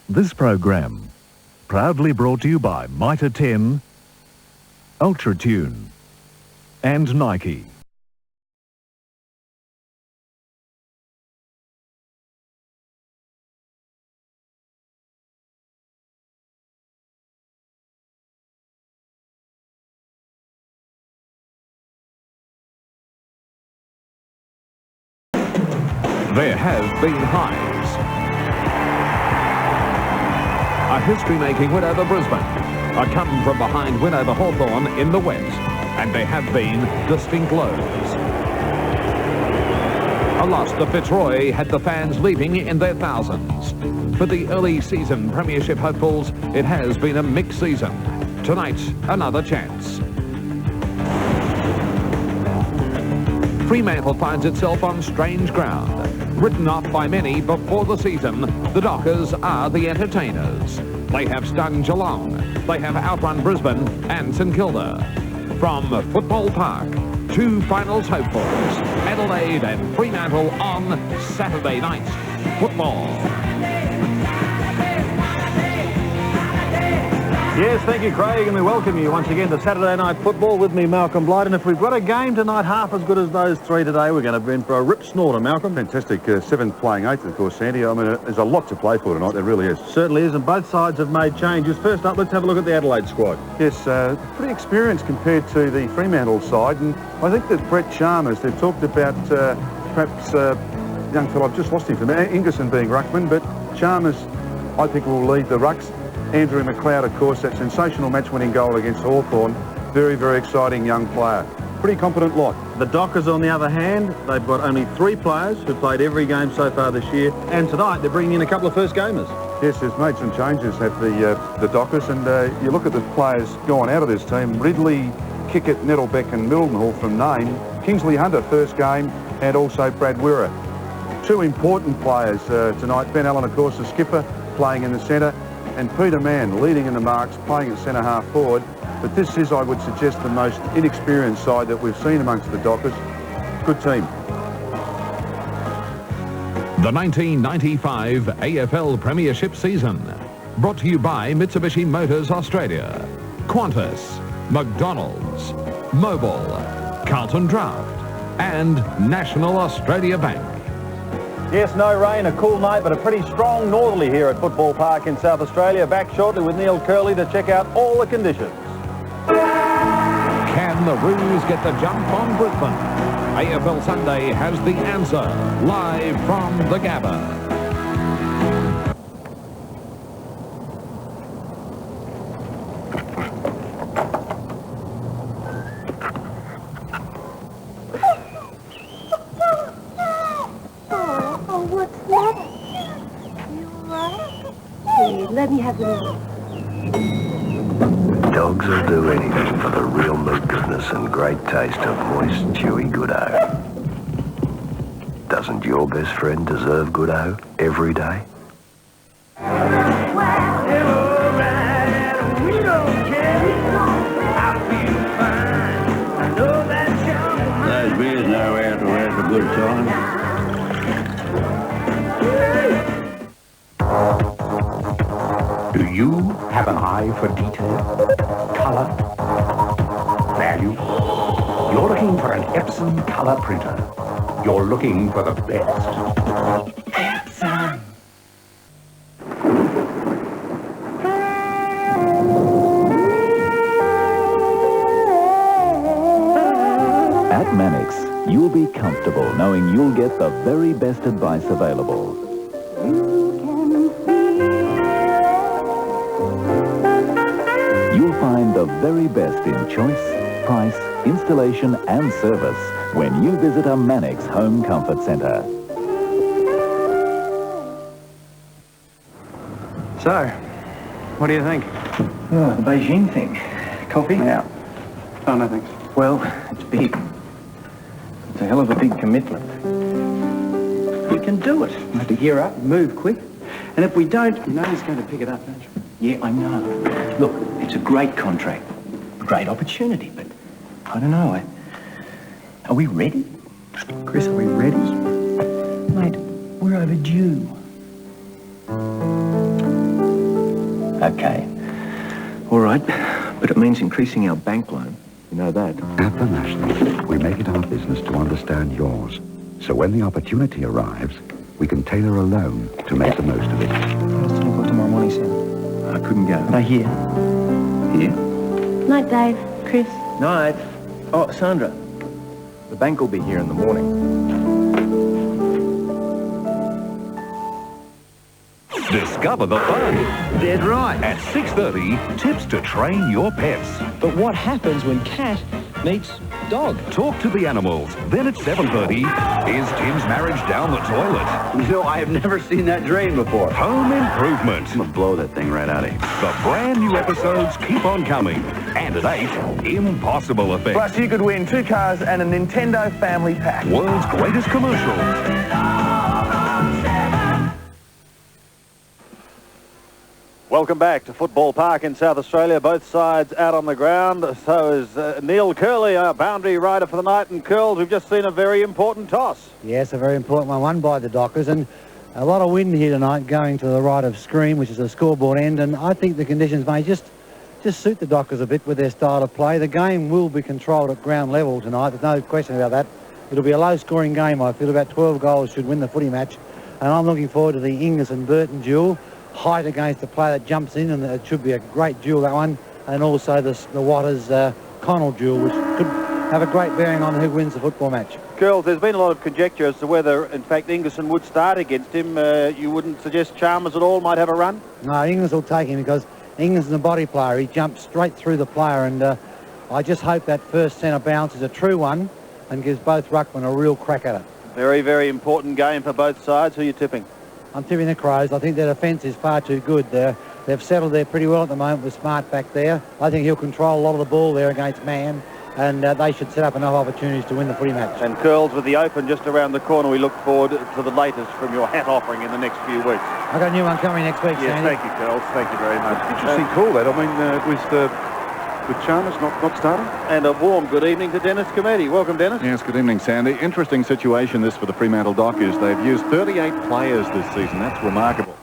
This program proudly brought to you by Mitre 10, Ultratune and Nike. There have been highs. A history-making win over Brisbane. A come-from-behind win over Hawthorn in the wet. And there have been distinct lows. A loss to Fitzroy had the fans leaving in their thousands. For the early season premiership hopefuls, it has been a mixed season. Tonight, another chance. Fremantle finds itself on strange ground. Written off by many before the season, the Dockers are the entertainers. They have stung Geelong, they have outrun Brisbane and St Kilda. From Football Park, two finals hopefuls, Adelaide and Fremantle on Saturday night. Football. Yes, thank you, Craig, and we welcome you once again to Saturday Night Football with me, Malcolm Blight. And if we've got a game tonight half as good as those three today, we're going to be in for a rip snorter, Malcolm. Fantastic. Seventh playing eighth, of course, Sandy. I mean, there's a lot to play for tonight. There really is. Certainly is, and both sides have made changes. First up, let's have a look at the Adelaide squad. Yes, pretty experienced compared to the Fremantle side. And I think that Brett Chalmers, they've talked about perhaps young fellow, I've just lost him from Ingerson being ruckman, but Chalmers, I think, will lead the rucks. Andrew McLeod, of course, that sensational match-winning goal against Hawthorn. Very, very exciting young player. Pretty competent lot. The Dockers, on the other hand, they've got only 3 players who played every game so far this year, and tonight they're bringing in a couple of first-gamers. Yes, they've made some changes at the Dockers, and you look at the players going out of this team. Ridley, Kickett, Nettlebeck and Mildenhall from Nain. Kingsley Hunter, first game, and also Brad Wirra. 2 important players tonight. Ben Allen, of course, the skipper, playing in the centre. And Peter Mann leading in the marks, playing at centre half forward. But this is, I would suggest, the most inexperienced side that we've seen amongst the Dockers. Good team. The 1995 AFL Premiership season. Brought to you by Mitsubishi Motors Australia, Qantas, McDonald's, Mobil, Carlton Draft and National Australia Bank. Yes, no rain, a cool night, but a pretty strong northerly here at Football Park in South Australia. Back shortly with Neil Curley to check out all the conditions. Can the Roos get the jump on Brisbane? AFL Sunday has the answer, live from the Gabba. Let me have the milk. Dogs will do anything for the real milk goodness and great taste of moist, chewy Good-O. Doesn't your best friend deserve Good-O every day? Those beers know how to have a good time. Do you have an eye for detail, colour, value? You're looking for an Epson colour printer. You're looking for the best. Epson! At Mannix, you'll be comfortable knowing you'll get the very best advice available. You'll find the very best in choice, price, installation and service when you visit a Mannix Home Comfort Centre. So, what do you think? Oh, the Beijing thing. Coffee? Yeah. Oh, no thanks. Well, it's big. It's a hell of a big commitment. We can do it. We have to gear up, move quick. And if we don't... You know he's going to pick it up, don't you? Yeah, I know. Look, it's a great contract. A great opportunity, but I don't know. Are we ready? Chris, are we ready? Mate, we're overdue. Okay. All right, but it means increasing our bank loan. You know that. At the National, we make it our business to understand yours. So when the opportunity arrives, we can tailor a loan to make the most of it. How's 10 o'clock tomorrow morning, Sam? I couldn't go. No, here. Here? Night, Dave. Chris. Night. Oh, Sandra. The bank will be here in the morning. Discover the fun. Dead right. At 6:30, tips to train your pets. But what happens when cat meets dog? Talk to the animals. Then at 7:30, is Tim's marriage down the toilet? You know, I have never seen that drain before. Home improvement. I'm gonna blow that thing right out of you. The brand new episodes keep on coming. And at 8, Impossible Effect. Plus, you could win 2 cars and a Nintendo family pack. World's greatest commercial. Welcome back to Football Park in South Australia. Both sides out on the ground. So is Neil Curley, our boundary rider for the night. And Curls, we've just seen a very important toss. Yes, a very important one, won by the Dockers. And a lot of wind here tonight going to the right of screen, which is a scoreboard end. And I think the conditions may just suit the Dockers a bit with their style of play. The game will be controlled at ground level tonight. There's no question about that. It'll be a low-scoring game. I feel about 12 goals should win the footy match. And I'm looking forward to the Inglis and Burton duel. Height against the player that jumps in, and it should be a great duel, that one. And also the Waters Connell duel, which could have a great bearing on who wins the football match. Girls, there's been a lot of conjecture as to whether, in fact, Inglisson would start against him. You wouldn't suggest Chalmers at all might have a run? No, Inglis will take him because Inglison's a body player. He jumps straight through the player, and I just hope that first centre bounce is a true one and gives both ruckmen a real crack at it. Very, very important game for both sides. Who are you tipping? I'm tipping the Crows. I think their defence is far too good. They've settled there pretty well at the moment with Smart back there. I think he'll control a lot of the ball there against Mann, and they should set up enough opportunities to win the footy match. And Curls, with the Open just around the corner, we look forward to the latest from your hat offering in the next few weeks. I've got a new one coming next week, Yes, Sandy. thank you, Curls. Thank you very much. Interesting call, that. I mean, with Chalmers not starting. And a warm good evening to Dennis Cometti. Welcome, Dennis. Yes, good evening, Sandy. Interesting situation this for the Fremantle Dockers. They've used 38 players this season. That's remarkable.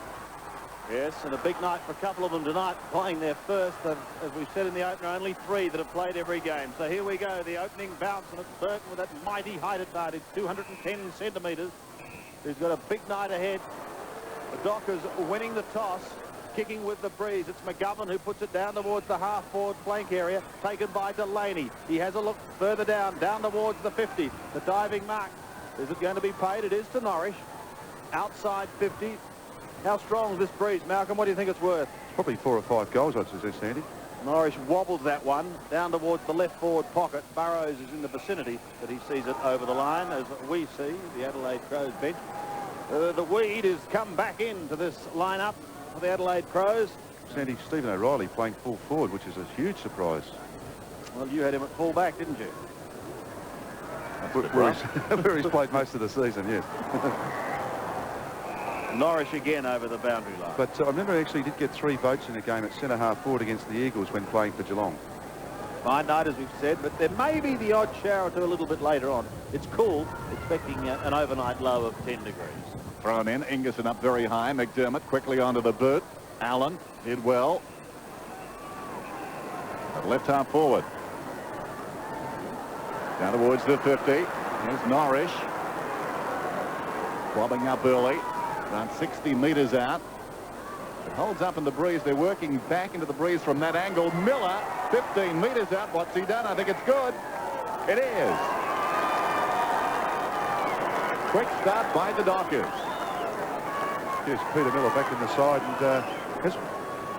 Yes, and a big night for a couple of them tonight, playing their first. As we've said in the opener, only 3 that have played every game. So here we go, the opening bounce, and it's Burton with that mighty height advantage, 210 centimetres. Who's got a big night ahead. The Dockers winning the toss. Kicking with the breeze. It's McGovern who puts it down towards the half-forward flank area, taken by Delaney. He has a look further down towards the 50. The diving mark. Is it going to be paid? It is to Norrish. Outside 50. How strong is this breeze? Malcolm, what do you think it's worth? It's probably 4 or 5 goals, I'd suggest, Sandy. Norrish wobbles that one down towards the left forward pocket. Burrows is in the vicinity, but he sees it over the line, as we see the Adelaide Crows bench. The weed has come back into this lineup for the Adelaide Crows. Sandy, Stephen O'Reilly playing full forward, which is a huge surprise. Well, you had him at full back, didn't you? Where he's played most of the season, yes. Norrish again over the boundary line. But I remember actually did get 3 votes in a game at centre-half forward against the Eagles when playing for Geelong. Fine night, as we've said, but there may be the odd shower or two a little bit later on. It's cool, expecting an overnight low of 10 degrees. Thrown in, Ingerson up very high. McDermott quickly onto the boot. Allen did well. At left half forward. Down towards the 50. Here's Norrish. Bobbing up early. About 60 metres out. It holds up in the breeze. They're working back into the breeze from that angle. Miller, 15 metres out. What's he done? I think it's good. It is. Quick start by the Dockers. Yes, Peter Miller back in the side, and has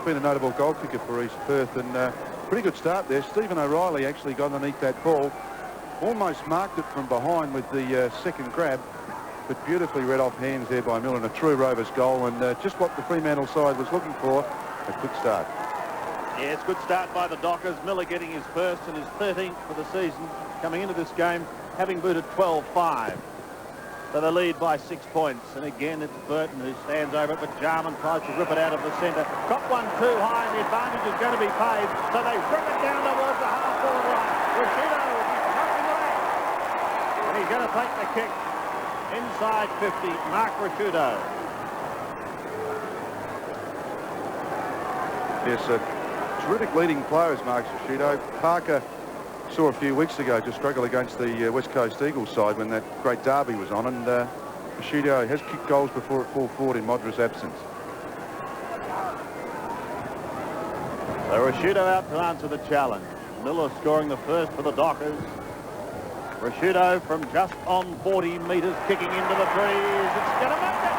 been a notable goal kicker for East Perth, and pretty good start there. Stephen O'Reilly actually got underneath that ball, almost marked it from behind with the second grab, but beautifully read off hands there by Miller, and a true Rovers goal, and just what the Fremantle side was looking for, a quick start. Yes, good start by the Dockers. Miller getting his first and his 13th for the season, coming into this game having booted 12-5. So they lead by 6 points. And again, it's Burton who stands over it, but Jarman tries to rip it out of the centre. Got one too high, and the advantage is going to be paid. So they rip it down towards the half-forward line. Rashido is knocking it out. And he's going to take the kick inside 50. Mark Rashido. Yes, terrific leading players, Mark Shishido. Parker saw a few weeks ago to struggle against the West Coast Eagles side when that great derby was on, and Shishido has kicked goals before at full forward in Modra's absence. So Rashudo out to answer the challenge. Miller scoring the first for the Dockers. Rashudo from just on 40 metres, kicking into the breeze. It's going to make it.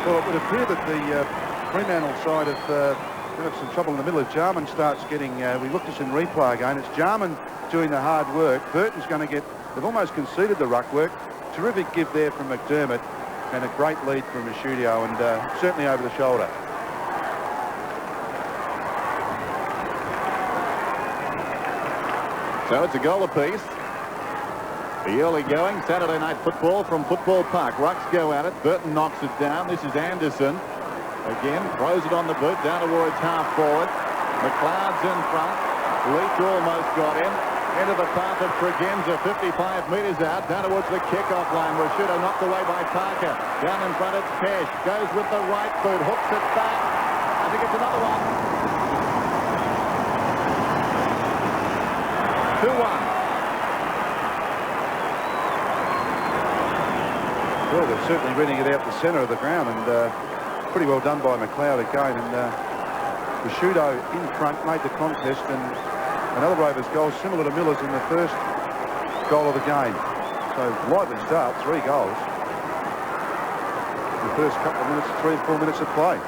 Well, it would appear that the Fremantle side have some trouble in the middle. If Jarman starts getting, we looked at this in replay again, it's Jarman doing the hard work. Burton's going to get, they've almost conceded the ruck work. Terrific give there from McDermott, and a great lead from Rashudo, and certainly over the shoulder. So it's a goal apiece. The early going Saturday night football from Football Park. Rucks go at it. Burton knocks it down. This is Anderson. Again, throws it on the boot down towards half forward. McLeod's in front. Leach almost got him. Into the path of Tregenza, 55 metres out, down towards the kick-off line. Rashudo knocked away by Parker. Down in front it's Pesh. Goes with the right boot, hooks it back. I think it's another one. 2-1. Well, they're certainly reading it out the centre of the ground, and pretty well done by McLeod again. And Rashudo in front made the contest, and another Rovers goal similar to Miller's in the first goal of the game. So lively start, 3 goals. The first couple of minutes, 3 or 4 minutes of play.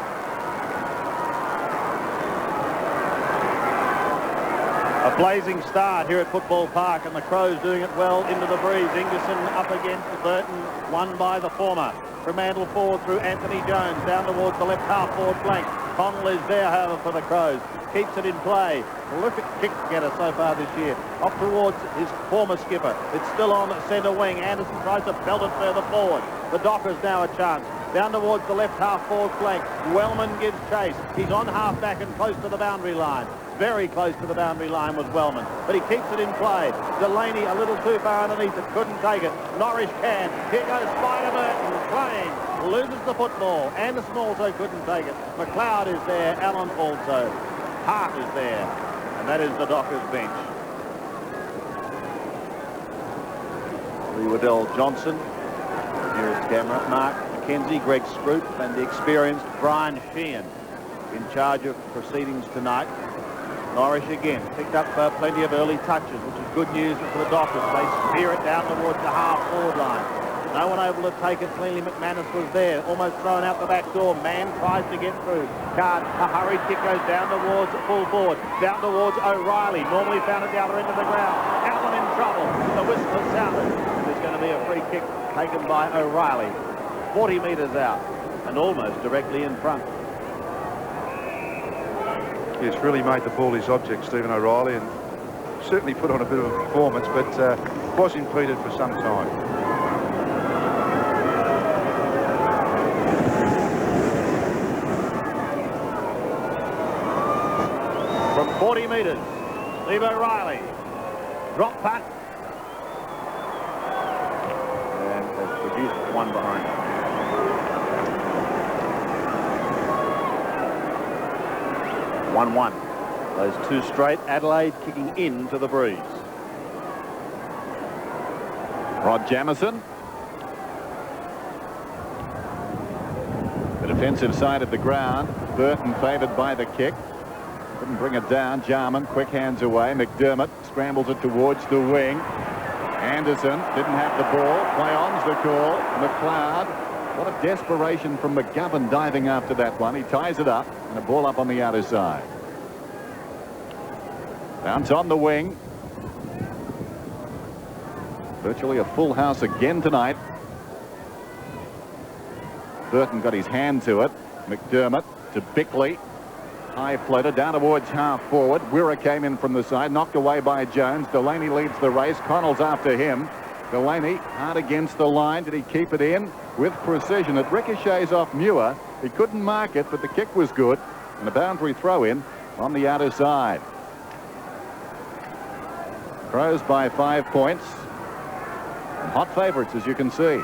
A blazing start here at Football Park, and the Crows doing it well into the breeze. Ingerson up against Burton, won by the former. Fremantle forward through Anthony Jones, down towards the left half-forward flank. Connell is there, however, for the Crows. Keeps it in play. Terrific kick getter so far this year. Off towards his former skipper. It's still on centre wing. Anderson tries to belt it further forward. The Dockers now a chance. Down towards the left half-forward flank. Wellman gives chase. He's on half-back and close to the boundary line. Very close to the boundary line was Wellman, but he keeps it in play. Delaney a little too far underneath it, couldn't take it. Norris can. Here goes Spider-Burton playing. Loses the football. Anderson also couldn't take it. McLeod is there. Allen also. Hart is there. And that is the Dockers bench. Lee Waddell Johnson. Nearest camera. Mark McKenzie, Greg Scroop, and the experienced Brian Sheehan in charge of proceedings tonight. Norris again picked up plenty of early touches, which is good news for the Dockers. They spear it down towards the half-forward line. No one able to take it cleanly. McManus was there, almost thrown out the back door. Mann tries to get through. Card, a hurried kick goes down towards full forward, down towards O'Reilly. Normally found at the other end of the ground. Allen in trouble. The whistle has sounded. There's going to be a free kick taken by O'Reilly. 40 metres out and almost directly in front. He's really made the ball his object, Stephen O'Reilly, and certainly put on a bit of a performance, but was impeded for some time. From 40 metres, Steve O'Reilly. Drop putt. And has produced one behind. 1-1. Those 2 straight. Adelaide kicking into the breeze. Rod Jamieson. The defensive side of the ground. Burton favoured by the kick. Couldn't bring it down. Jarman, quick hands away. McDermott scrambles it towards the wing. Anderson didn't have the ball. Play on's the call. McLeod. What a desperation from McGovern diving after that one. He ties it up, and a ball up on the outer side. Bounce on the wing. Virtually a full house again tonight. Burton got his hand to it. McDermott to Bickley. High floater down towards half forward. Wirra came in from the side, knocked away by Jones. Delaney leads the race. Connell's after him. Delaney hard against the line. Did he keep it in? With precision. It ricochets off Muir. He couldn't mark it, but the kick was good. And a boundary throw in on the outer side. Crows by 5 points. And hot favourites, as you can see.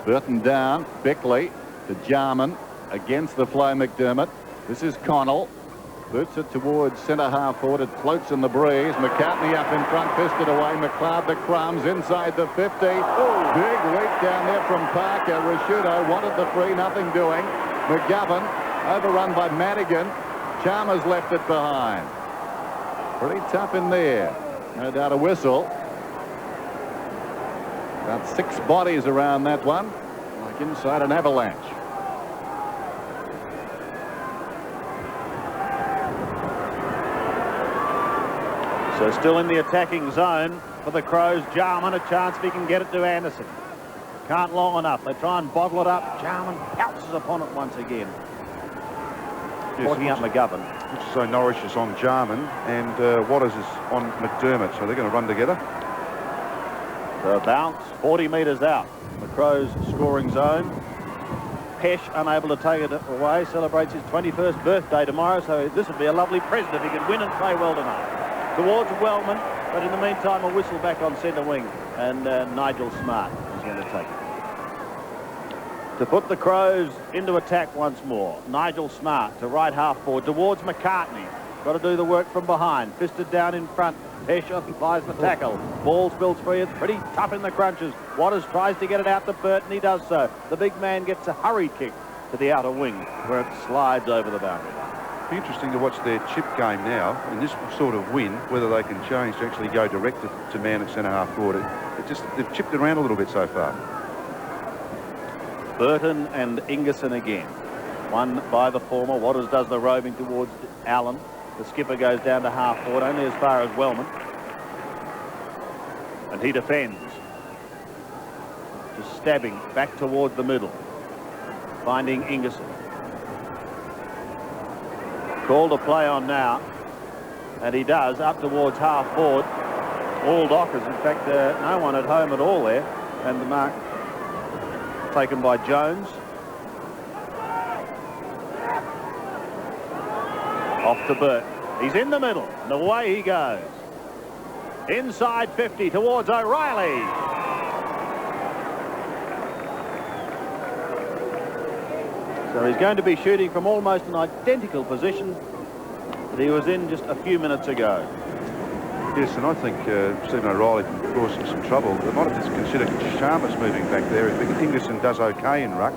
Burton down. Bickley to Jarman against the flow. McDermott. This is Connell. Boots it towards centre half forward. It floats in the breeze. McCartney up in front, fisted away. McLeod the crumbs inside the 50. Big leap down there from Parker. Rashudo wanted the free, nothing doing. McGovern overrun by Madigan. Chalmers left it behind. Pretty tough in there. No doubt a whistle. About 6 bodies around that one, like inside an avalanche. So still in the attacking zone for the Crows. Jarman, a chance if he can get it to Anderson. Can't long enough. They try and bottle it up. Jarman pounces upon it once again. Walking up McGovern. So Norwich is on Jarman and Waters is on McDermott, so they're going to run together. So a bounce 40 metres out. The Crows scoring zone. Pesh unable to take it away. Celebrates his 21st birthday tomorrow, so this would be a lovely present if he could win and play well tonight. Towards Wellman, but in the meantime a whistle back on centre wing, and Nigel Smart is going to take it. To put the Crows into attack once more, Nigel Smart to right half forward towards McCartney. Got to do the work from behind. Fisted down in front. Pesh applies the tackle. Ball spills free. It's pretty tough in the crunches. Waters tries to get it out to Burton. He does so. The big man gets a hurried kick to the outer wing where it slides over the boundary. It'll be interesting to watch their chip game now in this sort of win, whether they can change to actually go direct to man at centre half forward. They've chipped it around a little bit so far. Burton and Ingerson again. One by the former. Waters does the roving towards Allen. The skipper goes down to half forward, only as far as Wellman. And he defends. Just stabbing back towards the middle. Finding Ingerson. Called a play on now. And he does, up towards half forward. All Dockers. In fact, no one at home at all there. And the mark taken by Jones. Off to Burt. He's in the middle, and away he goes. Inside 50 towards O'Reilly. So he's going to be shooting from almost an identical position that he was in just a few minutes ago. Yes, and I think Stephen O'Reilly can cause some trouble. They might have to consider Chalmers moving back there. If Ingerson does okay in ruck,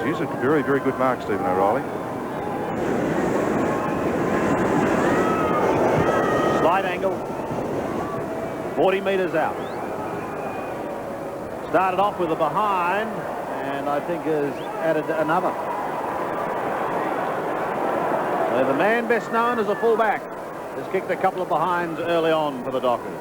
he's a very, very good mark, Stephen O'Reilly. Slight angle, 40 metres out. Started off with a behind, and I think has added another. So the man best known as a fullback has kicked a couple of behinds early on for the Dockers.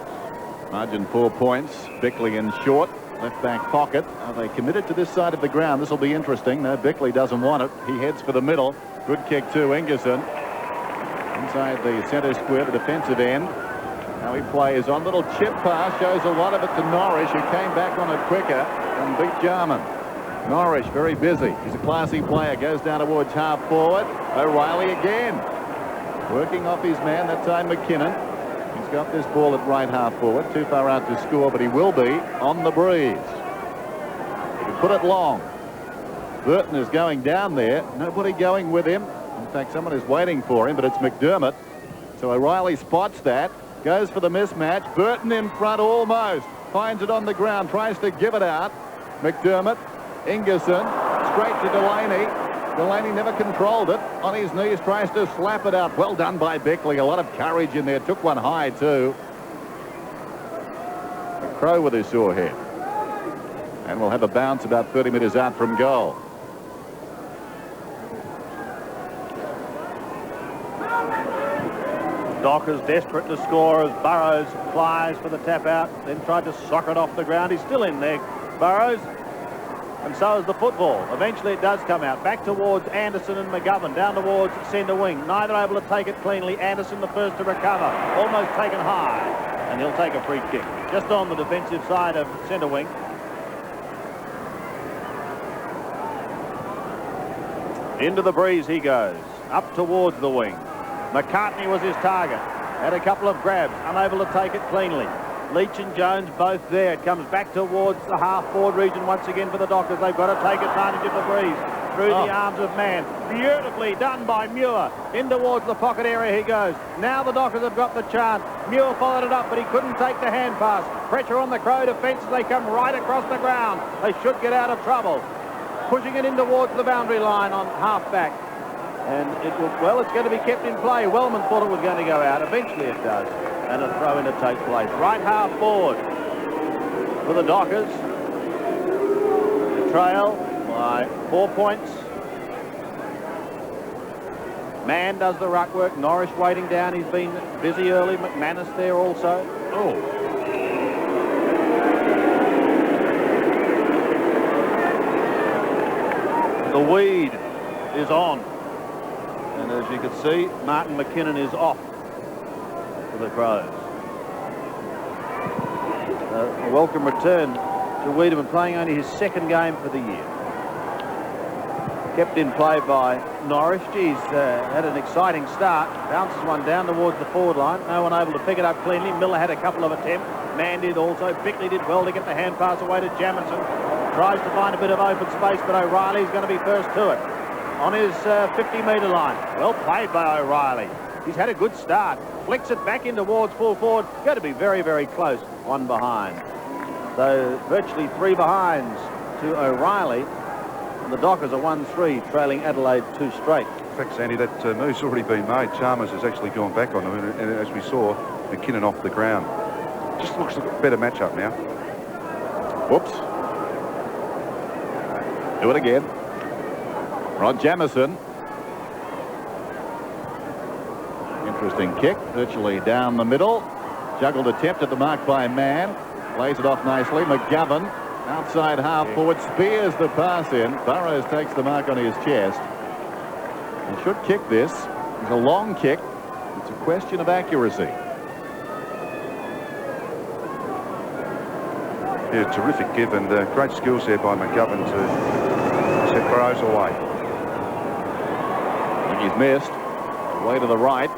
Margin 4 points. Bickley in short. Left back pocket. Are they committed to this side of the ground? This will be interesting. No, Bickley doesn't want it. He heads for the middle. Good kick to Ingerson. Inside the centre square, the defensive end. Now he plays on. Little chip pass. Shows a lot of it to Norris, who came back on it quicker and beat Jarman. Norris very busy. He's a classy player. Goes down towards half forward. O'Reilly again. Working off his man, that time McKinnon. He's got this ball at right half forward. Too far out to score, but he will be on the breeze. He can put it long. Burton is going down there. Nobody going with him. In fact, someone is waiting for him, but it's McDermott. So O'Reilly spots that. Goes for the mismatch. Burton in front almost. Finds it on the ground. Tries to give it out. McDermott. Ingerson. Straight to Delaney. Delaney never controlled it. On his knees, tries to slap it out. Well done by Bickley. A lot of courage in there. Took one high, too. A Crow with his sore head. And we'll have a bounce about 30 metres out from goal. Dockers desperate to score as Burrows flies for the tap out. Then tried to sock it off the ground. He's still in there, Burrows. And so is the football. Eventually it does come out. Back towards Anderson and McGovern. Down towards centre wing. Neither able to take it cleanly. Anderson the first to recover. Almost taken high. And he'll take a free kick. Just on the defensive side of centre wing. Into the breeze he goes. Up towards the wing. McCartney was his target. Had a couple of grabs. Unable to take it cleanly. Leach and Jones both there. It comes back towards the half-forward region once again for the Dockers. They've got to take advantage of the breeze through the arms of Mann. Beautifully done by Muir. In towards the pocket area he goes. Now the Dockers have got the chance. Muir followed it up, but he couldn't take the hand pass. Pressure on the Crow defence as they come right across the ground. They should get out of trouble. Pushing it in towards the boundary line on half-back. And it's going to be kept in play. Wellman thought it was going to go out. Eventually it does. And a throw-in to take place. Right half forward for the Dockers. The trail by 4 points. Mann does the ruck work. Norris waiting down. He's been busy early. McManus there also. Oh. The weed is on. And as you can see, Martin McKinnon is off for the Crows. A welcome return to Wiedemann, playing only his second game for the year. Kept in play by Norris. He's had an exciting start. Bounces one down towards the forward line. No one able to pick it up cleanly. Miller had a couple of attempts. Mann did also. Bickley did well to get the hand pass away to Jamison. Tries to find a bit of open space, but O'Reilly's going to be first to it. On his 50-metre line. Well played by O'Reilly. He's had a good start. Flicks it back in towards full forward. Going to be very, very close. One behind. So virtually 3 behinds to O'Reilly. And the Dockers are 1-3, trailing Adelaide 2 straight. In fact, Sandy, that move's already been made. Chalmers has actually gone back on them, and as we saw, McKinnon off the ground. Just looks like a better matchup now. Whoops. Do it again. Rod Jamison. Interesting kick, virtually down the middle. Juggled attempt at the mark by Mann. Plays it off nicely. McGovern, outside half forward, spears the pass in. Burrows takes the mark on his chest. He should kick this. It's a long kick. It's a question of accuracy. Yeah, terrific give, and great skills there by McGovern to set Burrows away. I think he's missed. Way to the right.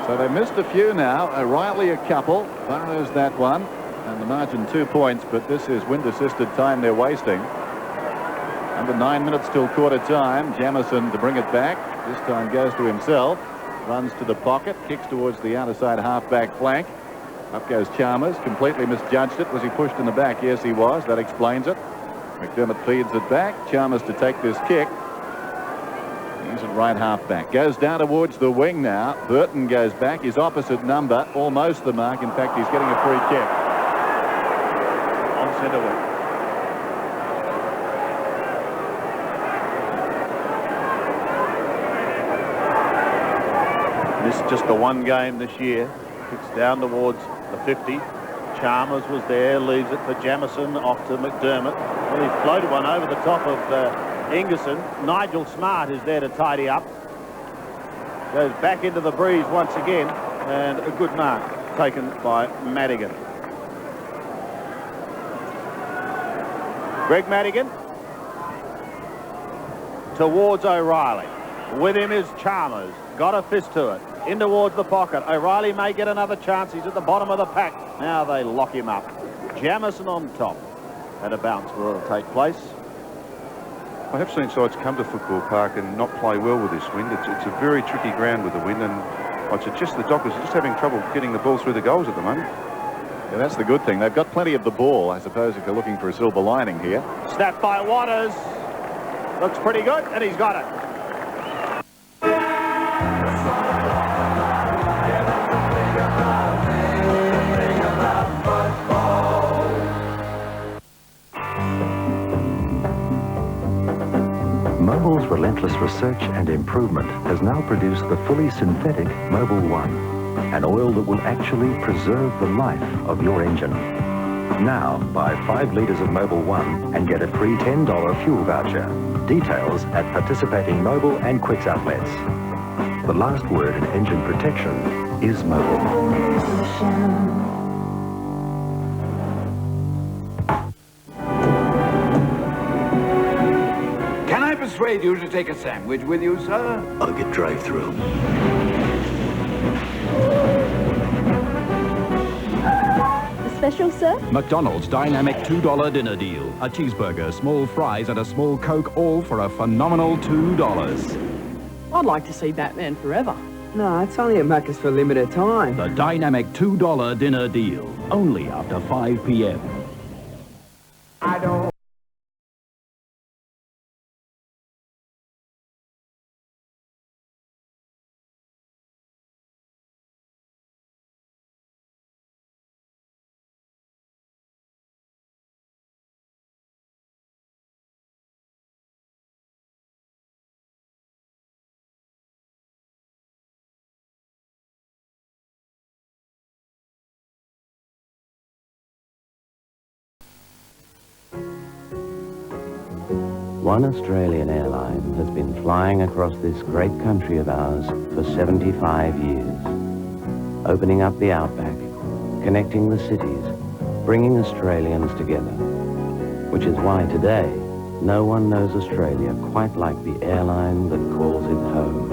So they missed a few now. O'Reilly a couple. Burrows that one. And the margin 2 points, but this is wind-assisted time they're wasting. Under 9 minutes till quarter time. Jamison to bring it back. This time goes to himself. Runs to the pocket. Kicks towards the outer side half-back flank. Up goes Chalmers. Completely misjudged it. Was he pushed in the back? Yes, he was. That explains it. McDermott feeds it back. Chalmers to take this kick. He's at right half-back. Goes down towards the wing now. Burton goes back. His opposite number. Almost the mark. In fact, he's getting a free kick. On centre wing. This is just the one game this year. Kicks down towards the 50. Chalmers was there, leaves it for Jamison, off to McDermott. Well, he floated one over the top of Ingerson. Nigel Smart is there to tidy up. Goes back into the breeze once again, and a good mark taken by Madigan. Greg Madigan towards O'Reilly. With him is Chalmers. Got a fist to it. In towards the pocket. O'Reilly may get another chance. He's at the bottom of the pack. Now they lock him up. Jamison on top. And a bounce will take place. I have seen sides come to Football Park and not play well with this wind. It's a very tricky ground with the wind, and I'd suggest the Dockers are just having trouble getting the ball through the goals at the moment. Yeah, that's the good thing. They've got plenty of the ball, I suppose, if you're looking for a silver lining here. Snap by Waters. Looks pretty good, and he's got it. Mobil's relentless research and improvement has now produced the fully synthetic Mobil 1, an oil that will actually preserve the life of your engine. Now, buy 5 litres of Mobil 1 and get a free $10 fuel voucher. Details at participating Mobil and Quicks outlets. The last word in engine protection is Mobil. Persuade you to take a sandwich with you, sir? I'll get drive-through. special, sir? McDonald's dynamic $2 dinner deal. A cheeseburger, small fries and a small Coke, all for a phenomenal $2. I'd like to see Batman Forever. No, it's only at Macca's for a limited time. The dynamic $2 dinner deal. Only after 5 p.m. I don't... One Australian airline has been flying across this great country of ours for 75 years, opening up the outback, connecting the cities, bringing Australians together, which is why today no one knows Australia quite like the airline that calls it home.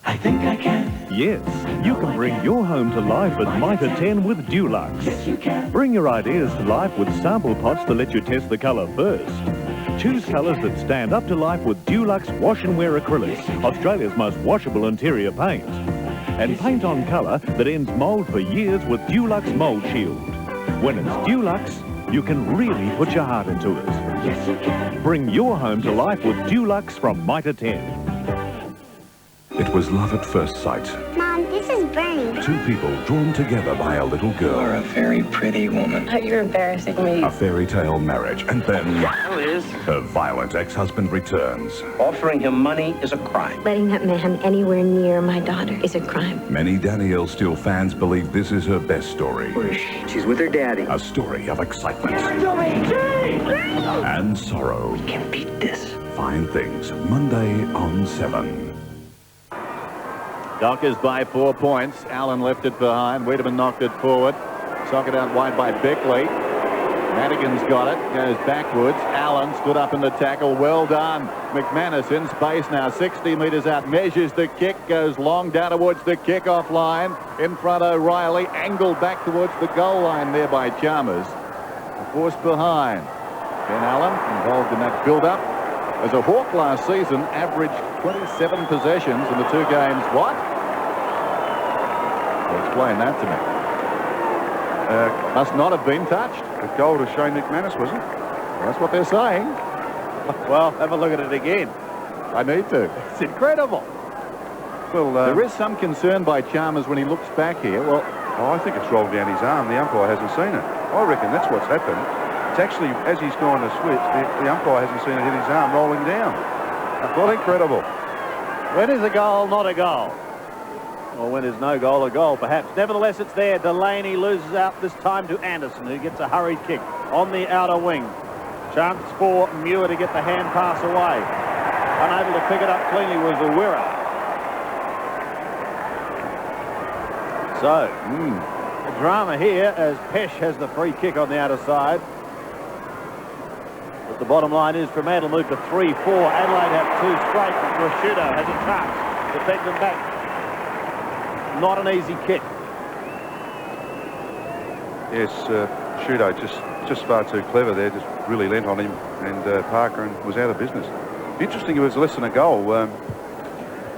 I think I can. Yes, you can bring your home to life at Mitre 10 with Dulux. Yes, you can. Bring your ideas to life with sample pots to let you test the colour first. Choose colours that stand up to life with Dulux Wash and Wear Acrylics, Australia's most washable interior paint. And paint on colour that ends mould for years with Dulux Mould Shield. When it's Dulux, you can really put your heart into it. Yes, you can. Bring your home to life with Dulux from Mitre 10. It was love at first sight. Mom, this is Bernie. Two people drawn together by a little girl. You're a very pretty woman. Oh, you're embarrassing me. A fairy tale marriage, and then Liz. her violent ex-husband returns. Offering him money is a crime. Letting that man anywhere near my daughter is a crime. Many Danielle Steele fans believe this is her best story. Where is she? She's with her daddy. A story of excitement And and sorrow. we can beat this. Fine Things, Monday on 7. Dockers by 4 points. Allen left it behind. Wiedemann knocked it forward. Socket out wide by Beckley. Madigan's got it. Goes backwards. Allen stood up in the tackle. Well done. McManus in space now. 60 metres out. Measures the kick. Goes long down towards the kick-off line. In front O'Reilly. Angled back towards the goal line there by Chalmers. Forced behind. Ben Allen involved in that build-up. As a Hawk last season, averaged 27 possessions in the 2 games. What? Explain that to me. Must not have been touched. The goal to Shane McManus, was it? Well, that's what they're saying. Well, have a look at it again. I need to. It's incredible. Well, there is some concern by Chalmers when he looks back here. Well, I think it's rolled down his arm. The umpire hasn't seen it. I reckon that's what's happened. It's actually, as he's gone to switch, the umpire hasn't seen it hit his arm rolling down. Well, incredible. When is a goal not a goal? Or when is no goal a goal, perhaps. Nevertheless, it's there. Delaney loses out this time to Anderson, who gets a hurried kick on the outer wing. Chance for Muir to get the hand pass away. Unable to pick it up cleanly was Uwira. So, the drama here as Pesh has the free kick on the outer side. But the bottom line is Fremantle move to 3-4. Adelaide have 2 straight. Rashudo has a chance to take them back. Not an easy kick. Yes, Shudo just far too clever there. Just really lent on him, and Parker was out of business. Interesting, it was less than a goal. At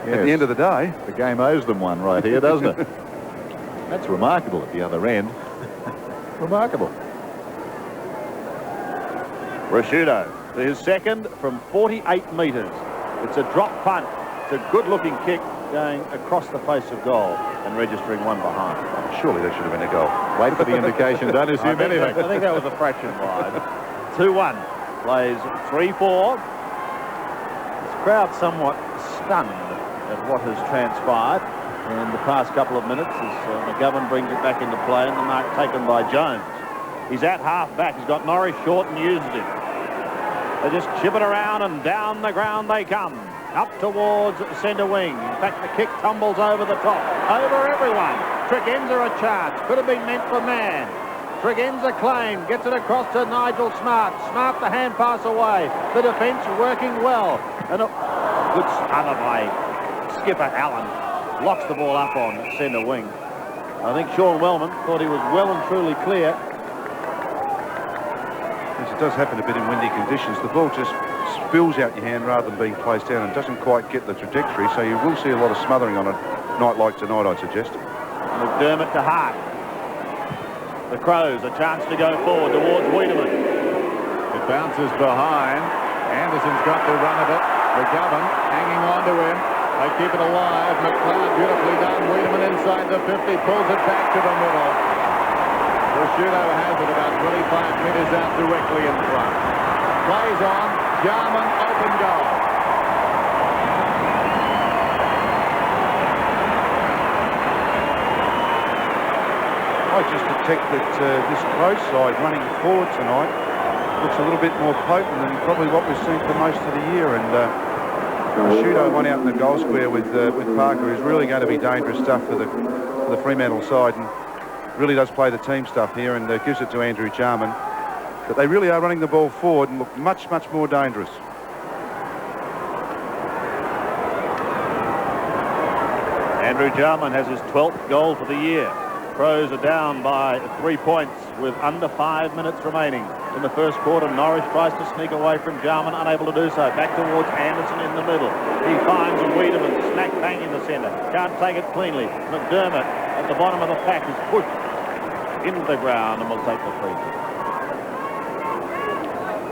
the end of the day, the game owes them one right here, doesn't it? That's remarkable at the other end. Remarkable. Rashudo to his second from 48 metres. It's a drop punt. It's a good-looking kick going across the face of goal and registering one behind. Surely that should have been a goal. Wait for the indication. Don't assume anything. I think that was a fraction wide. 2-1. Plays 3-4. This crowd somewhat stunned at what has transpired in the past couple of minutes as McGovern brings it back into play and the mark taken by Jones. He's at half-back. He's got Norris short and used it. They just chip it around and down the ground they come. Up towards centre wing. In fact, the kick tumbles over the top. Over everyone. Tregenza a charge. Could have been meant for man. Tregenza claim. Gets it across to Nigel Smart. Smart the hand pass away. The defence working well. And a good smother by skipper Allen. Locks the ball up on centre wing. I think Sean Wellman thought he was well and truly clear. Yes, it does happen a bit in windy conditions. The ball just spills out your hand rather than being placed down and doesn't quite get the trajectory, so you will see a lot of smothering on a night like tonight, I'd suggest. McDermott to Hart. The Crows, a chance to go forward towards Wiedemann. It bounces behind. Anderson's got the run of it. McGovern hanging on to him. They keep it alive. McLeod beautifully done. Wiedemann inside the 50, pulls it back to the middle. Prosciutto has it about 25 metres out directly in front. Plays on. Jarman, open goal. I just detect that this Crows side running forward tonight looks a little bit more potent than probably what we've seen for most of the year. And Prosciutto won out in the goal square with Parker, who's really going to be dangerous stuff for the Fremantle side, and really does play the team stuff here, and gives it to Andrew Jarman. But they really are running the ball forward and look much, much more dangerous. Andrew Jarman has his 12th goal for the year. Crows are down by 3 points with under 5 minutes remaining. In the first quarter, Norris tries to sneak away from Jarman, unable to do so. Back towards Anderson in the middle. He finds a Wiedemann, smack bang in the centre. Can't take it cleanly. McDermott at the bottom of the pack is pushed into the ground and will take the free kick.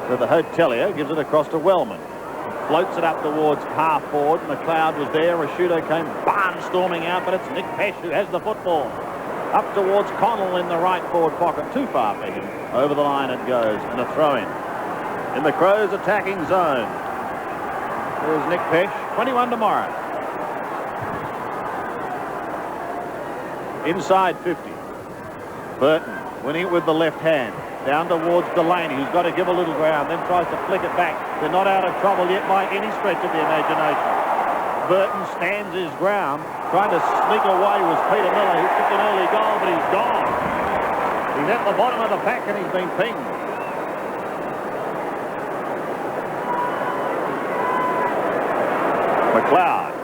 So the hotelier gives it across to Wellman. Floats it up towards half forward. McLeod was there. Prosciutto came barnstorming out, but it's Nick Pesh who has the football. Up towards Connell in the right forward pocket. Too far for him. Over the line it goes, and a throw-in. In the Crows attacking zone. There's Nick Pesh, 21 tomorrow. Inside 50. Burton winning it with the left hand. Down towards Delaney, who's got to give a little ground, then tries to flick it back. They're not out of trouble yet by any stretch of the imagination. Burton stands his ground. Trying to sneak away was Peter Miller. He took an early goal, but he's gone. He's at the bottom of the pack and he's been pinged. McLeod.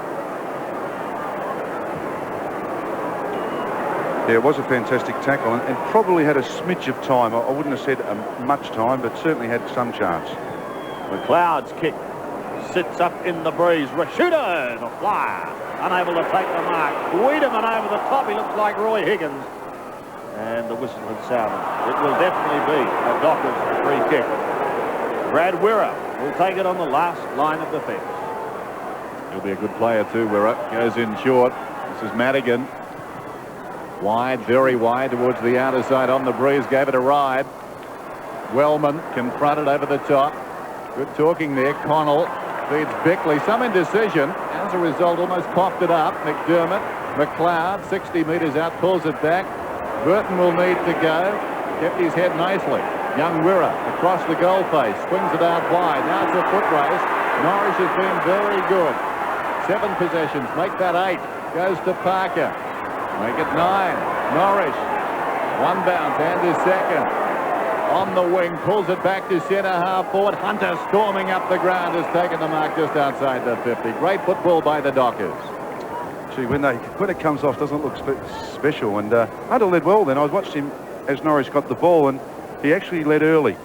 Yeah, it was a fantastic tackle and probably had a smidge of time. I wouldn't have said much time, but certainly had some chance. McLeod's kick sits up in the breeze. Prosciutto, the flyer, unable to take the mark. Wiedemann over the top. He looks like Roy Higgins. And the whistle had sounded. It will definitely be a Dockers free kick. Brad Wirra will take it on the last line of defence. He'll be a good player too. Wirra goes in short. This is Madigan. Wide, very wide towards the outer side on the breeze. Gave it a ride. Wellman confronted over the top. Good talking there. Connell feeds Bickley. Some indecision. As a result, almost coughed it up. McDermott. McLeod, 60 metres out, pulls it back. Burton will need to go. Kept his head nicely. Young Wirra across the goal face. Swings it out wide. Now it's a foot race. Norris has been very good. 7 possessions. Make that 8. Goes to Parker. Make it 9. Norris. 1 bounce and his second. On the wing. Pulls it back to centre half forward. Hunter storming up the ground has taken the mark just outside the 50. Great football by the Dockers. Gee, when it comes off, doesn't look special. And Hunter led well then. I watched him as Norris got the ball, and he actually led early.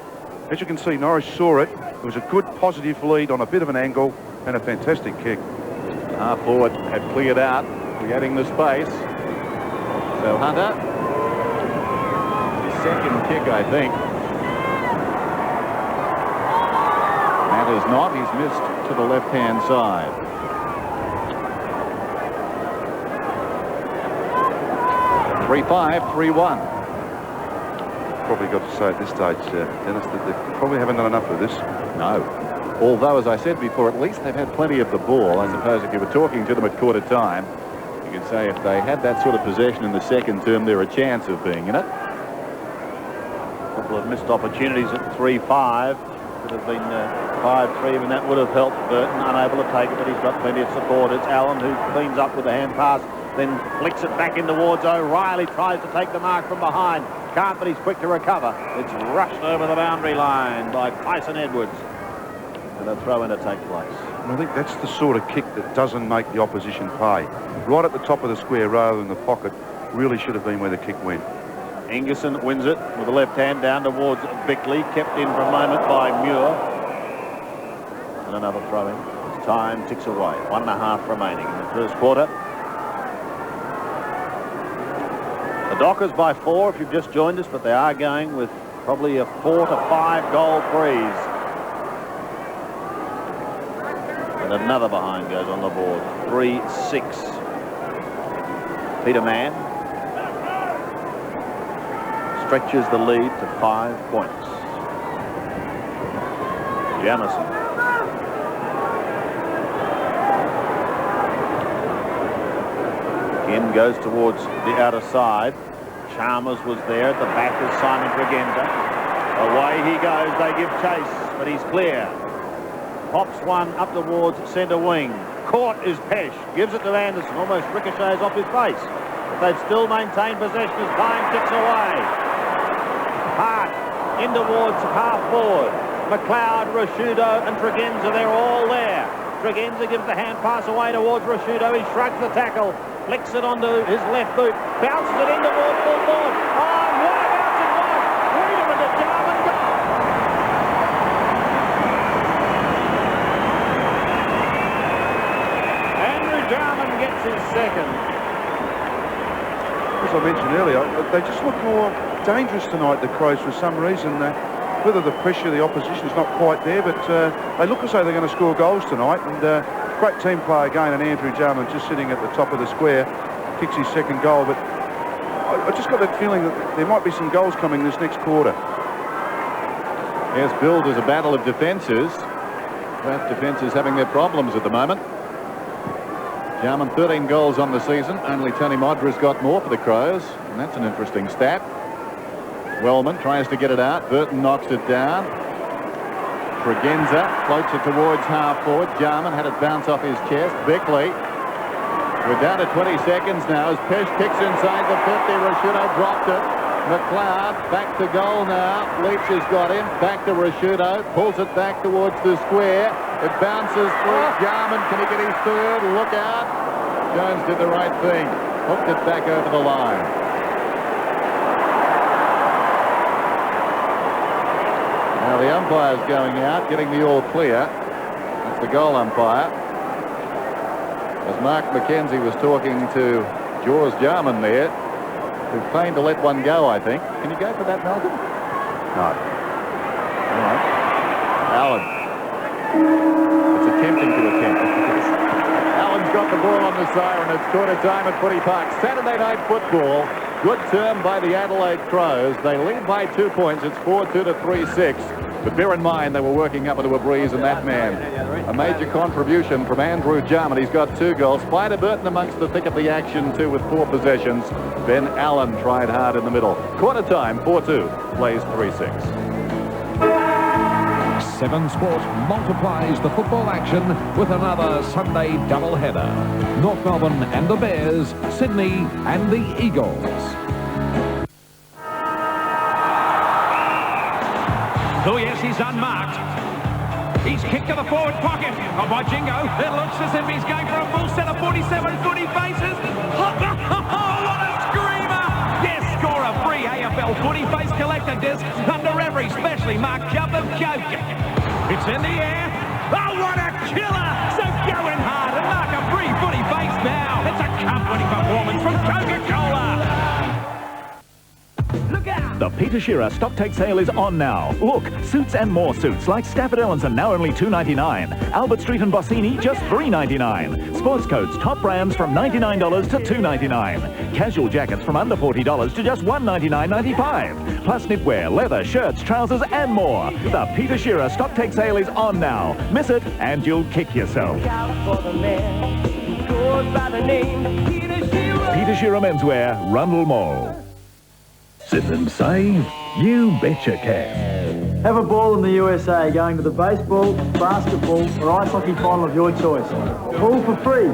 As you can see, Norris saw it. It was a good, positive lead on a bit of an angle and a fantastic kick. Half forward had cleared out, creating the space. So Hunter, his second kick, I think. Matters not. He's missed to the left-hand side. Three-5, 3-1. Probably got to say at this stage, Dennis, that they probably haven't done enough with this. No. Although, as I said before, at least they've had plenty of the ball. I suppose if you were talking to them at quarter time, you could say if they had that sort of possession in the second term, they're a chance of being in it. A couple of missed opportunities at 3-5. Could have been 5-3, and that would have helped Burton. Unable to take it, but he's got plenty of support. It's Allen who cleans up with the hand pass. Then flicks it back in towards O'Reilly, tries to take the mark from behind. Can't, but he's quick to recover. It's rushed over the boundary line by Tyson Edwards. and a throw-in to take place. And I think that's the sort of kick that doesn't make the opposition pay. Right at the top of the square rather than the pocket really should have been where the kick went. Ingerson wins it with the left hand down towards Bickley, kept in for a moment by Muir. And another throw-in. Time ticks away. 1.5 remaining in the first quarter. The Dockers by 4 if you've just joined us, but they are going with probably a 4 to 5 goal freeze. And another behind goes on the board. 3-6. Peter Mann stretches the lead to 5 points. Jamison. Again goes towards the outer side. Chalmers was there at the back of Simon Tregenza. Away he goes. They give chase, but he's clear. Pops one up towards centre wing. Caught is Pesh. Gives it to Anderson. Almost ricochets off his face. But they've still maintained possession as time ticks away. Hart in towards half forward. McLeod, Rashudo and Tregenza, they're all there. Tregenza gives the hand pass away towards Rashudo. He shrugs the tackle. Flicks it onto his left boot. Bounces it in towards full forward. Oh, what a bounce it was. Freedom into Jarman goal. Andrew Jarman gets his second. As I mentioned earlier, they just look more dangerous tonight, the Crows, for some reason. Whether the pressure of the opposition is not quite there, but they look as though they're going to score goals tonight. And great team play again, and Andrew Jarman just sitting at the top of the square, kicks his second goal. But I just got that feeling that there might be some goals coming this next quarter. Yes, billed as a battle of defences. Both defences having their problems at the moment. Jarman 13 goals on the season. Only Tony Modra's got more for the Crows, and that's an interesting stat. Wellman tries to get it out. Burton knocks it down. Tregenza floats it towards half forward. Jarman had it bounce off his chest. Bickley. We're down to 20 seconds now as Pesh kicks inside the 50. Rashudo dropped it. McLeod back to goal now. Leach has got him. Back to Rashudo. Pulls it back towards the square. It bounces through. Jarman, can he get his third? Look out. Jones did the right thing. Hooked it back over the line. Now the umpire's going out, getting the all clear. That's the goal umpire. As Mark McKenzie was talking to George Jarman there, who feigned to let one go, I think. Can you go for that, Malcolm? No. All right. Allen. It's attempting to attempt. Allen's got the ball on the siren. It's quarter time at Footy Park. Saturday night football. Good term by the Adelaide Crows. They lead by 2 points. It's 4-2 to 3-6. But bear in mind, they were working up into a breeze, and that man, a major contribution from Andrew Jarman. He's got 2 goals. Spider Burton amongst the thick of the action, too, with 4 possessions. Ben Allen tried hard in the middle. Quarter time, 4-2, plays 3-6. 7 Sport multiplies the football action with another Sunday doubleheader. North Melbourne and the Bears, Sydney and the Eagles. Oh, yes, he's unmarked. He's kicked to the forward pocket. Oh, by Jingo. It looks as if he's going for a full set of 47 footy faces. Oh, what a screamer! Yes, score a free AFL footy face collector disc under every specially marked cup of Coke. It's in the air. Oh, what a killer! So go in hard and mark a free footy face now. It's a comforting performance from Coca-Cola. Look out! The Peter Shearer stock take sale is on now. Look, suits and more suits like Stafford Ellens are now only $2.99. Albert Street and Bossini just $3.99. Sports coats top brands from $99 to $2.99. Casual jackets from under $40 to just $199.95. Plus knitwear, leather, shirts, trousers and more. The Peter Shearer stock take sale is on now. Miss it and you'll kick yourself. Peter Shearer Menswear, Rundle Mall. Sit and say, you betcha can. Have a ball in the USA going to the baseball, basketball or ice hockey final of your choice. All for free.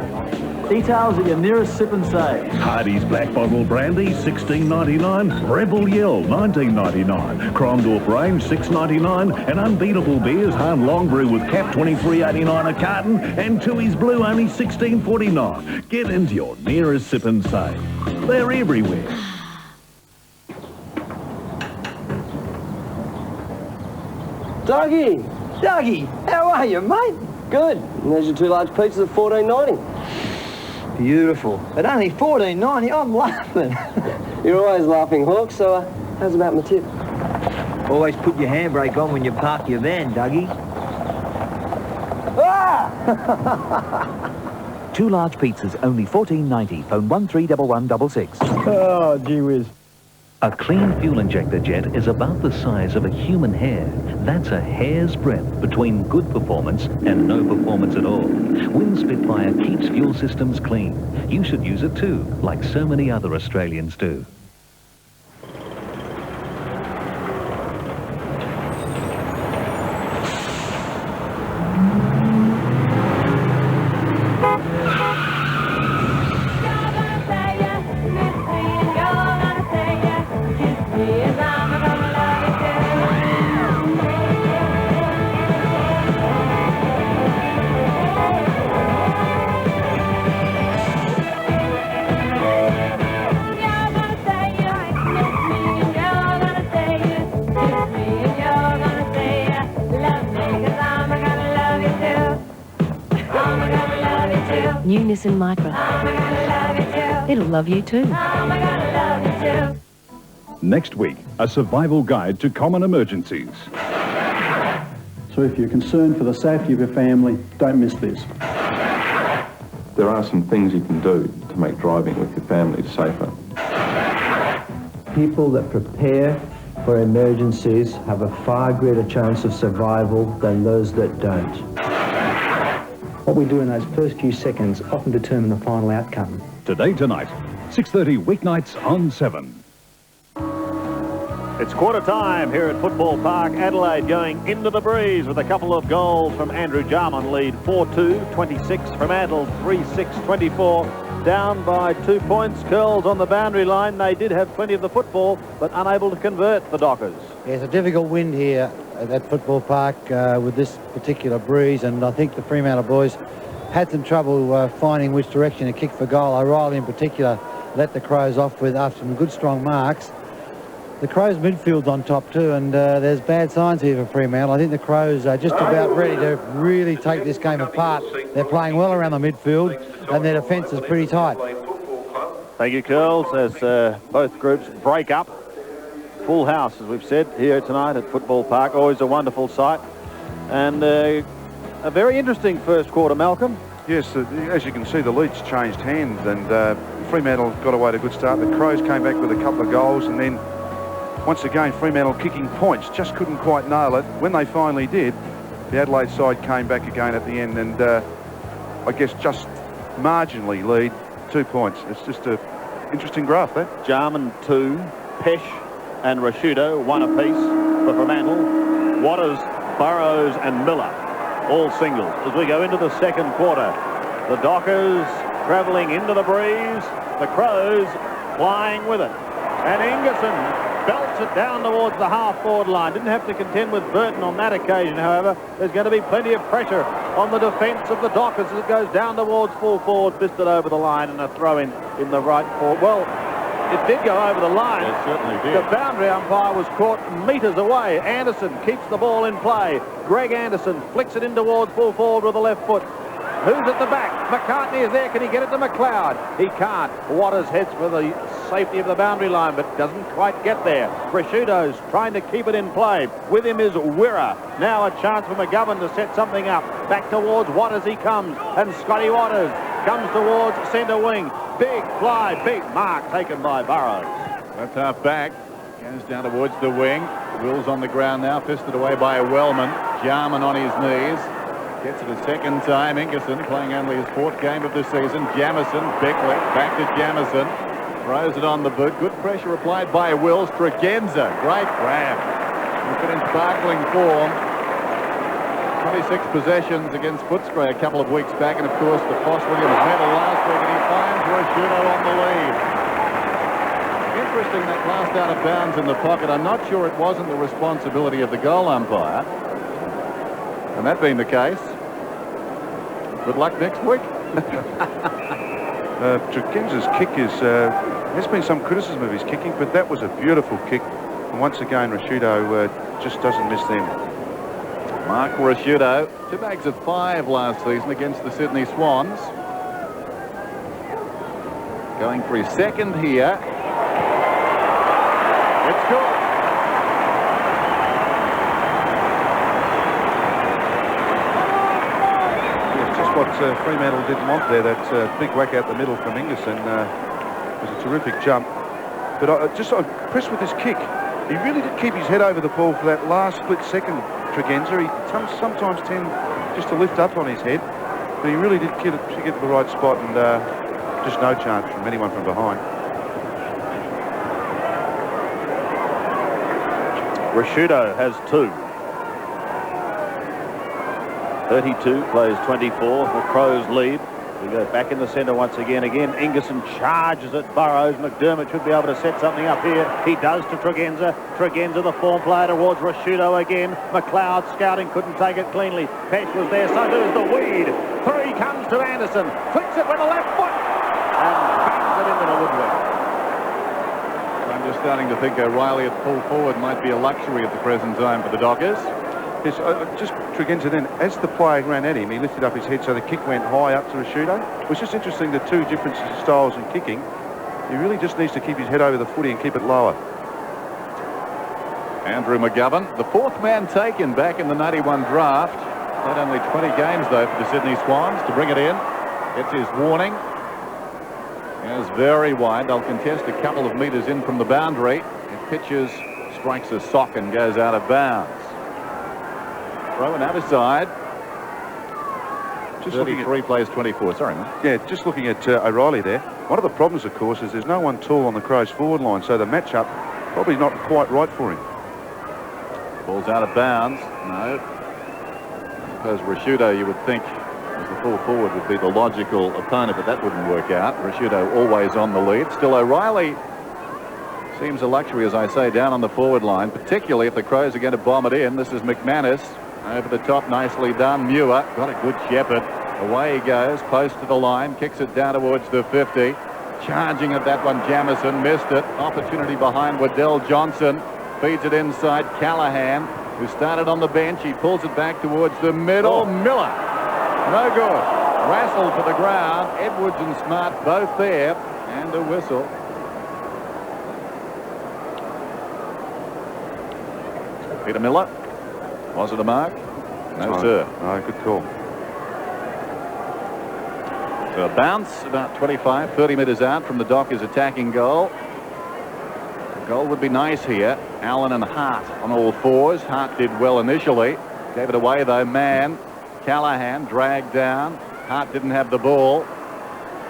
Details at your nearest sip and save. Hardy's Black Bottle Brandy, $16.99. Rebel Yell, $19.99. Cromdorf Range, $6.99. And Unbeatable Beers, Hahn Long Brew with cap, $23.89 a carton. And Tooheys Blue, only $16.49. Get into your nearest sip and save. They're everywhere. Dougie, how are you, mate? Good. And there's your 2 large pizzas at $14.90. Beautiful. At only $14.90, I'm laughing. You're always laughing, Hawk, so how's about my tip? Always put your handbrake on when you park your van, Dougie. Ah! 2 large pizzas, only $14.90. Phone 131166. Oh, gee whiz. A clean fuel injector jet is about the size of a human hair. That's a hair's breadth between good performance and no performance at all. Win Spitfire keeps fuel systems clean. You should use it too, like so many other Australians do. New Nissan Micra. It'll love you too. Next week, a survival guide to common emergencies. So if you're concerned for the safety of your family, don't miss this. There are some things you can do to make driving with your family safer. People that prepare for emergencies have a far greater chance of survival than those that don't. What we do in those first few seconds often determine the final outcome. Today, tonight, 6:30 weeknights on 7. It's quarter time here at Football Park. Adelaide going into the breeze with a couple of goals from Andrew Jarman, lead 4-2, 26 Fremantle, 3-6, 24. Down by 2 points. Curls on the boundary line. They did have plenty of the football, but unable to convert, the Dockers. Yeah, it's a difficult wind here at Football Park with this particular breeze, and I think the Fremantle boys had some trouble finding which direction to kick for goal. O'Reilly in particular let the Crows off with after some good strong marks. The Crows midfield's on top too, and there's bad signs here for Fremantle. I think the Crows are just about ready to really take this game apart. They're playing well around the midfield, and their defence is pretty tight. Thank you, Curls, as both groups break up. Full house, as we've said, here tonight at Football Park. Always a wonderful sight. And a very interesting first quarter, Malcolm. Yes, as you can see, the lead's changed hands, and Fremantle got away to a good start. The Crows came back with a couple of goals, and then once again, Fremantle kicking points, just couldn't quite nail it. When they finally did, the Adelaide side came back again at the end, and I guess just marginally lead 2 points. It's just an interesting graph, that. Jarman 2, Pesh and Rashudo 1 apiece for Fremantle. Waters, Burrows and Miller all singles. As we go into the second quarter, the Dockers travelling into the breeze, the Crows flying with it. And Ingerson belts it down towards the half-forward line. Didn't have to contend with Burton on that occasion, however. There's going to be plenty of pressure on the defence of the Dockers as it goes down towards full forward, fisted over the line, and a throw-in in the right forward. Well, it did go over the line. It certainly did. The boundary umpire was caught metres away. Anderson keeps the ball in play. Greg Anderson flicks it in towards full forward with the left foot. Who's at the back? McCartney is there. Can he get it to McLeod? He can't. Waters heads for the safety of the boundary line, but doesn't quite get there. Prosciutto's trying to keep it in play. With him is Wirra. Now a chance for McGovern to set something up. Back towards Waters he comes, and Scotty Waters comes towards centre wing. Big fly, big mark taken by Burrows. That's half back. Goes down towards the wing. Will's on the ground now, fisted away by a Wellman. Jarman on his knees. Gets it a second time. Ingerson playing only his 4th game of the season. Jamison, Beckley, back to Jamison. Throws it on the boot. Good pressure applied by Will. Stragenza, great grab. He's been in sparkling form. 26 possessions against Footscray a couple of weeks back, and of course the Foss Williams medal last week, and he finds Rashudo on the lead. Interesting, that last out of bounds in the pocket. I'm not sure it wasn't the responsibility of the goal umpire. And that being the case, good luck next week. Tregenza's kick there's been some criticism of his kicking, but that was a beautiful kick. And once again, Rashudo just doesn't miss them. Mark Rashudo, 2 bags of 5 last season against the Sydney Swans. Going for his second here. It's good. It's just what Fremantle didn't want there. That big whack out the middle from Ingerson was a terrific jump. But I'm impressed with his kick. He really did keep his head over the ball for that last split second, Tregenza. He sometimes tend just to lift up on his head, but he really did get to the right spot, and just no chance from anyone from behind. Rashudo has 2. 32 plays 24. The Crows lead. We go back in the centre once again. Ingerson charges at Burrows. McDermott should be able to set something up here. He does to Tregenza. Tregenza, the form player, towards Rashudo again. McLeod scouting, couldn't take it cleanly. Pesh was there, so does the Weed. 3 comes to Anderson. Flicks it with the left foot and bangs it into the woodwork. I'm just starting to think O'Reilly at full forward might be a luxury at the present time for the Dockers. Yes, just Tregenza then, as the player ran at him, he lifted up his head so the kick went high up to Rashudo. It was just interesting, the 2 different styles in kicking. He really just needs to keep his head over the footy and keep it lower. Andrew McGovern, the 4th man taken back in the 91 draft. Played only 20 games though for the Sydney Swans to bring it in. Gets his warning. Is very wide. They'll contest a couple of metres in from the boundary. It pitches, strikes a sock and goes out of bounds. Throw and out of side. Just 33 plays 24. Sorry, man. Yeah, just looking at O'Reilly there. One of the problems, of course, is there's no one tall on the Crows forward line, so the matchup probably not quite right for him. Ball's out of bounds. No. I suppose Rashudo, you would think, as the full forward, would be the logical opponent, but that wouldn't work out. Rashudo always on the lead. Still, O'Reilly seems a luxury, as I say, down on the forward line, particularly if the Crows are going to bomb it in. This is McManus. Over the top, nicely done. Muir got a good shepherd. Away he goes, close to the line, kicks it down towards the 50. Charging at that one, Jamison missed it. Opportunity behind Waddell Johnson. Feeds it inside Callahan, who started on the bench. He pulls it back towards the middle. Miller, no good. Wrestled to the ground. Edwards and Smart both there, and a whistle. Peter Miller. Was it a mark? No, sir. No, good call. So a bounce about 25, 30 metres out from the Dockers attacking goal. The goal would be nice here. Allen and Hart on all 4s. Hart did well initially. Gave it away though. Mann. Callahan dragged down. Hart didn't have the ball.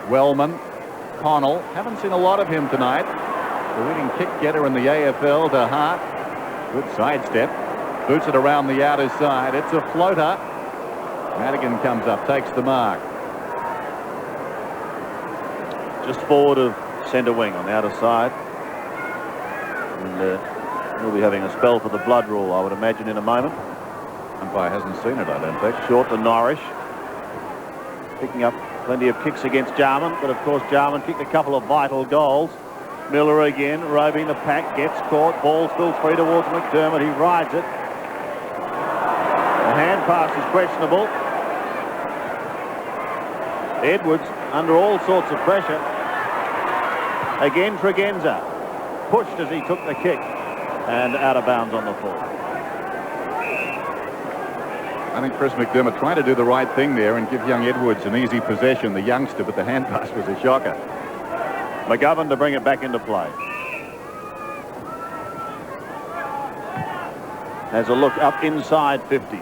Wellman. Connell. Haven't seen a lot of him tonight. The leading kick getter in the AFL to Hart. Good sidestep. Boots it around the outer side. It's a floater. Madigan comes up, takes the mark. Just forward of centre wing on the outer side. And he'll be having a spell for the blood rule, I would imagine, in a moment. Umpire hasn't seen it, I don't think. Short to Norrish. Picking up plenty of kicks against Jarman, but of course Jarman kicked a couple of vital goals. Miller again, roving the pack, gets caught. Ball still free towards McDermott. He rides it. The hand pass is questionable. Edwards under all sorts of pressure. Again Tregenza. Pushed as he took the kick and out of bounds on the full. I think Chris McDermott trying to do the right thing there and give young Edwards an easy possession, the youngster, but the hand pass was a shocker. McGovern to bring it back into play. Has a look up inside 50.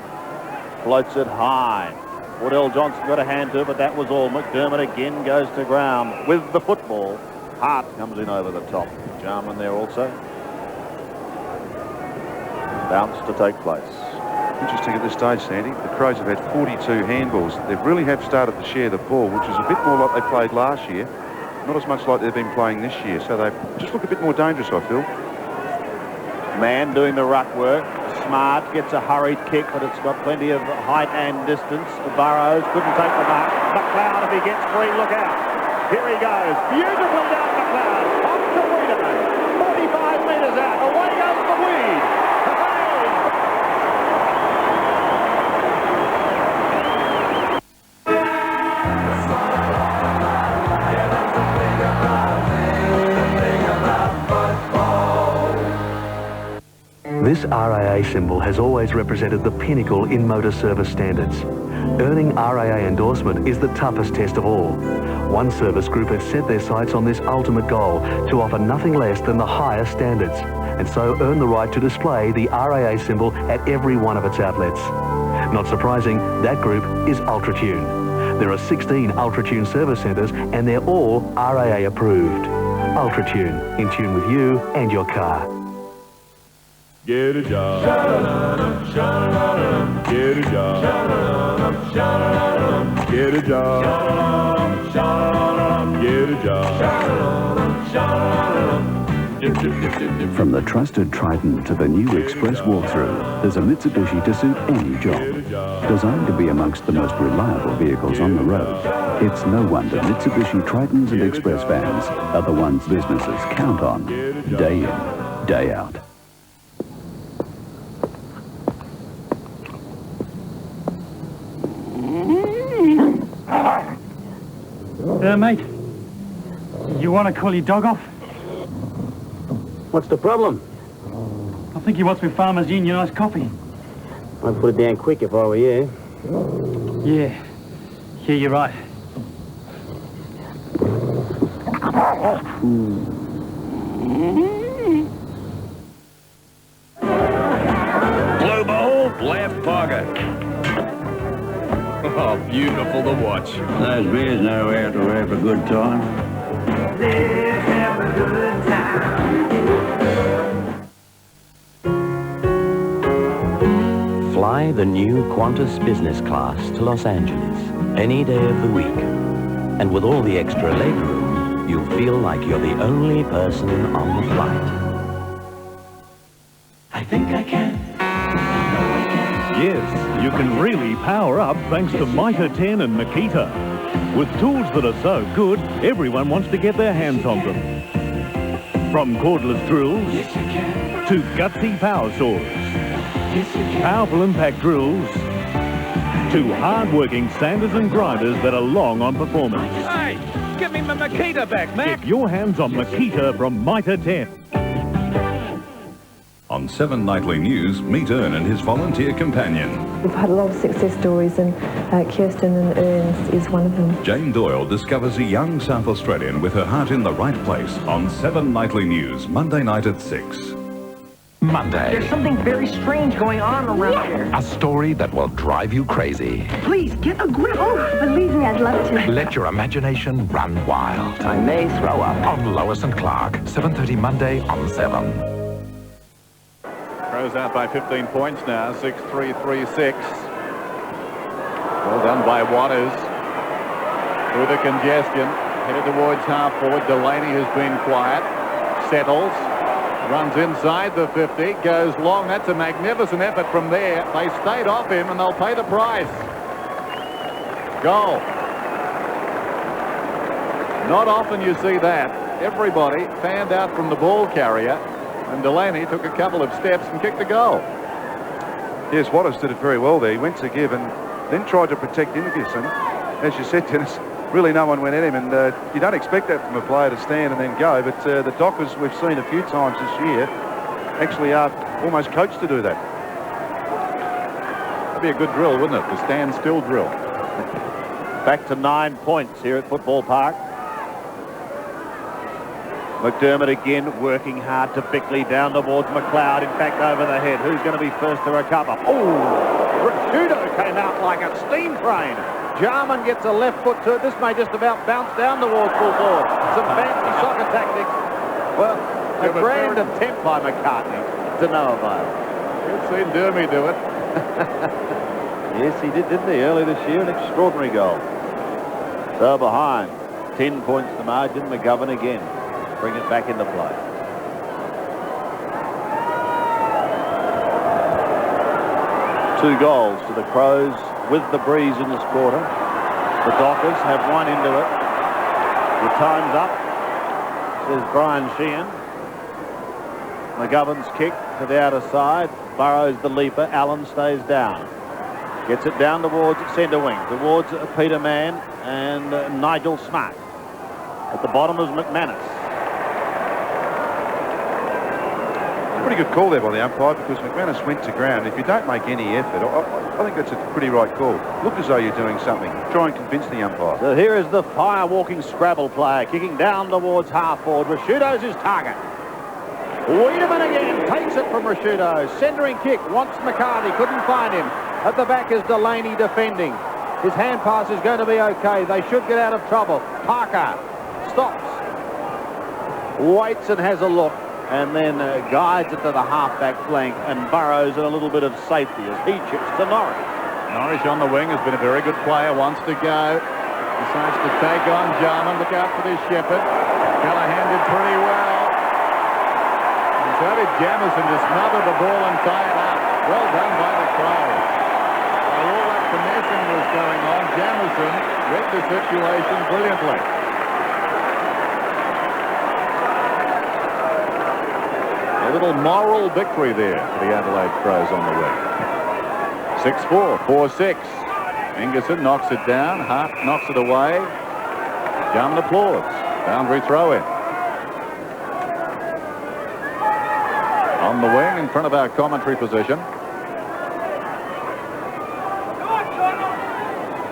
Floats it high. Waddell Johnson got a hand to it, but that was all. McDermott again goes to ground with the football. Hart comes in over the top. Jarman there also. Bounce to take place. Interesting at this stage, Sandy. The Crows have had 42 handballs. They really have started to share the ball, which is a bit more like they played last year. Not as much like they've been playing this year. So they just look a bit more dangerous, I feel. Man doing the ruck work. Smart gets a hurried kick, but it's got plenty of height and distance. Burrows couldn't take the mark. McLeod, if he gets free, look out. Here he goes. Beautifully down McLeod. Off to Wiedemann. 45 metres out. Away goes the Weed. This RAA symbol has always represented the pinnacle in motor service standards. Earning RAA endorsement is the toughest test of all. One service group has set their sights on this ultimate goal to offer nothing less than the highest standards, and so earn the right to display the RAA symbol at every one of its outlets. Not surprising, that group is Ultratune. There are 16 Ultratune service centres and they're all RAA approved. Ultratune, in tune with you and your car. Get a job. Get a job. Get a job. Get a job. From the trusted Triton to the new Express walkthrough, there's a Mitsubishi to suit any job. Designed to be amongst the most reliable vehicles on the road, it's no wonder Mitsubishi Tritons and Express vans are the ones businesses count on, day in, day out. Mate, you want to call your dog off? What's the problem? I think he wants me Farmer's Unionised coffee. I'd put it down quick if I were you. Yeah, you're right. Blue ball, left pocket. Oh, beautiful to watch. Those bears know how to have a good time. Let's have a good time. Fly the new Qantas business class to Los Angeles any day of the week. And with all the extra legroom, you'll feel like you're the only person on the flight. I think I can. Yes, you can really power up thanks to Mitre 10 and Makita. With tools that are so good, everyone wants to get their hands on them. From cordless drills to gutsy power saws, powerful impact drills to hard-working sanders and grinders that are long on performance. Hey, give me my Makita back, Mac. Get your hands on Makita from Mitre 10. On 7 Nightly News, meet Ern and his volunteer companion. We've had a lot of success stories and Kirsten and Ernst is one of them. Jane Doyle discovers a young South Australian with her heart in the right place on 7 Nightly News, Monday night at 6. Monday. There's something very strange going on around here. A story that will drive you crazy. Please, get a grip. Oh, believe me, I'd love to. Let your imagination run wild. I may throw up. On Lois and Clark, 7:30 Monday on 7. Crows out by 15 points now, 6-3-3-6. Well done by Waters. Through the congestion, headed towards half forward. Delaney has been quiet, settles, runs inside the 50, goes long. That's a magnificent effort from there. They stayed off him and they'll pay the price. Goal. Not often you see that. Everybody fanned out from the ball carrier. And Delaney took a couple of steps and kicked the goal. Yes, Waters did it very well there. He went to give and then tried to protect Ingerson. As you said, Dennis, really no one went at him, and you don't expect that from a player to stand and then go, but the Dockers we've seen a few times this year actually are almost coached to do that. That'd be a good drill, wouldn't it? The stand still drill. Back to 9 points here at Football Park. McDermott again working hard to Bickley down towards McLeod. In fact, over the head. Who's going to be first to recover? Oh, Ricciuto came out like a steam train. Jarman gets a left foot to it. This may just about bounce down towards full forward. Some fancy soccer tactics. Well, a grand attempt by McCartney to no avail. You've seen Dermy do it. Yes, he did, didn't he, early this year? An extraordinary goal. So behind, 10 points the margin. McGovern again. Bring it back into play. Two goals to the Crows with the breeze in this quarter. The Dockers have one into it. The time's up, says Brian Sheehan. McGovern's kick to the outer side. Burrows the leaper. Allen stays down. Gets it down towards centre wing, towards Peter Mann and Nigel Smart. At the bottom is McManus. Pretty good call there by the umpire, because McManus went to ground. If you don't make any effort, I think that's a pretty right call. Look as though you're doing something. Try and convince the umpire. So here is the fire-walking Scrabble player, kicking down towards half-forward. Rashudo's his target. Wiedemann again takes it from Rashudo. Centering kick, wants McCarthy, couldn't find him. At the back is Delaney defending. His hand pass is going to be okay. They should get out of trouble. Parker stops, waits and has a look, and then guides it to the half-back flank, and Burrows in a little bit of safety as he chips to Norris. Norris on the wing has been a very good player, wants to go. Decides to take on Jarman. Look out for this Shepherd. Callahan did pretty well. And so did Jamison to smother the ball and tie it up. Well done by the Crows. While all that finessing was going on, Jamison read the situation brilliantly. A little moral victory there for the Adelaide Crows on the way. 6-4, 4-6. Ingerson knocks it down. Hart knocks it away. Jarman applauds. Boundary throw in. On the wing in front of our commentary position.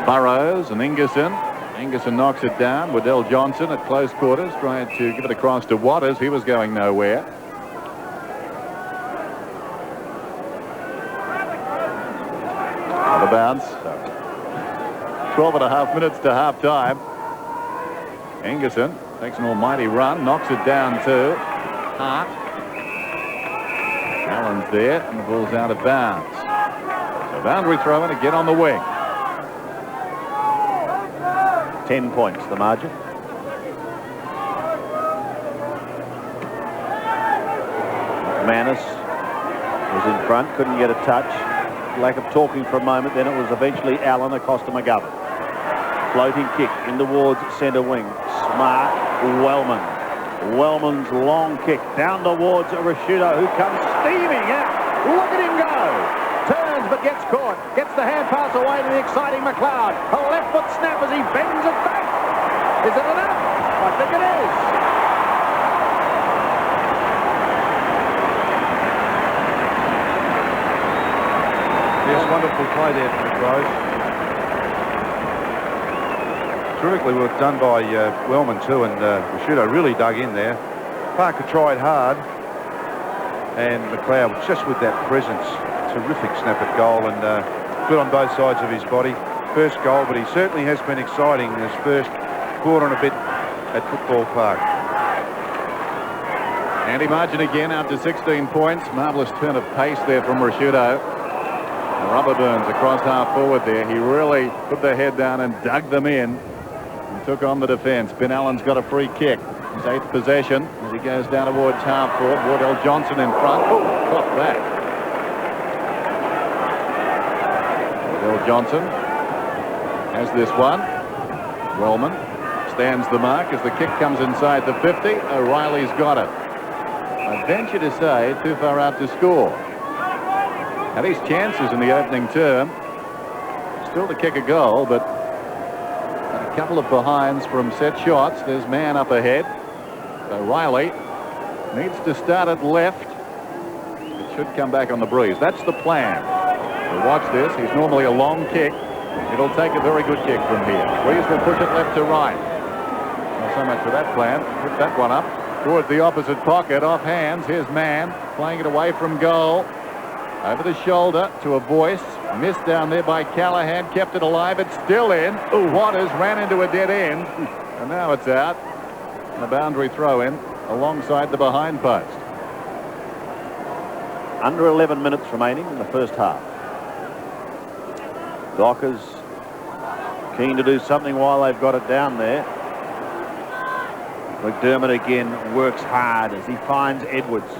Burrows and Ingerson. Ingerson knocks it down. Waddell Johnson at close quarters trying to give it across to Waters. He was going nowhere. The bounce. 12.5 minutes to half time. Ingerson takes an almighty run, knocks it down to Hart. Allen's there, and the ball's out of bounds. So boundary throw in again on the wing. 10 points the margin. Manus was in front, couldn't get a touch. Lack of talking for a moment, then it was eventually Allen across to McGovern. Floating kick in towards centre wing. Smart, Wellman. Wellman's long kick down towards Rashudo, who comes steaming out. Look at him go. Turns but gets caught. Gets the hand pass away to the exciting McLeod. A left foot snap as he bends it back. Is it enough? I think it is. Yes, wonderful play there for the Crows. Terrifically work done by Wellman too, and Rashudo really dug in there. Parker tried hard, and McLeod just with that presence, terrific snap at goal, and good on both sides of his body. First goal, but he certainly has been exciting in his first quarter and a bit at Football Park. Andy Margin again out to 16 points. Marvellous turn of pace there from Rashudo. Rubber Burns across half forward there. He really put the head down and dug them in and took on the defence. Ben Allen's got a free kick. His 8th possession as he goes down towards half forward. Waddell Johnson in front. Oh, caught that. Waddell Johnson has this one. Wellman stands the mark as the kick comes inside the 50. O'Reilly's got it. I venture to say too far out to score. Had his chances in the opening term. Still to kick a goal, but a couple of behinds from set shots. There's man up ahead. So Riley needs to start at left. It should come back on the breeze. That's the plan. So watch this. He's normally a long kick. It'll take a very good kick from here. Breeze will push it left to right. Not so much for that plan. Put that one up towards the opposite pocket. Off hands. Here's man playing it away from goal. Over the shoulder to a voice. Missed down there by Callahan. Kept it alive. It's still in. Waters ran into a dead end. And now it's out. And a boundary throw in alongside the behind post. Under 11 minutes remaining in the first half. Dockers keen to do something while they've got it down there. McDermott again works hard as he finds Edwards.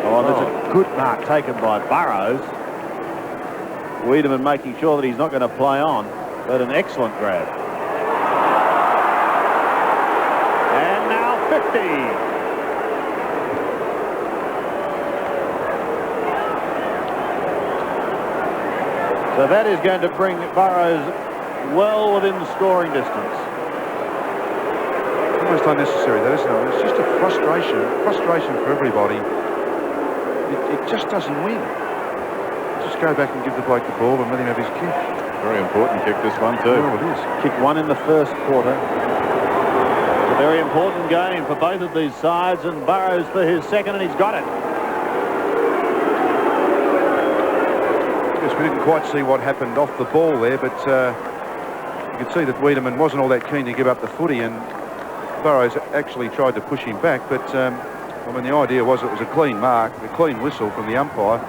Oh, there's a good mark taken by Burrows. Wiedemann making sure that he's not going to play on, but an excellent grab. And now 50. So that is going to bring Burrows well within scoring distance. Almost unnecessary, that, isn't it? It's just a frustration for everybody. It just doesn't win. Just go back and give the bloke the ball and let him have his kick. Very important kick, this one too. Oh, it is. Kick one in the first quarter. It's a very important game for both of these sides, and Burrows for his second, and he's got it. Yes, we didn't quite see what happened off the ball there, but you could see that Wiedemann wasn't all that keen to give up the footy, and Burrows actually tried to push him back, but I mean, the idea was it was a clean mark, a clean whistle from the umpire,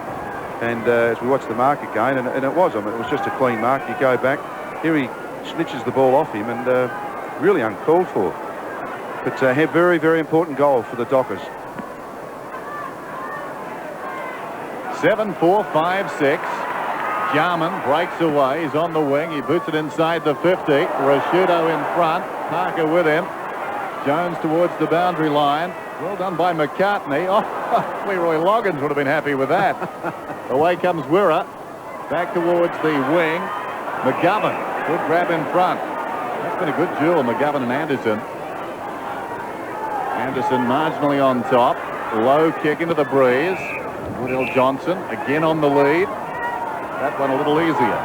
and as we watched the mark again, and it was, I mean, it was just a clean mark. You go back, here he snitches the ball off him, and really uncalled for. But a very, very important goal for the Dockers. 7-4-5-6. Jarman breaks away. He's on the wing. He boots it inside the 50. Rashudo in front. Parker with him. Jones towards the boundary line. Well done by McCartney. Oh, Leroy Loggins would have been happy with that. Away comes Wirra. Back towards the wing. McGovern. Good grab in front. That's been a good duel, McGovern and Anderson. Anderson marginally on top. Low kick into the breeze. Woodell Johnson again on the lead. That one a little easier.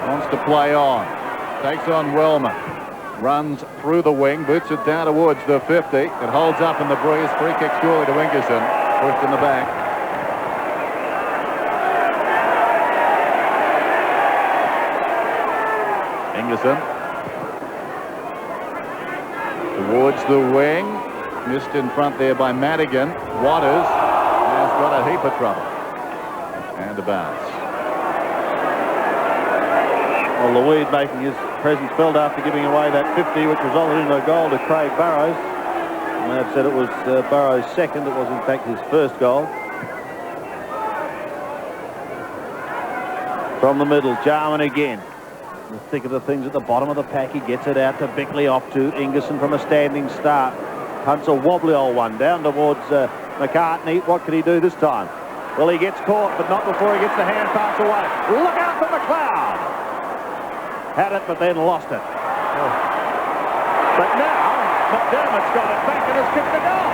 Wants to play on. Takes on Wellman. Runs through the wing. Boots it down towards the 50. It holds up in the breeze. Free kick surely to Ingerson. Pushed in the back. Ingerson. Towards the wing. Missed in front there by Madigan. Waters has got a heap of trouble. And a bounce. Well, Louise making his presence felt after giving away that 50, which resulted in a goal to Craig Burrows. You may have said it was Burrows' second. It was, in fact, his first goal. From the middle, Jarman again. In the thick of the things at the bottom of the pack, he gets it out to Bickley, off to Ingerson from a standing start. Hunts a wobbly old one down towards McCartney. What could he do this time? Well, he gets caught, but not before he gets the hand pass away. Look out for McLeod! Had it, but then lost it. Oh. But now, McDermott's got it back and has kicked the goal.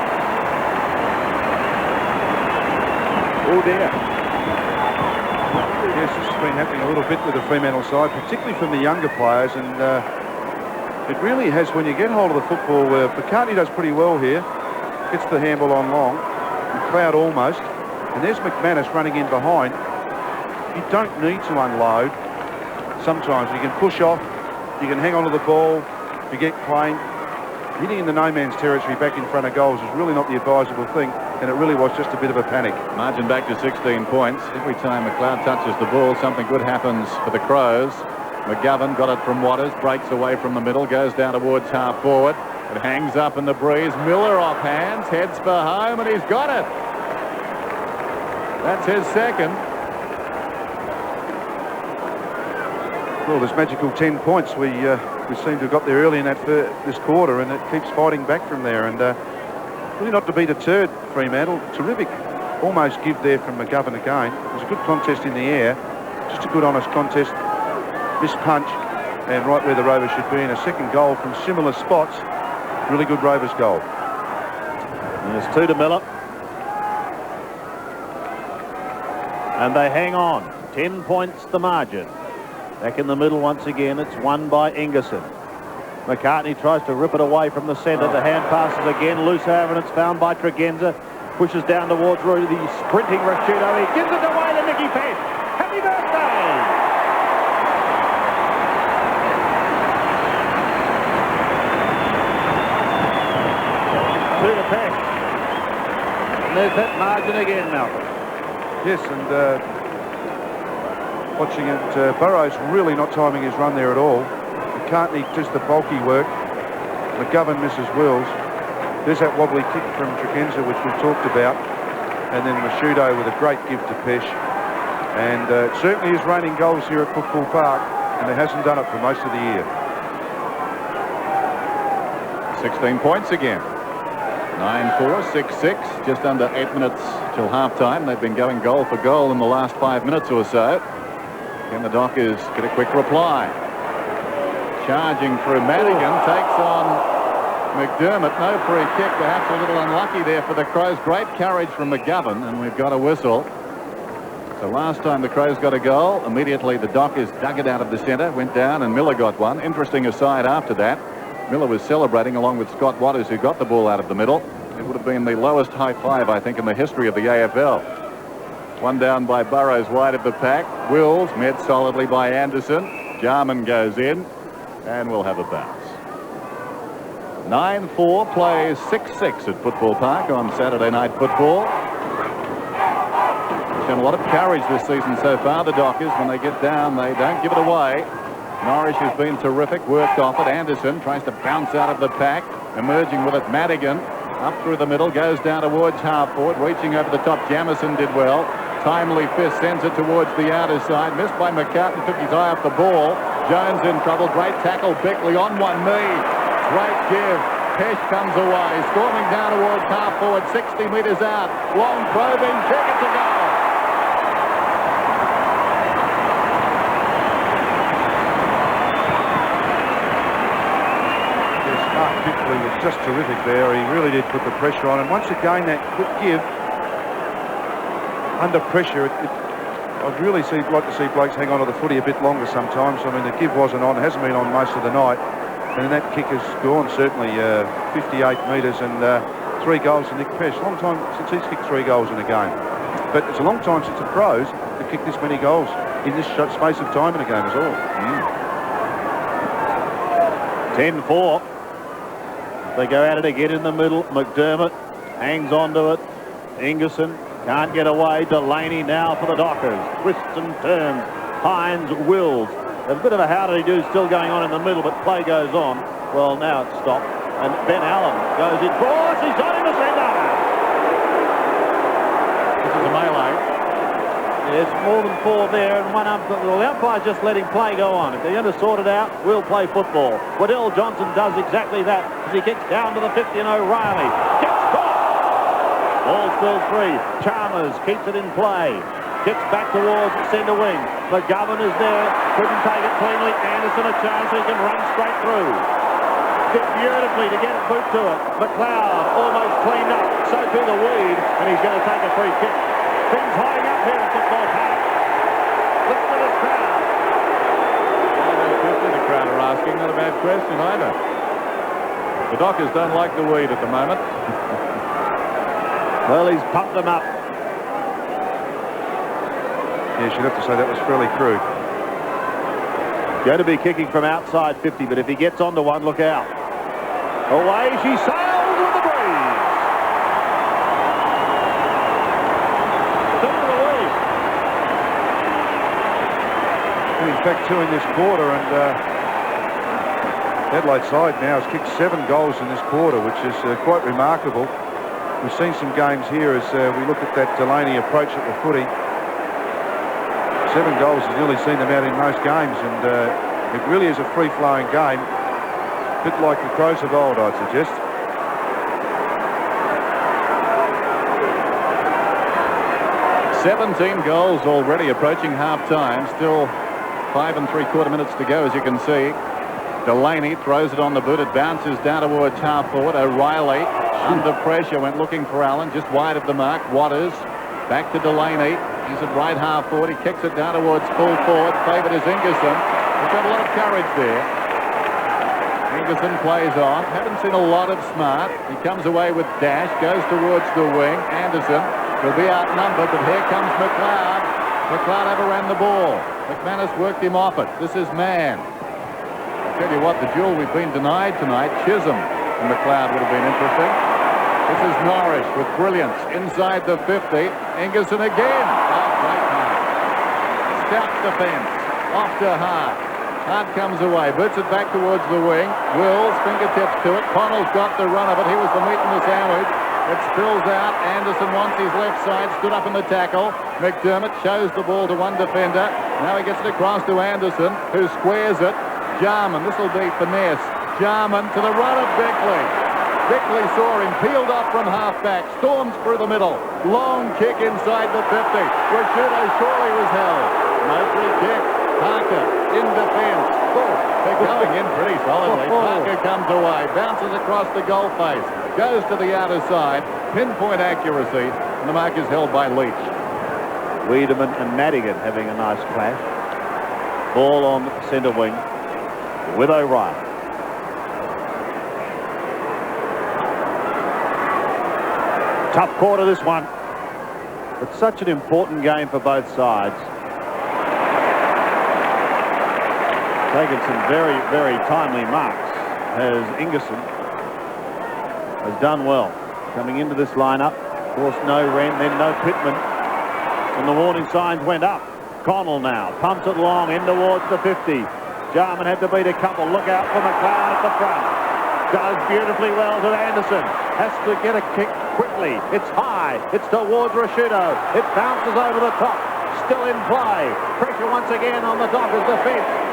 Oh, dear. Yes, this has been happening a little bit with the Fremantle side, particularly from the younger players, and it really has, when you get hold of the football, McCartney does pretty well here. Gets the handball on long. McLeod almost. And there's McManus running in behind. You don't need to unload. Sometimes you can push off, you can hang on to the ball, you get playing. Hitting in the no man's territory back in front of goals is really not the advisable thing, and it really was just a bit of a panic. Margin back to 16 points. Every time McLeod touches the ball, something good happens for the Crows. McGovern got it from Waters, breaks away from the middle, goes down towards half forward. It hangs up in the breeze. Miller off hands, heads for home, and he's got it. That's his second. Well, this magical 10 points, we seem to have got there early in this quarter, and it keeps fighting back from there. And really not to be deterred, Fremantle. Terrific almost give there from McGovern again. It was a good contest in the air. Just a good, honest contest. Missed punch, and right where the Rovers should be. And a second goal from similar spots. Really good Rovers goal. And there's 2 to Miller. And they hang on. 10 points the margin. Back in the middle once again, it's won by Ingerson. McCartney tries to rip it away from the centre. The hand passes again. Loose however, and it's found by Tregenza. Pushes down towards Rudy. The sprinting Rashudo. He gives it away to Nicky Peck. Happy birthday! To the Peck. And there's that margin again, Malcolm. Yes, and watching it. Burrows really not timing his run there at all. McCartney does the bulky work. McGovern misses Wills. There's that wobbly kick from Tregenza, which we've talked about. And then Mashudo with a great give to Pesh. And it certainly is raining goals here at Football Park, and it hasn't done it for most of the year. 16 points again. 9-4, 6-6, just under 8 minutes till half-time. They've been going goal for goal in the last 5 minutes or so. Can the Dockers get a quick reply? Charging through Madigan, takes on McDermott. No free kick, perhaps a little unlucky there for the Crows. Great courage from McGovern, and we've got a whistle. So last time the Crows got a goal, immediately the Dockers dug it out of the centre, went down, and Miller got one. Interesting aside after that. Miller was celebrating along with Scott Waters, who got the ball out of the middle. It would have been the lowest high five, I think, in the history of the AFL. One down by Burrows wide of the pack. Wills met solidly by Anderson. Jarman goes in, and we'll have a bounce. 9-4 plays 6-6 at Football Park on Saturday Night Football. They've shown a lot of courage this season so far, the Dockers. When they get down, they don't give it away. Norris has been terrific, worked off it. Anderson tries to bounce out of the pack, emerging with it. Madigan up through the middle, goes down towards half forward, reaching over the top. Jamison did well. Timely fist sends it towards the outer side, missed by McCartney, took his eye off the ball. Jones in trouble, great tackle. Bickley on one knee, great give. Pesh comes away, storming down towards half forward, 60 metres out. Long probing kick, it's a goal. Bickley was just terrific there. He really did put the pressure on, and once again that quick give under pressure. I'd really like to see blokes hang on to the footy a bit longer sometimes. I mean, the give wasn't on, hasn't been on most of the night, and that kick has gone certainly 58 metres and 3 goals to Nick Pesh. Long time since he's kicked 3 goals in a game, but it's a long time since the Crows have kicked this many goals in this short space of time in a game as well. 10-4. They go at it again in the middle. McDermott hangs on to it. Ingerson can't get away. Delaney now for the Dockers. Twists and turns. Hines, Wills. A bit of a howdy-do still going on in the middle, but play goes on. Well, now it's stopped. And Ben Allen goes in. Force, he's on in the centre. This is a melee. Yes, more than 4 there, and one umpire. Well, the umpire just letting play go on. If they're going to sort it out, we'll play football. Waddell Johnson does exactly that as he kicks down to the 50, and O'Reilly kicks caught. Ball still free. Chalmers keeps it in play. Kicks back towards centre wing. McGovern is there. Couldn't take it cleanly. Anderson a chance so he can run straight through. Fit beautifully to get a boot to it. McLeod almost cleaned up. So to the weed, and he's going to take a free kick. Things hiding up here at Football Park. Listen to this crowd. Well, no question the crowd are asking. Not a bad question either. The Dockers don't like the weed at the moment. Well, he's pumped them up. Yes, you'd have to say that was fairly crude. Going to be kicking from outside 50, but if he gets onto one, look out. Away she sails with the breeze. In fact, 2 in this quarter, and Adelaide side now has kicked 7 goals in this quarter, which is quite remarkable. We've seen some games here as we look at that Delaney approach at the footy. 7 goals has nearly seen them out in most games, and it really is a free-flowing game. A bit like the Crows of old, I'd suggest. "17 goals already approaching half-time. Still 5 3/4 minutes to go, as you can see. Delaney throws it on the boot. It bounces down towards half forward. O'Reilly under pressure, went looking for Allen, just wide of the mark. Waters back to Delaney. He's at right half forward. He kicks it down towards full forward. Favoured is Ingerson. He's got a lot of courage there. Ingerson plays on. Haven't seen a lot of smart. He comes away with dash, goes towards the wing. Anderson will be outnumbered, but here comes McLeod. McLeod overran the ball. McManus worked him off it. This is Mann. I'll tell you what, the duel we've been denied tonight, Chisholm and McLeod would have been interesting. This is Norris with brilliance inside the 50. Ingerson again. Oh, great Stout defence. Off to Hart. Hart comes away, boots it back towards the wing. Wills, fingertips to it. Connell's got the run of it. He was the meat in the sandwich. It spills out. Anderson wants his left side. Stood up in the tackle. McDermott shows the ball to one defender. Now he gets it across to Anderson, who squares it. Jarman, this will be finesse. Jarman to the run of Beckley. Beckley saw him, peeled off from half-back, storms through the middle. Long kick inside the 50. Rashudo surely was held. No free kick. Parker in defence. They're going in pretty solidly. Parker comes away, bounces across the goal face, goes to the outer side, pinpoint accuracy, and the mark is held by Leach. Wiedemann and Madigan having a nice clash. Ball on centre wing with O'Reilly. Tough quarter, this one. It's such an important game for both sides. Taken some very, very timely marks as Ingerson has done well. Coming into this lineup, of course, no Wren, then no Pittman. And the warning signs went up. Connell now pumps it long in towards the 50. Jarman had to beat a couple. Look out for McLeod at the front. Does beautifully well to Anderson. Has to get a kick quickly. It's high. It's towards Rashudo. It bounces over the top. Still in play. Pressure once again on the Dockers defence.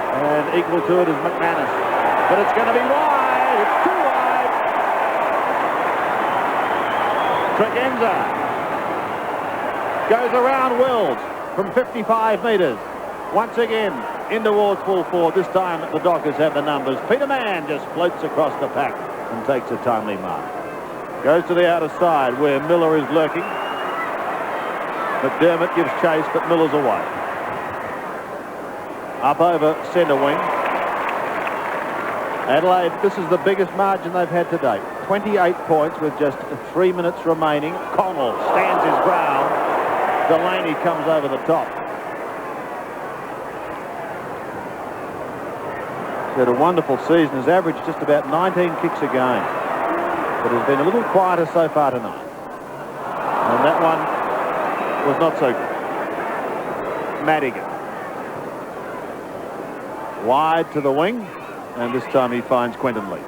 And equal to it is McManus. But it's going to be wide. It's too wide. Tregenza goes around Wills from 55 metres. Once again, in towards full forward. This time the Dockers have the numbers. Peter Mann just floats across the pack and takes a timely mark. Goes to the outer side where Miller is lurking. McDermott gives chase, but Miller's away. Up over centre wing. Adelaide, this is the biggest margin they've had to date. 28 points with just 3 minutes remaining. Connell stands his ground. Delaney comes over the top. He's had a wonderful season. Has averaged just about 19 kicks a game. But has been a little quieter so far tonight. And that one was not so good. Madigan. Wide to the wing, and this time he finds Quentin Leach.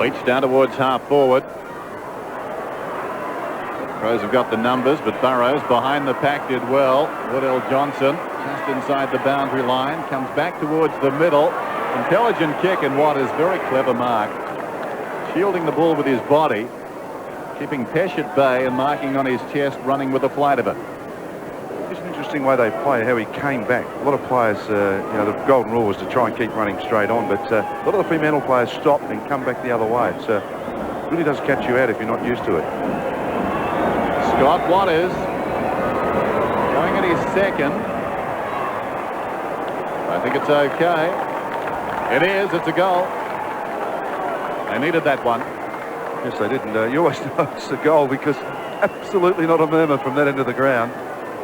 Leach down towards half forward. Crows have got the numbers, but Burrows behind the pack did well. Woodell Johnson just inside the boundary line, comes back towards the middle. Intelligent kick, and what is very clever mark. Shielding the ball with his body, keeping Pesh at bay and marking on his chest, running with the flight of it. It's an interesting way they play, how he came back. A lot of players, you know, the golden rule was to try and keep running straight on, but a lot of the Fremantle players stop and come back the other way. It really does catch you out if you're not used to it. Scott Waters going at his second. I think it's okay. It is. It's a goal. They needed that one. Yes, they did. And you always know it's a goal because absolutely not a murmur from that end of the ground.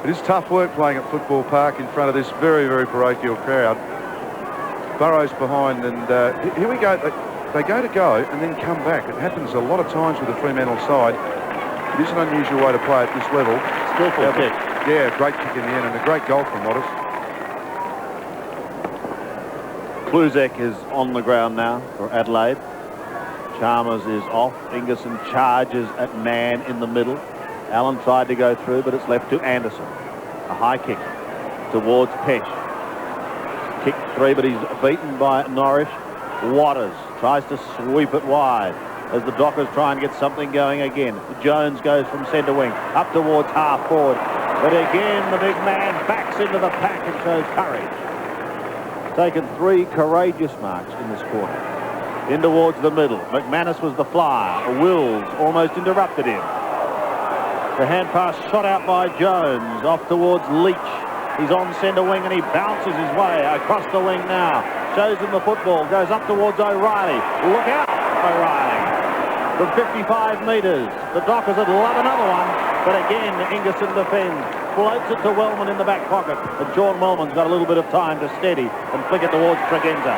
It is tough work playing at Football Park in front of this very, very parochial crowd. Burrows behind, and here we go. They go and then come back. It happens a lot of times with the Fremantle side. It is an unusual way to play at this level. Skillful kick. Yeah, great kick in the end, and a great goal from Waters. Kluzek is on the ground now for Adelaide. Chalmers is off. Ingerson charges at Mann in the middle. Allen tried to go through, but it's left to Anderson. A high kick towards Pesh. Kick three, but he's beaten by Norrish. Waters tries to sweep it wide as the Dockers try and get something going again. Jones goes from centre wing up towards half forward. But again, the big man backs into the pack and shows courage. Taken 3 courageous marks in this quarter. In towards the middle. McManus was the flyer. Wills almost interrupted him. The hand pass shot out by Jones. Off towards Leach. He's on centre wing and he bounces his way across the wing now. Shows him the football. Goes up towards O'Reilly. Look out, O'Reilly. From 55 metres. The Dockers would love another one. But again, Ingerson defends. Floats it to Wellman in the back pocket. And Sean Wellman's got a little bit of time to steady and flick it towards Tregenza.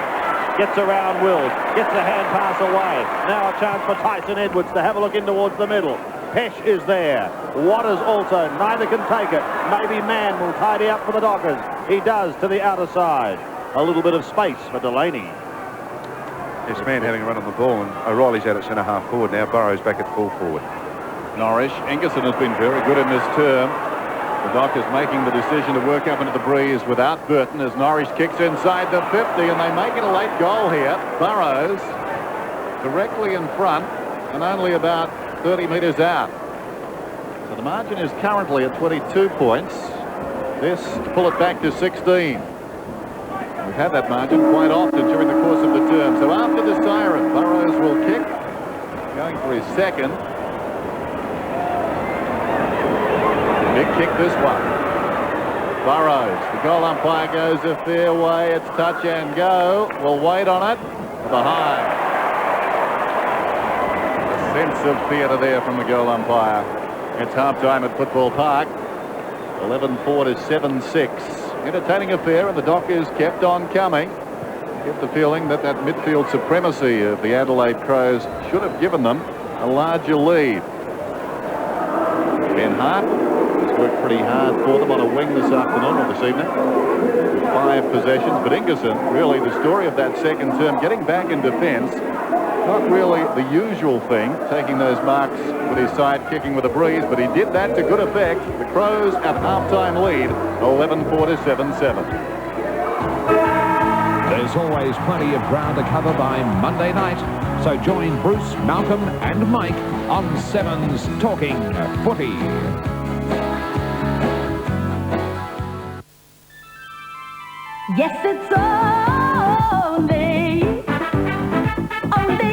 Gets around Wills. Gets the hand pass away. Now a chance for Tyson Edwards to have a look in towards the middle. Pesh is there. Waters also. Neither can take it. Maybe Mann will tidy up for the Dockers. He does to the outer side. A little bit of space for Delaney. This man having a run on the ball, and O'Reilly's out at centre-half forward now. Burrows back at full forward. Norwich. Ingerson has been very good in this term. The Dockers making the decision to work up into the breeze without Burton as Norwich kicks inside the 50, and they make it a late goal here. Burrows directly in front and only about 30 metres out. So the margin is currently at 22 points. This to pull it back to 16. We've had that margin quite often during the course of the term. So after the siren, Burrows will kick, going for his second. Big kick this one. Burrows, the goal umpire goes a fair way. It's touch and go. We'll wait on it. Behind. A sense of theatre there from the goal umpire. It's half-time at Football Park. 11-4 to 7-6. Entertaining affair, and the Dockers kept on coming. Get the feeling that that midfield supremacy of the Adelaide Crows should have given them a larger lead. Ben Hart has worked pretty hard for them on a wing this afternoon or this evening. 5 possessions, but Ingerson, really the story of that second term, getting back in defence. Not really the usual thing, taking those marks with his side, kicking with a breeze, but he did that to good effect. The Crows at half-time lead, 11-4 to 7-7. There's always plenty of ground to cover by Monday night, so join Bruce, Malcolm and Mike on 7's Talking Footy. Yes, it's only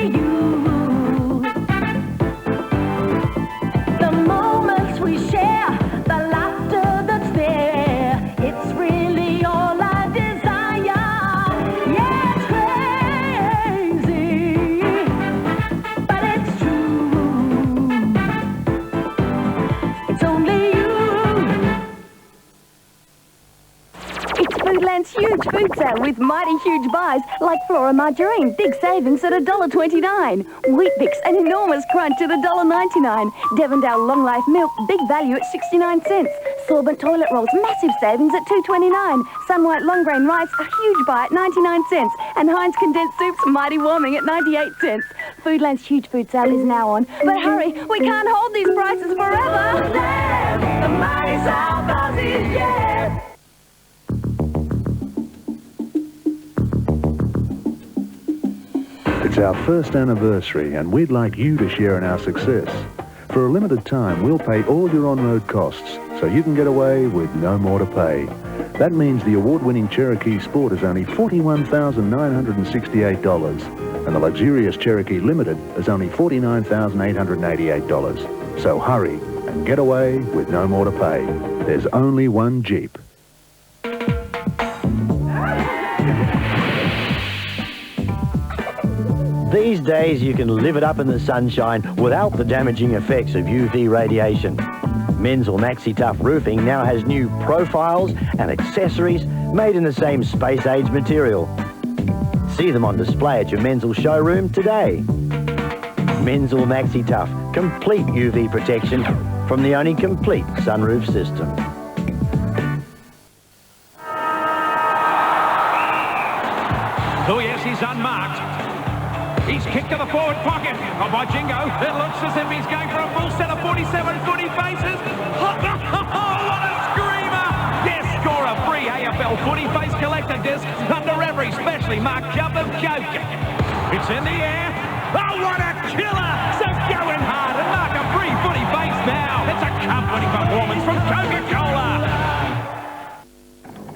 you. The moments we share, the laughter that's there, it's really all I desire. Yeah, it's crazy, but it's true. It's only you. It's Foodland's huge food sale with mighty huge buys like Flora Margarine, big savings at $1.29. Wheat Bix, an enormous crunch at $1.99. Devondale Long Life Milk, big value at 69 cents. Sorbent toilet rolls, massive savings at $2.29. Sunwhite long grain rice, a huge buy at 99 cents. And Heinz condensed soups, mighty warming at 98 cents. Foodland's huge food sale is now on. But hurry, we can't hold these prices forever. Foodland, the mighty South Aussies, yeah. It's our first anniversary and we'd like you to share in our success. For a limited time, we'll pay all your on-road costs so you can get away with no more to pay. That means the award-winning Cherokee Sport is only $41,968 and the luxurious Cherokee Limited is only $49,888. So hurry and get away with no more to pay. There's only one Jeep. These days you can live it up in the sunshine without the damaging effects of UV radiation. Menzel Maxi Tough Roofing now has new profiles and accessories made in the same space-age material. See them on display at your Menzel showroom today. Menzel Maxi Tough, complete UV protection from the only complete sunroof system. Oh yes, he's unmarked. He's kicked to the forward pocket by Jingo. It looks as if he's going for a full set of 47 footy faces. Oh, what a screamer! Yes, score a free AFL footy face collector disc under every specially marked jump of joke. It's in the air. Oh, what a killer! So going hard and mark a free footy face now. It's a company performance from Coca-Cola.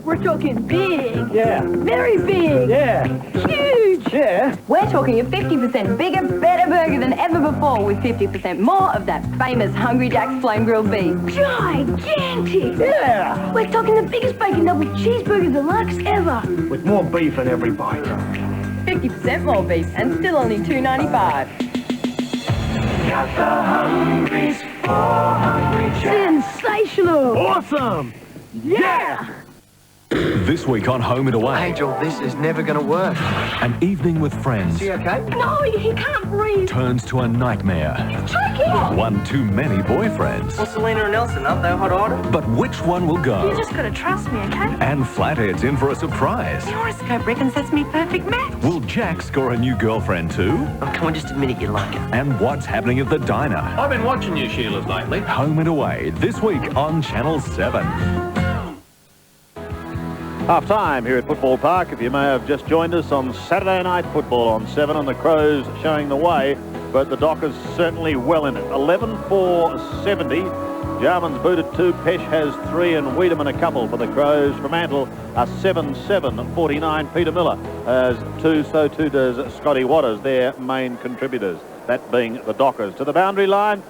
We're talking big. Yeah. Very big. Yeah. Huge. Yeah. We're talking a 50% bigger, better burger than ever before with 50% more of that famous Hungry Jack's flame grilled beef. Gigantic. Yeah. We're talking the biggest bacon double cheeseburger deluxe ever. With more beef in every bite. 50% more beef and still only $2.95. Got the hungries for Hungry Jack. Sensational. Awesome. Yeah. This week on Home and Away. Angel, this is never going to work. An evening with friends Is he okay? No, he can't breathe. turns to a nightmare. Chucky! One too many boyfriends. Well, Selena and Nelson, aren't they hot order? But which one will go? You just got to trust me, okay? And Flathead's in for a surprise. The horoscope reckons that's me perfect match. Will Jack score a new girlfriend too? Oh, come on, just admit it, you like her. And what's happening at the diner? I've been watching you, Sheila's lately. Home and Away this week on Channel 7. Half time here at Football Park. If you may have just joined us on Saturday night football on 7, and the Crows showing the way, but the Dockers certainly well in it. 11-4-70. Jarman's booted 2, Pesh has 3, and Wiedemann a couple for the Crows. Fremantle are 7-7-49. Peter Miller has 2, so too does Scotty Waters, their main contributors, that being the Dockers. To the boundary line,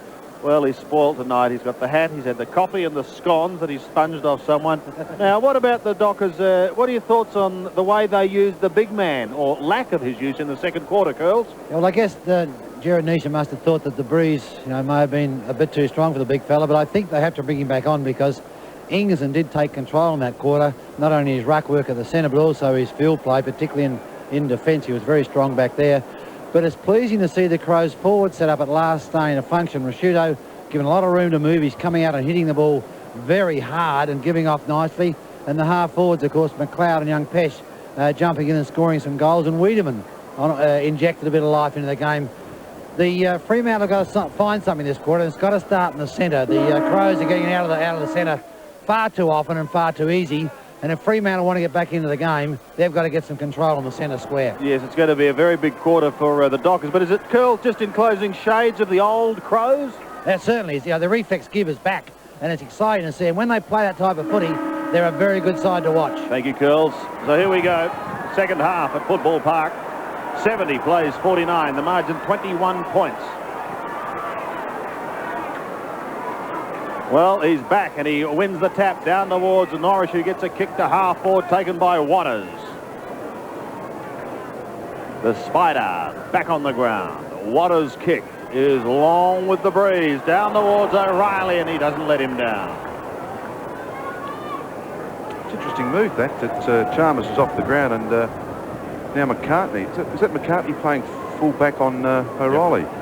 well, he's spoiled tonight. He's got the hat, he's had the coffee and the scones that he's sponged off someone. Now, what about the Dockers? What are your thoughts on the way they used the big man, or lack of his use in the second quarter, Curls? Well, I guess Jared Nisha must have thought that the breeze, may have been a bit too strong for the big fella, but I think they have to bring him back on because Ingerson did take control in that quarter, not only his ruck work at the centre, but also his field play, particularly in defence. He was very strong back there. But it's pleasing to see the Crows forward set up at last staying a function. Rasciuto given a lot of room to move. He's coming out and hitting the ball very hard and giving off nicely. And the half forwards, of course, McLeod and young Pesh jumping in and scoring some goals. And Wiedemann injected a bit of life into the game. The Fremantle have got to find something this quarter. It's got to start in the centre. The Crows are getting out of the centre far too often and far too easy. And if Fremantle want to get back into the game, they've got to get some control on the centre square. Yes, it's going to be a very big quarter for the Dockers. But is it, Curl, just in closing, shades of the old Crows? That certainly is. The reflex give is back, and it's exciting to see. And when they play that type of footy, they're a very good side to watch. Thank you, Curls. So here we go. Second half at Football Park. 70 plays 49. The margin 21 points. Well, he's back and he wins the tap down towards Norris, who gets a kick to half forward taken by Waters. The Spider back on the ground. Waters' kick is long with the breeze down towards O'Reilly, and he doesn't let him down. It's an interesting move that Chalmers is off the ground, and now McCartney. Is that McCartney playing full back on O'Reilly? Yep.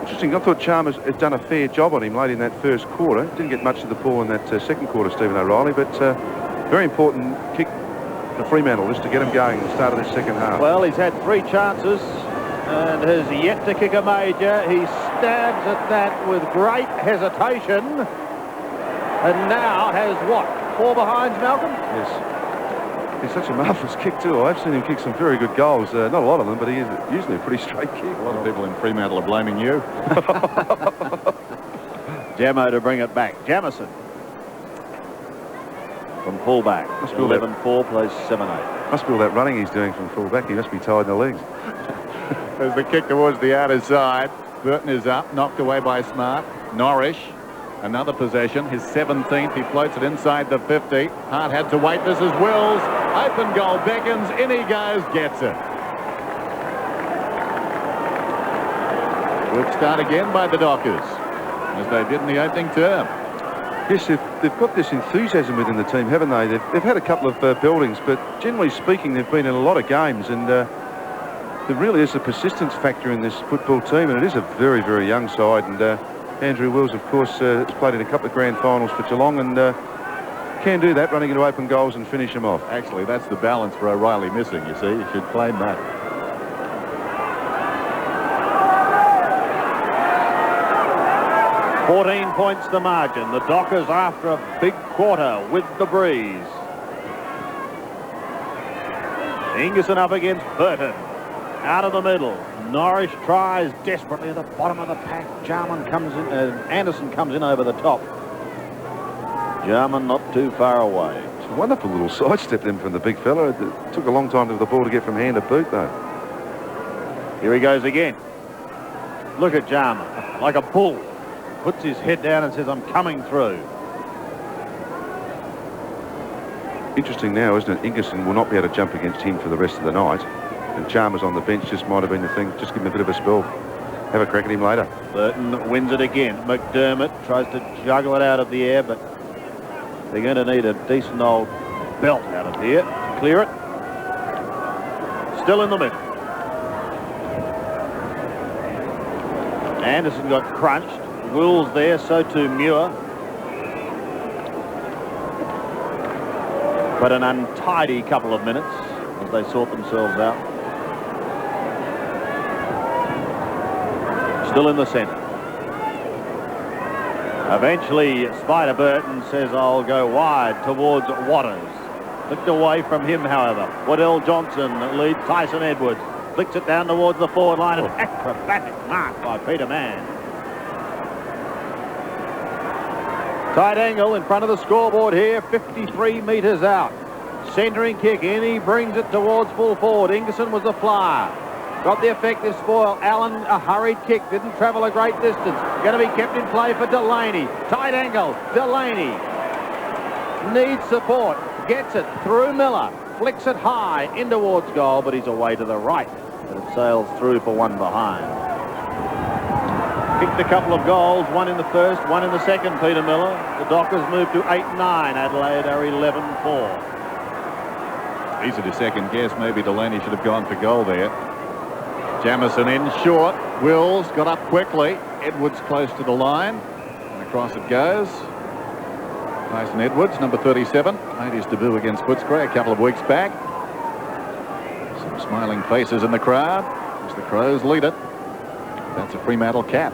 Interesting. I thought Chalmers had done a fair job on him late in that first quarter. Didn't get much of the ball in that second quarter, Stephen O'Reilly, but very important kick for Fremantle just to get him going at the start of this second half. Well, he's had 3 chances and has yet to kick a major. He stabs at that with great hesitation, and now has what, 4 behinds, Malcolm? Yes. He's such a marvellous kick too. I've seen him kick some very good goals. Not a lot of them, but he is usually a pretty straight kick. A lot of people in Fremantle are blaming you. Jamo to bring it back. Jamison from fullback. 11-4 plays 7-8. Must be all that running he's doing from fullback. He must be tired in the legs. There's the kick towards the outer side. Burton is up, knocked away by Smart. Norris, another possession, his 17th. He floats it inside the 50. Hart had to wait. This is Wills. Open goal beckons. In he goes. Gets it. Good start again by the Dockers, as they did in the opening term. Yes, they've got this enthusiasm within the team, haven't they? They've had a couple of buildings, but generally speaking, they've been in a lot of games, and there really is a persistence factor in this football team, and it is a very, very young side. And Andrew Wills, of course, has played in a couple of grand finals for Geelong, and can do that, running into open goals and finish them off. Actually, that's the balance for O'Reilly missing, you see. You should claim that. $14 points the margin. The Dockers after a big quarter with the breeze. Ingerson up against Burton. Out of the middle. Norris tries desperately at the bottom of the pack. Jarman comes in. Anderson comes in over the top. Jarman not too far away. It's a wonderful little sidestep then from the big fella. It took a long time for the ball to get from hand to boot, though. Here he goes again. Look at Jarman, like a bull. Puts his head down and says, I'm coming through. Interesting now, isn't it? Ingerson will not be able to jump against him for the rest of the night. And Chalmers on the bench just might have been the thing. Just give him a bit of a spell. Have a crack at him later. Burton wins it again. McDermott tries to juggle it out of the air, but they're going to need a decent old belt out of here to clear it. Still in the middle. Anderson got crunched. Wills there, so too Muir. But an untidy couple of minutes as they sort themselves out. Still in the centre. Eventually, Spider Burton says, I'll go wide towards Waters. Flicked away from him, however. Waddell Johnson leads Tyson Edwards. Flicks it down towards the forward line. An acrobatic mark by Peter Mann. Tight angle in front of the scoreboard here, 53 metres out. Centering kick in, he brings it towards full forward. Ingerson was the flyer. Got the effective spoil. Allen, a hurried kick, didn't travel a great distance. Going to be kept in play for Delaney. Tight angle, Delaney needs support. Gets it through Miller. Flicks it high in towards goal, but he's away to the right. And it sails through for one behind. Kicked a couple of goals, one in the first, one in the second, Peter Miller. The Dockers move to 8-9. Adelaide are 11-4. Easy to second guess. Maybe Delaney should have gone for goal there. Jamieson in short. Wills got up quickly. Edwards close to the line. And across it goes. Tyson Edwards, number 37. Made his debut against Footscray a couple of weeks back. Some smiling faces in the crowd as the Crows lead it. That's a Fremantle cap.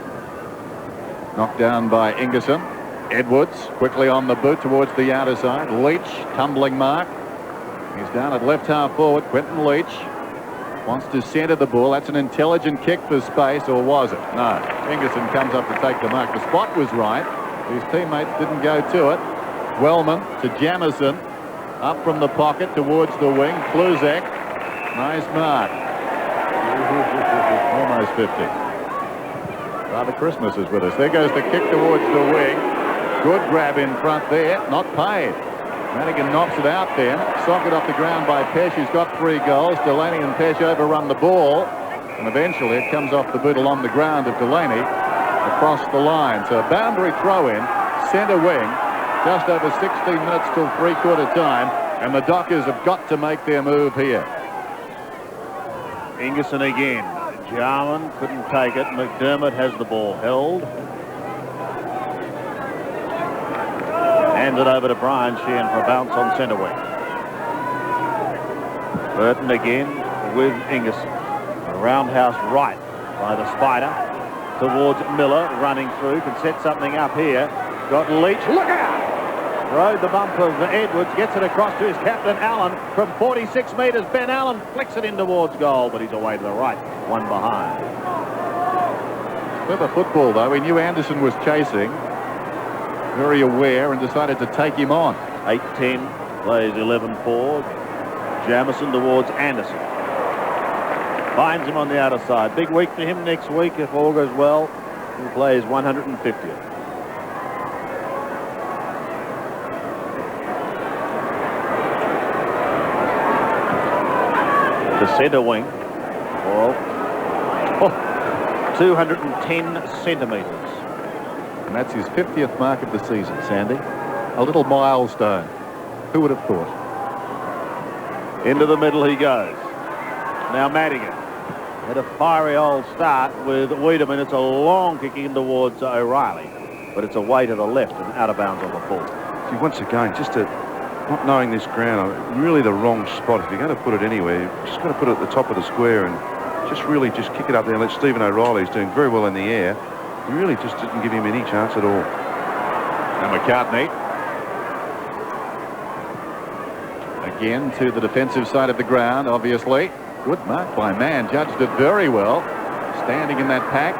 Knocked down by Ingerson. Edwards quickly on the boot towards the outer side. Leach, tumbling mark. He's down at left half forward. Quentin Leach wants to centre the ball. That's an intelligent kick for space, or was it? No. Ingerson comes up to take the mark. The spot was right. His teammates didn't go to it. Wellman to Jamieson. Up from the pocket towards the wing. Kluzak. Nice mark. Almost 50. Father Christmas is with us. There goes the kick towards the wing. Good grab in front there. Not paid. Madigan knocks it out then. Socket off the ground by Pesh, who's got 3 goals. Delaney and Pesh overrun the ball. And eventually it comes off the boot along the ground of Delaney across the line. So a boundary throw in, centre wing, just over 16 minutes till three-quarter time. And the Dockers have got to make their move here. Ingerson again. Jarman couldn't take it. McDermott has the ball held. Hands it over to Brian Sheehan for a bounce on centre wing. Burton again with Ingerson. A roundhouse right by the Spider towards Miller, running through, can set something up here. Got Leach, look out! Rode the bump of Edwards, gets it across to his captain Allen from 46 metres. Ben Allen flicks it in towards goal, but he's away to the right, one behind. Clever football though. He knew Anderson was chasing. Very aware and decided to take him on. 8-10, plays 11-4. Jamieson towards Anderson. Finds him on the outer side. Big week for him next week if all goes well. He plays 150th. The centre wing. Well, 210 centimetres. And that's his 50th mark of the season, Sandy. A little milestone. Who would have thought? Into the middle he goes. Now Madigan had a fiery old start with Wiedemann. It's a long kick in towards O'Reilly, but it's away to the left and out of bounds on the full. See, once again, just not knowing this ground, really the wrong spot. If you're going to put it anywhere, you've just got to put it at the top of the square and just really just kick it up there and let Stephen O'Reilly, who's doing very well in the air. He really just didn't give him any chance at all. And McCartney. Again to the defensive side of the ground, obviously. Good mark by Mann. Judged it very well. Standing in that pack.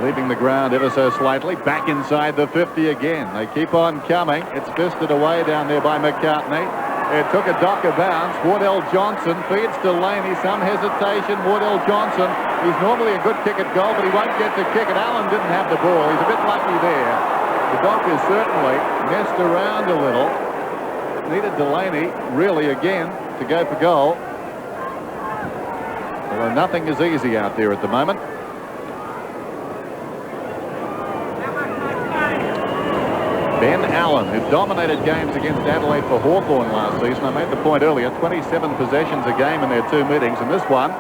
Leaving the ground ever so slightly. Back inside the 50 again. They keep on coming. It's fisted away down there by McCartney. It took a Docker bounce. Waddell Johnson feeds Delaney. Some hesitation. Waddell Johnson. He's normally a good kick at goal, but he won't get to kick it. Allen didn't have the ball. He's a bit lucky there. The Dockers certainly messed around a little. Needed Delaney, really, again, to go for goal. Although nothing is easy out there at the moment. Ben Allen, who dominated games against Adelaide for Hawthorn last season. I made the point earlier, 27 possessions a game in their 2 meetings, and this one,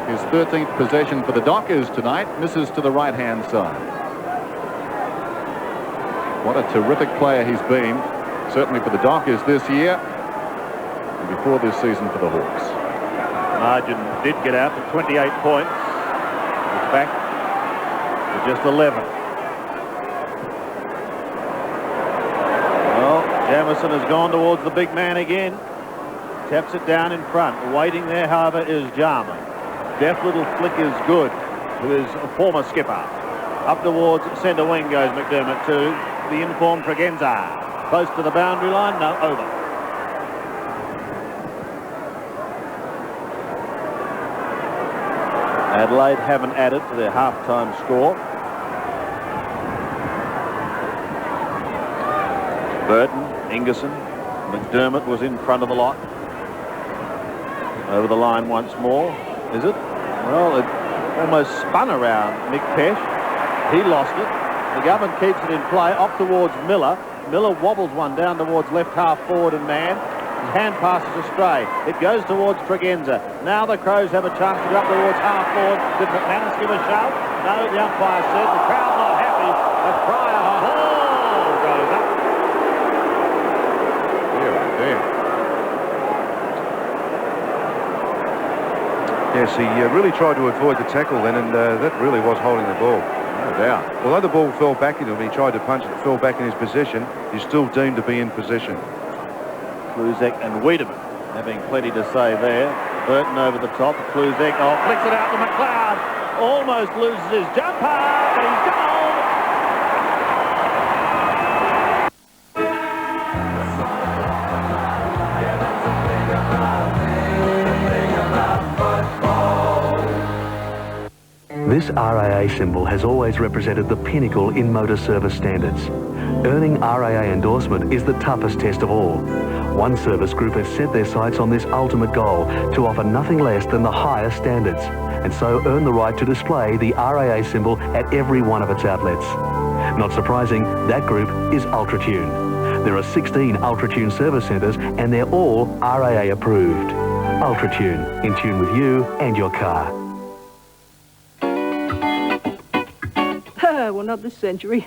his 13th possession for the Dockers tonight, misses to the right-hand side. What a terrific player he's been, certainly for the Dockers this year, and before this season for the Hawks. Margin did get out to 28 points. It's back to just 11. Well, Jamieson has gone towards the big man again. Taps it down in front. Waiting there, however, is Jarman. Deft little flick is good, who is a former skipper. Up towards centre wing goes McDermott to the informed Tregenza. Close to the boundary line, no, over. Adelaide haven't added to their half-time score. Burton, Ingerson, McDermott was in front of the lot. Over the line once more, is it? Well, it almost spun around Nick Pesh. He lost it. McGovern keeps it in play, off towards Miller. Miller wobbles one down towards left half forward and man. His hand passes astray. It goes towards Tregenza. Now the Crows have a chance to go up towards half forward. Did McManus give a shout? No, the umpire said. The crowd not happy. A cry of a hole goes up. Yes, he really tried to avoid the tackle then, and that really was holding the ball. No doubt. Although the ball fell back into him, he tried to punch it, fell back in his position, he's still deemed to be in position. Kluzek and Wiedemann having plenty to say there. Burton over the top. Kluzek, flicks it out to McLeod. Almost loses his jumper, but he's gone. This RAA symbol has always represented the pinnacle in motor service standards. Earning RAA endorsement is the toughest test of all. One service group has set their sights on this ultimate goal, to offer nothing less than the highest standards, and so earn the right to display the RAA symbol at every one of its outlets. Not surprising, that group is Ultratune. There are 16 Ultratune service centres and they're all RAA approved. Ultratune, in tune with you and your car. Well, not this century.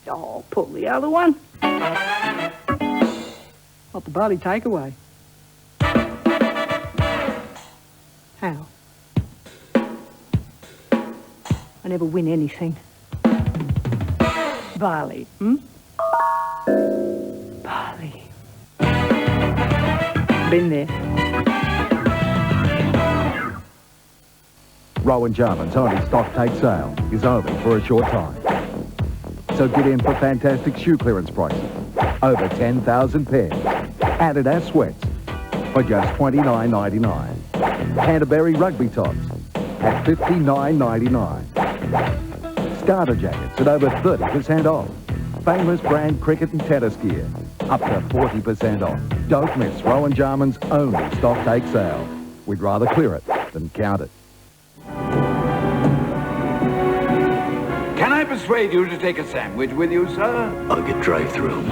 Oh, pull the other one. Not the body takeaway. How? I never win anything. Barley, Barley. Been there. Rowan Jarman's only stock take sale is open for a short time. So get in for fantastic shoe clearance prices. Over 10,000 pairs. Adidas sweats for just $29.99. Canterbury rugby tops at $59.99. Starter jackets at over 30% off. Famous brand cricket and tennis gear up to 40% off. Don't miss Rowan Jarman's only stock take sale. We'd rather clear it than count it. Can I persuade you to take a sandwich with you, sir? I'll get drive-through.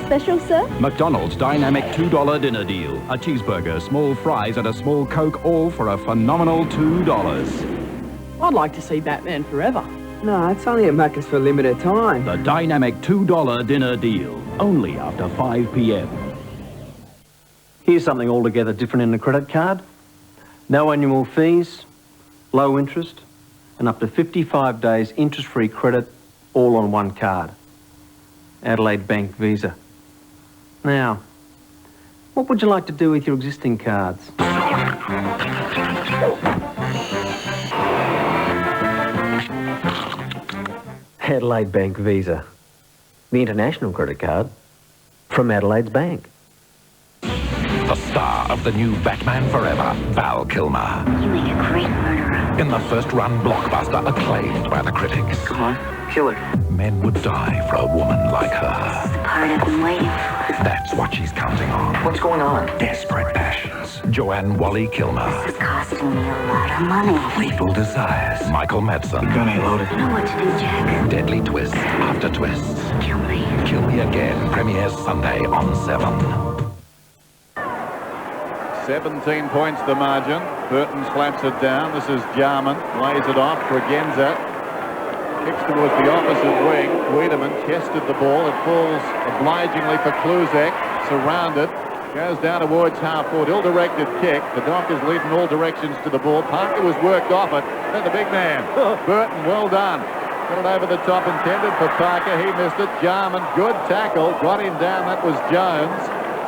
Special, sir? McDonald's dynamic $2 dinner deal. A cheeseburger, small fries and a small Coke, all for a phenomenal $2. I'd like to see Batman Forever. No, it's only at Macca's for a limited time. The dynamic $2 dinner deal. Only after 5 p.m. Here's something altogether different in the credit card. No annual fees, low interest, and up to 55 days interest-free credit, all on one card. Adelaide Bank Visa. Now, what would you like to do with your existing cards? Adelaide Bank Visa. The international credit card from Adelaide's Bank. The star of the new Batman Forever, Val Kilmer. You make a great murderer. In the first-run blockbuster acclaimed by the critics. Come on, kill her. Men would die for a woman like her. It's the part I've been waiting for. That's what she's counting on. What's going on? Desperate passions. Joanne Wally Kilmer. This is costing me a lot of money. Lethal desires. Michael Madsen. Gun ain't loaded. I know what to do, Jack. Deadly twists after twists. Kill me. Kill Me Again premieres Sunday on 7. 17 points the margin. Burton slaps it down. This is Jarman. Lays it off. Tregenza kicks towards the opposite wing. Wiedemann chested the ball. It falls obligingly for Kluzek. Surrounded. Goes down towards half forward. Ill-directed kick. The Dockers lead in all directions to the ball. Parker was worked off it. Then the big man. Burton, well done. Put it over the top. Intended for Parker. He missed it. Jarman, good tackle. Got him down. That was Jones.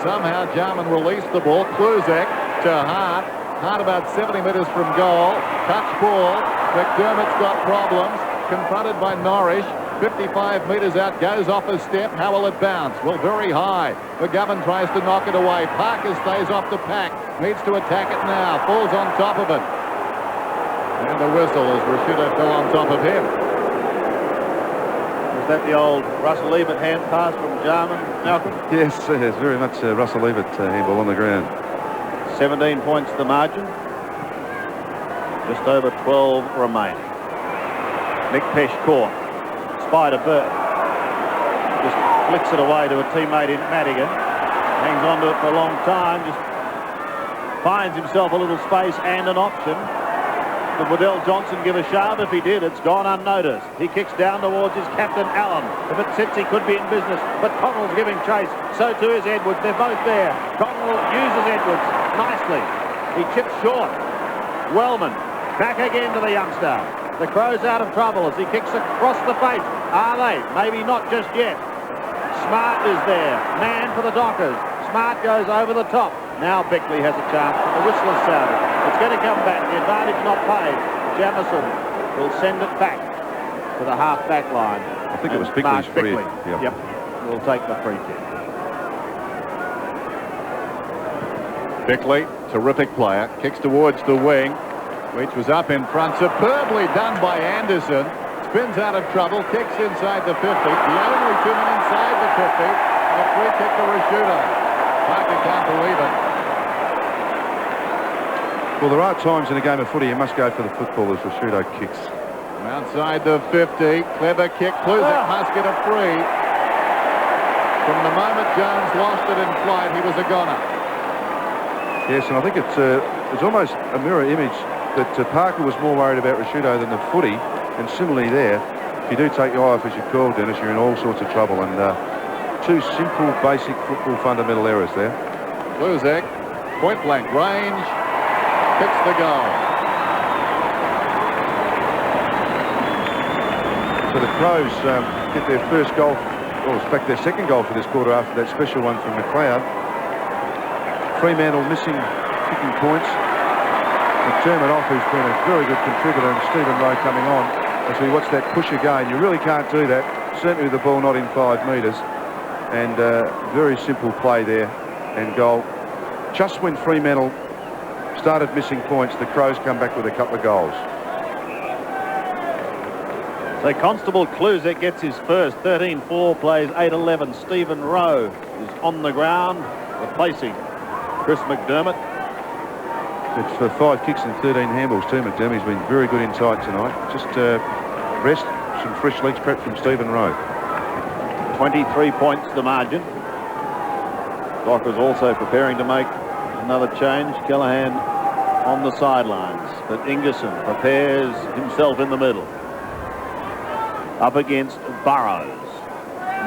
Somehow Jarman released the ball. Kluzek to Hart. Hart about 70 metres from goal. Touch ball. McDermott's got problems. Confronted by Norrish. 55 metres out. Goes off a step. How will it bounce? Well, very high. McGovern tries to knock it away. Parker stays off the pack. Needs to attack it now. Falls on top of it. And the whistle as Rashuda fell on top of him. Was that the old Russell Ebert hand pass from Jarman, Malcolm? Yes, very much Russell Ebert handball on the ground. 17 points the margin. Just over 12 remaining. Nick Pesh caught. Spider Burton just flicks it away to a teammate in Madigan. Hangs on to it for a long time. Just finds himself a little space and an option. Did Waddell Johnson give a shove? If he did, it's gone unnoticed. He kicks down towards his captain, Allen. If it sits, he could be in business. But Connell's giving chase. So too is Edwards. They're both there. Connell uses Edwards nicely. He chips short. Wellman back again to the youngster. The Crows out of trouble as he kicks across the face. Are they? Maybe not just yet. Smart is there. Man for the Dockers. Smart goes over the top. Now Beckley has a chance. The whistle is sounded. It's going to come back. The advantage not paid. Jamison will send it back to the half-back line. I think it was Beckley's free. Yep. Will take the free kick. Beckley, terrific player. Kicks towards the wing. Which was up in front. Superbly done by Anderson. Spins out of trouble. Kicks inside the 50. The only 2 men inside the 50. And a free kick to Rashuda. Parker can't believe it. Well, there are times in a game of footy you must go for the football as Rashuda kicks. From outside the 50. Clever kick. Kluzek must get a free. From the moment Jones lost it in flight, he was a goner. Yes, and I think it's almost a mirror image that Parker was more worried about Rashudo than the footy, and similarly there, if you do take your eye off, as you called, Dennis, you're in all sorts of trouble, and two simple, basic football fundamental errors there. Kluzek, point-blank range, kicks the goal. So the Crows get their first goal, or in fact their second goal for this quarter after that special one from McLeod. Fremantle missing kicking points. McDermott off, who's been a very good contributor, and Stephen Rowe coming on. As we watch that push again, you really can't do that, certainly with the ball not in 5 metres. And very simple play there and goal. Just when Fremantle started missing points, the Crows come back with a couple of goals. So Constable Kluzek gets his first. 13-4 plays 8-11. Stephen Rowe is on the ground, replacing Chris McDermott. It's for 5 kicks and 13 handballs too. McDermott's been very good inside tonight. Just rest, some fresh legs prep from Stephen Rowe. 23 points the margin. Dockers also preparing to make another change. Callaghan on the sidelines, but Ingerson prepares himself in the middle. Up against Burrows.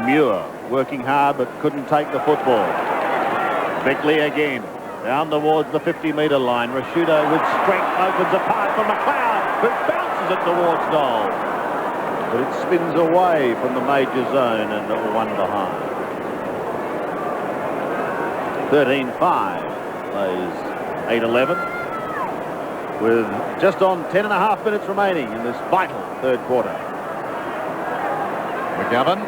Muir working hard but couldn't take the football. Beckley again. Down towards the 50-metre line. Rashuda with strength opens a pass for McLeod, who bounces it towards goal. But it spins away from the major zone and one behind. 13-5 plays 8-11 with just on 10.5 minutes remaining in this vital third quarter. McGovern.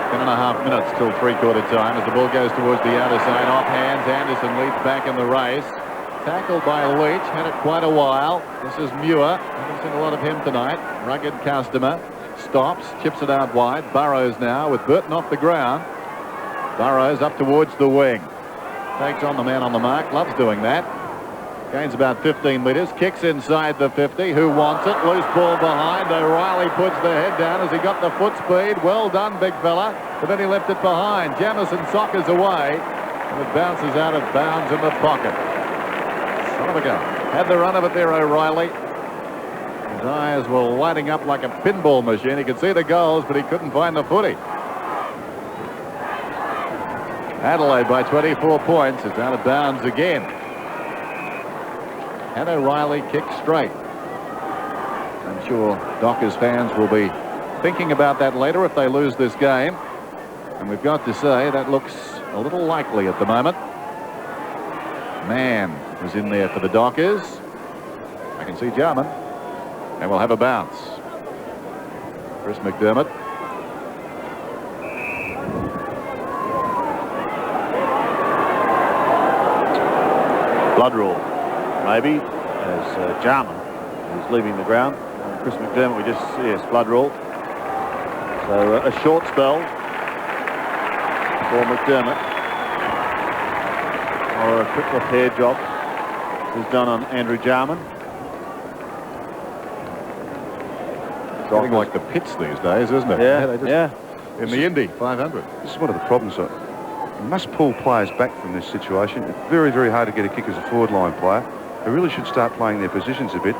10.5 minutes till three-quarter time as the ball goes towards the outer side. Off hands, Anderson leads back in the race. Tackled by Leach, had it quite a while. This is Muir. Haven't seen a lot of him tonight. Rugged customer. stops, chips it out wide. Burrows now with Burton off the ground. Burrows up towards the wing. Takes on the man on the mark. Loves doing that. Gains about 15 metres. Kicks inside the 50. Who wants it? Loose ball behind. O'Reilly puts the head down as he got the foot speed. Well done, big fella. But then he left it behind. Jamison soccers away. And it bounces out of bounds in the pocket. Son of a gun. Had the run of it there, O'Reilly. His eyes were lighting up like a pinball machine. He could see the goals, but he couldn't find the footy. Adelaide by 24 points. It's out of bounds again. Had O'Reilly kicked straight. I'm sure Dockers fans will be thinking about that later if they lose this game. And we've got to say that looks a little likely at the moment. Mann is in there for the Dockers. I can see Jarman. And we'll have a bounce. Chris McDermott. Blood rule, maybe, as Jarman is leaving the ground. Chris McDermott, yes, blood rule. So a short spell for McDermott. Or a quick repair job is done on Andrew Jarman. It's getting like the pits these days, isn't it? Yeah, In the Indy 500. This is one of the problems. You must pull players back from this situation. It's very, very hard to get a kick as a forward line player. They really should start playing their positions a bit,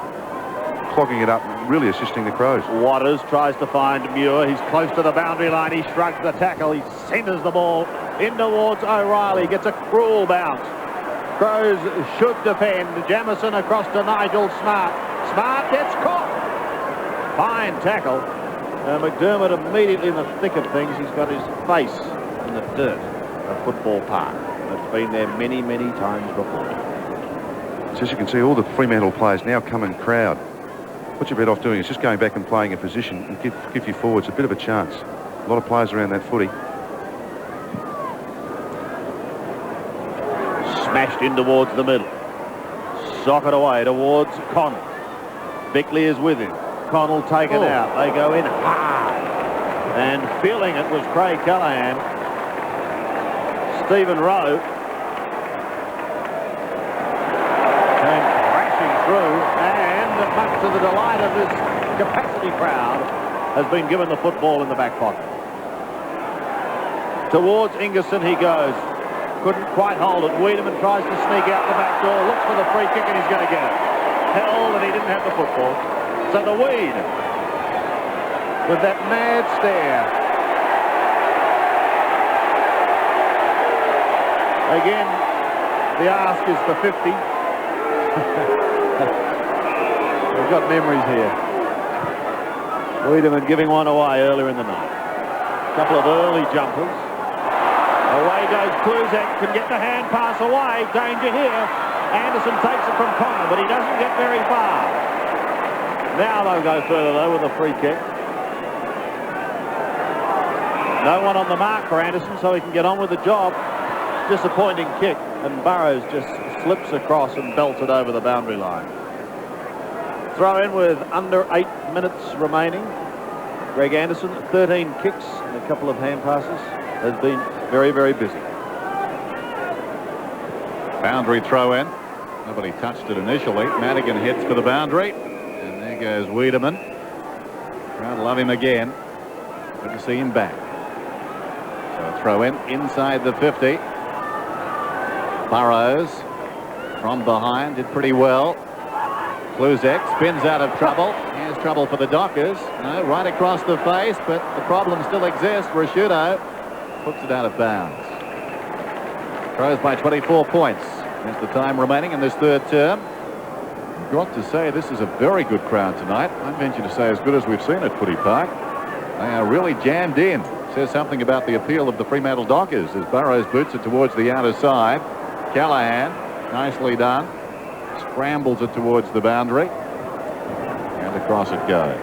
clogging it up, really assisting the Crows. Waters tries to find Muir. He's close to the boundary line. He shrugs the tackle. He centres the ball in towards O'Reilly. Gets a cruel bounce. Crows should defend. Jamison across to Nigel Smart. Smart gets caught. Fine tackle. McDermott immediately in the thick of things. He's got his face in the dirt of Football Park. It's been there many, many times before. So as you can see, all the Fremantle players now come and crowd. What you're better off doing is just going back and playing a position and give your forwards a bit of a chance. A lot of players around that footy. Smashed in towards the middle. Sock it away towards Connell. Bickley is with him. Connell taken out. They go in hard. And feeling it was Craig Callahan. Stephen Rowe came crashing through, and much to the delight of this capacity crowd, has been given the football in the back pocket. Towards Ingerson he goes. Couldn't quite hold it. Wiedemann tries to sneak out the back door, looks for the free kick, and he's going to get it. Held, and he didn't have the football. So the Weed, with that mad stare. Again, the ask is for 50. We've got memories here. Wiedemann giving one away earlier in the night. A couple of early jumpers. Away goes Kluzak, can get the hand pass away. Danger here. Anderson takes it from Connor, but he doesn't get very far. Now they'll go further though with a free kick. No one on the mark for Anderson, so he can get on with the job. Disappointing kick, and Burrows just slips across and belts it over the boundary line. Throw in with under 8 minutes remaining. Greg Anderson, 13 kicks and a couple of hand passes, has been very, very busy. Boundary throw in. Nobody touched it initially. Madigan hits for the boundary. And there goes Wiedemann. Crowd love him again. Good to see him back. So a throw in inside the 50. Burrows from behind did pretty well. Kluzak spins out of trouble. Here's trouble for the Dockers. No, right across the face, but the problem still exists. Rashudo puts it out of bounds. Crows by 24 points. There's the time remaining in this third term. I've got to say this is a very good crowd tonight. I venture to say as good as we've seen at Footy Park. They are really jammed in. Says something about the appeal of the Fremantle Dockers as Burrows boots it towards the outer side. Callahan, nicely done. Scrambles it towards the boundary. And across it goes.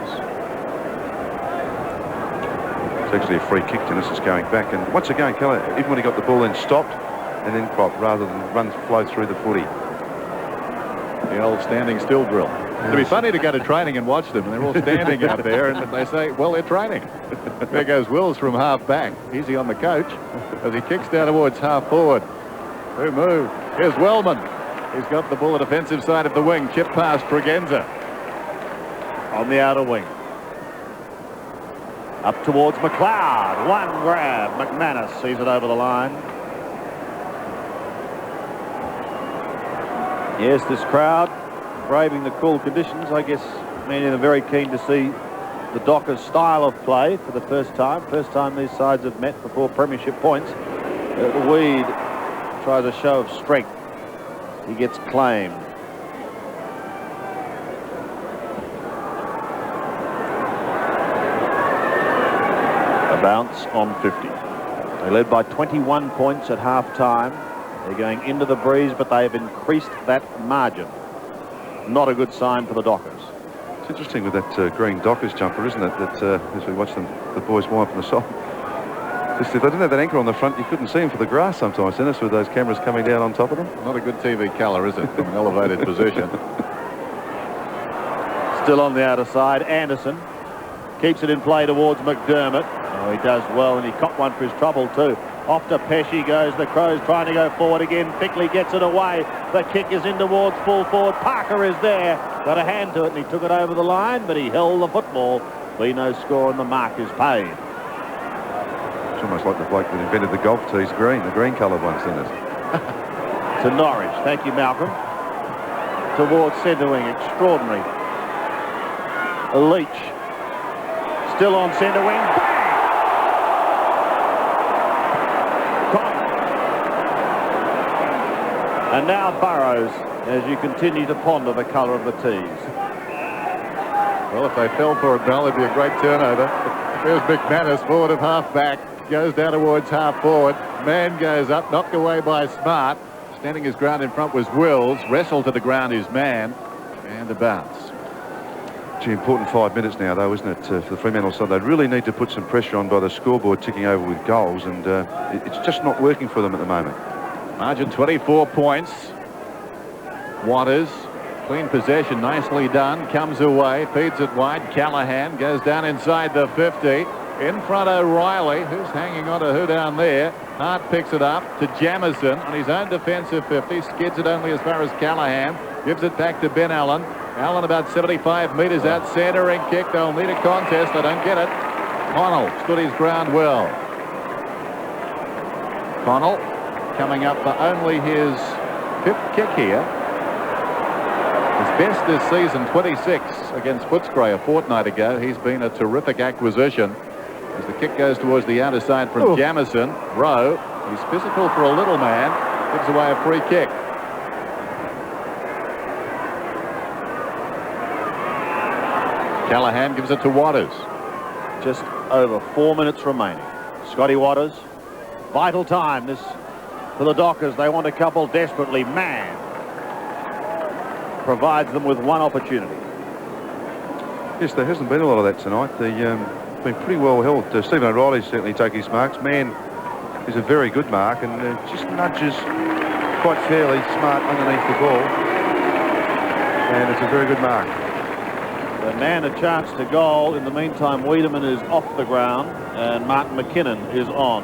It's actually a free kick. Dennis is going back. And once again, Callahan, even when he got the ball in, stopped and then cropped rather than flow through the footy. The old standing still drill. It'd be funny to go to training and watch them, and they're all standing out there, and they say, well, they're training. There goes Wills from half back. Easy on the coach as he kicks down towards half forward. Who moved? Here's Wellman. He's got the ball at defensive side of the wing. Chip past Tregenza. On the outer wing. Up towards McLeod. One grab. McManus sees it over the line. Yes, this crowd braving the cool conditions. I guess many of them are very keen to see the Dockers' style of play for the first time. First time these sides have met before premiership points. Weed tries a show of strength. He gets claimed. A bounce on 50. They led by 21 points at half-time. They're going into the breeze, but they have increased that margin. Not a good sign for the Dockers. It's interesting with that green Dockers jumper, isn't it? That as we watch them, the boys wind from the side. Just if they didn't have that anchor on the front, you couldn't see them for the grass sometimes, Dennis, with those cameras coming down on top of them. Not a good TV colour, is it, from an elevated position? Still on the outer side, Anderson keeps it in play towards McDermott. Oh, he does well, and he caught one for his trouble too. Off to Pesci goes. The Crows trying to go forward again. Bickley gets it away. The kick is in towards full forward. Parker is there. Got a hand to it, and he took it over the line, but he held the football. Be no score, and the mark is paid. It's almost like the bloke that invented the golf tees green, the green coloured ones, isn't it? To Norwich. Thank you, Malcolm. Towards centre wing. Extraordinary. Leach. Still on centre wing. And now Burrows, as you continue to ponder the colour of the tees. Well, if they fell for it, Bell, it'd be a great turnover. There's McManus, forward of half-back. Goes down towards half-forward. Man goes up, knocked away by Smart. Standing his ground in front was Wills. Wrestled to the ground is Man. And a bounce. Gee, important 5 minutes now, though, isn't it, for the Fremantle side? They really need to put some pressure on by the scoreboard ticking over with goals, and it's just not working for them at the moment. Margin 24 points. Waters, clean possession, nicely done. Comes away, feeds it wide. Callahan goes down inside the 50. In front O'Reilly, who's hanging on to who down there. Hart picks it up to Jamison on his own defensive 50. Skids it only as far as Callahan. Gives it back to Ben Allen. Allen about 75 metres out, centering kick. They'll need a contest. They don't get it. Connell stood his ground well. Connell coming up for only his 5th kick here. His best this season, 26 against Footscray a fortnight ago. He's been a terrific acquisition. As the kick goes towards the outer side from Jamison. Rowe, he's physical for a little man, gives away a free kick. Callahan gives it to Waters. Just over 4 minutes remaining. Scotty Waters. Vital time this for the Dockers. They want a couple desperately. Man provides them with one opportunity. Yes, there hasn't been a lot of that tonight. They've been pretty well held. Stephen O'Reilly certainly taking his marks. Man is a very good mark and just nudges quite fairly smart underneath the ball. And it's a very good mark. The Man a chance to goal. In the meantime, Wiedemann is off the ground and Martin McKinnon is on.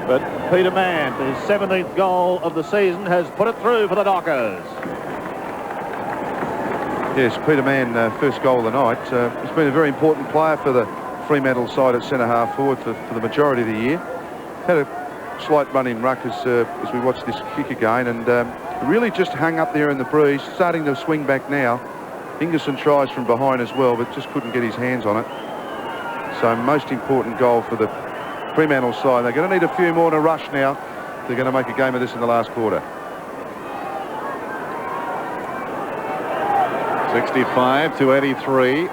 But Peter Mann, for his 17th goal of the season, has put it through for the Dockers. Yes, Peter Mann, first goal of the night. He's been a very important player for the Fremantle side at centre half forward for the majority of the year. Had a slight run in ruck as we watch this kick again, and really just hung up there in the breeze, starting to swing back now. Ingerson tries from behind as well, but just couldn't get his hands on it. So most important goal for the Fremantle side. They're going to need a few more to rush now. They're going to make a game of this in the last quarter. 65-83.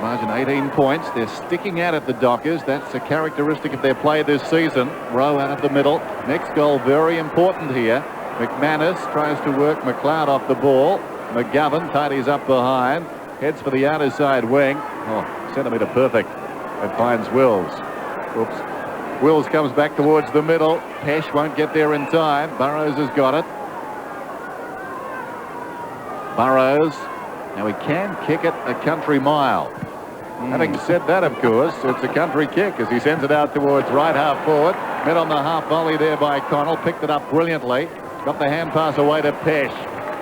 Margin 18 points. They're sticking out at the Dockers. That's a characteristic of their play this season. Rowe out of the middle. Next goal very important here. McManus tries to work McLeod off the ball. McGovern tidies up behind. Heads for the outer side wing. Oh, centimetre perfect. It finds Wills. Oops. Wills comes back towards the middle. Pesh won't get there in time. Burrows has got it. Burrows. Now he can kick it a country mile. Having said that, of course, it's a country kick as he sends it out towards right half forward. Met on the half volley there by Connell. Picked it up brilliantly. Got the hand pass away to Pesh.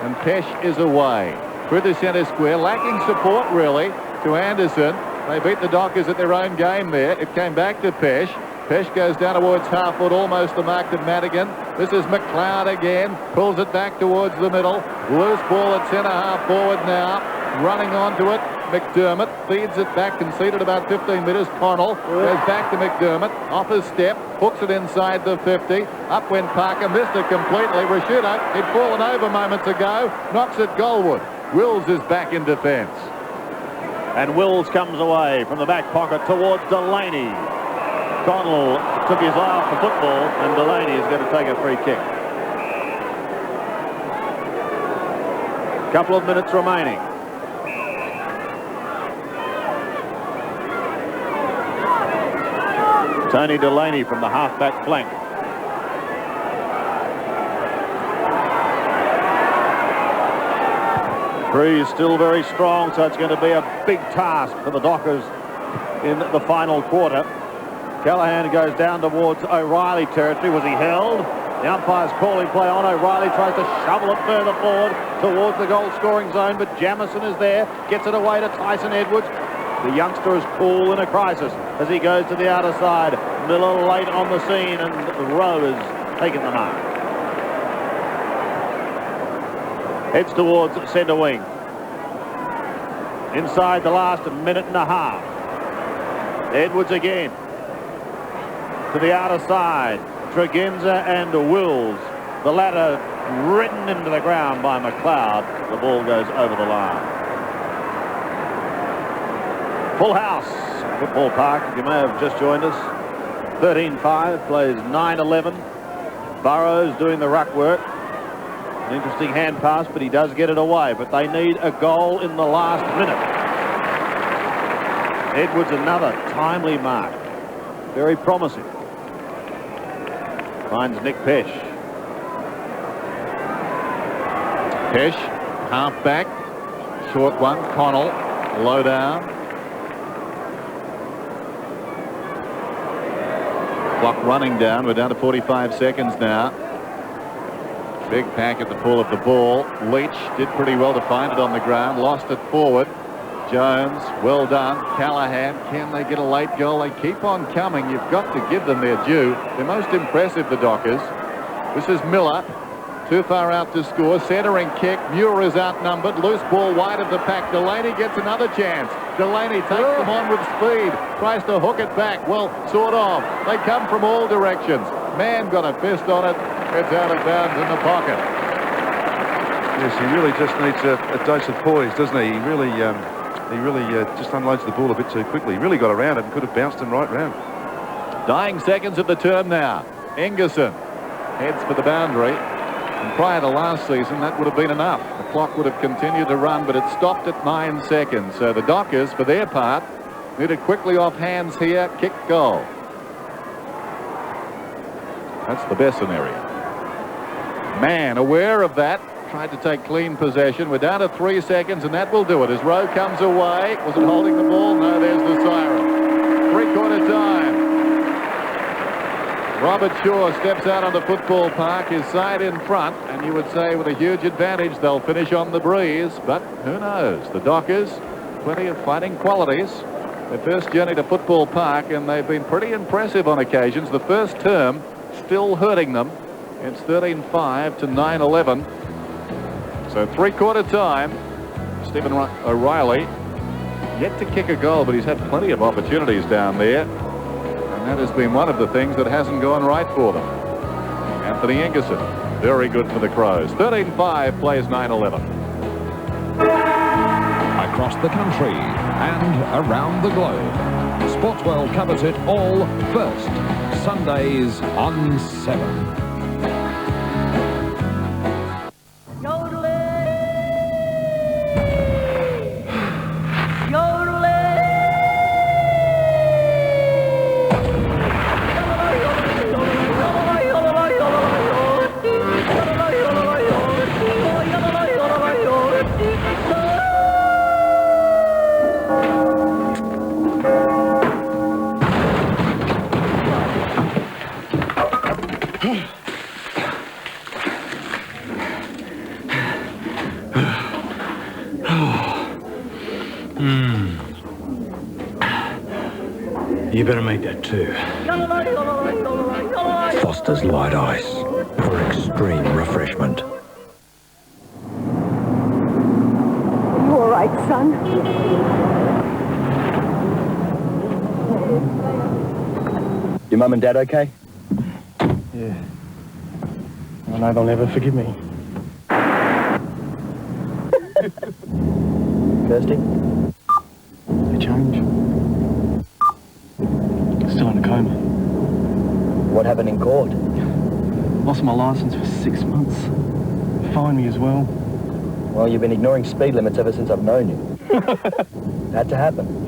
And Pesh is away. Through the centre square. Lacking support, really, to Anderson. They beat the Dockers at their own game there. It came back to Pesh. Pesh goes down towards half foot, almost the mark of Madigan. This is McLeod again. Pulls it back towards the middle. Loose ball at centre half forward now. Running onto it. McDermott feeds it back, conceded about 15 metres. Connell goes back to McDermott. Off his step. Hooks it inside the 50. Up went Parker. Missed it completely. Rashudo, he'd fallen over moments ago. Knocks it goalward. Wills is back in defence. And Wills comes away from the back pocket towards Delaney. Connell took his eye off the football, and Delaney is going to take a free kick. Couple of minutes remaining. Tony Delaney from the half-back flank. Breeze still very strong, so it's going to be a big task for the Dockers in the final quarter. Callahan goes down towards O'Reilly territory. Was he held? The umpire's calling play on. O'Reilly tries to shovel it further forward towards the goal-scoring zone, but Jamison is there. Gets it away to Tyson Edwards. The youngster is cool in a crisis as he goes to the outer side. Miller late on the scene, and Rowe is taking the mark. Heads towards centre wing. Inside the last minute and a half. Edwards again. To the outer side. Tregenza and Wills. The latter ridden into the ground by McLeod. The ball goes over the line. Full house, Football Park, if you may have just joined us. 13-5, plays 9-11. Burrows doing the ruck work. An interesting hand pass, but he does get it away. But they need a goal in the last minute. Edwards, another timely mark. Very promising. Finds Nick Pesh. Pesh, half back. Short one, Connell, low down. Clock running down. We're down to 45 seconds now. Big pack at the pull of the ball. Leach did pretty well to find it on the ground. Lost it forward. Jones, well done. Callahan, can they get a late goal? They keep on coming. You've got to give them their due. They're most impressive, the Dockers. This is Miller. Too far out to score. Centering kick. Muir is outnumbered. Loose ball wide of the pack. Delaney gets another chance. Delaney takes them on with speed. Tries to hook it back. Well, sort of. They come from all directions. Man got a fist on it. It's out of bounds in the pocket. Yes, he really just needs a dose of poise, doesn't he? He really just unloads the ball a bit too quickly. He really got around it and could have bounced him right round. Dying seconds of the term now. Ingerson heads for the boundary. And prior to last season, that would have been enough. The clock would have continued to run, but it stopped at 9 seconds. So the Dockers, for their part, need it quickly off hands here. Kick goal. That's the best scenario. Man, aware of that. Tried to take clean possession. We're down to 3 seconds, and that will do it. As Rowe comes away. Was it holding the ball? No, there's the siren. Three-quarter time. Robert Shaw steps out on the football park, his side in front, and you would say with a huge advantage they'll finish on the breeze, but who knows? The Dockers, plenty of fighting qualities. Their first journey to Football Park, and they've been pretty impressive on occasions. The first term still hurting them. It's 13-5 to 9-11. So three-quarter time. Stephen O'Reilly yet to kick a goal, but he's had plenty of opportunities down there. And that has been one of the things that hasn't gone right for them. Anthony Ingerson, very good for the Crows. 13-5, plays 9-11. Across the country and around the globe, Sportsworld covers it all first, Sundays on 7. You better make that too. Foster's Light Ice for extreme refreshment. You all right, son? Your mum and dad okay? Yeah. I know they'll never forgive me. Kirsty? They change. Still in a coma. What happened in court? Lost my licence for 6 months. Fined me as well. Well, you've been ignoring speed limits ever since I've known you. Had to happen.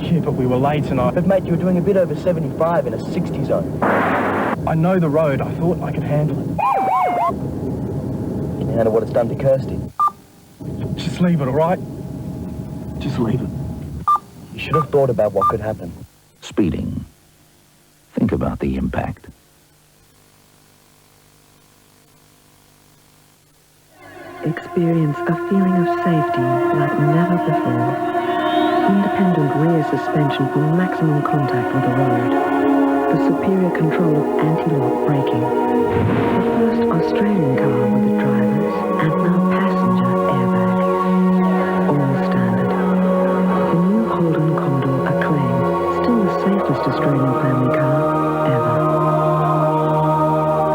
Yeah, but we were late and But mate, you were doing a bit over 75 in a 60 zone. I know the road. I thought I could handle it. Can you handle what it's done to Kirsty? Just leave it, all right? Just leave it. You should have thought about what could happen. Speeding. Think about the impact. Experience a feeling of safety like never before. Independent rear suspension for maximum contact with the road. The superior control of anti-lock braking. The first Australian car with the driver's and now passenger airbag. All standard. The new Holden Condor Acclaim. Still the safest Australian family car ever.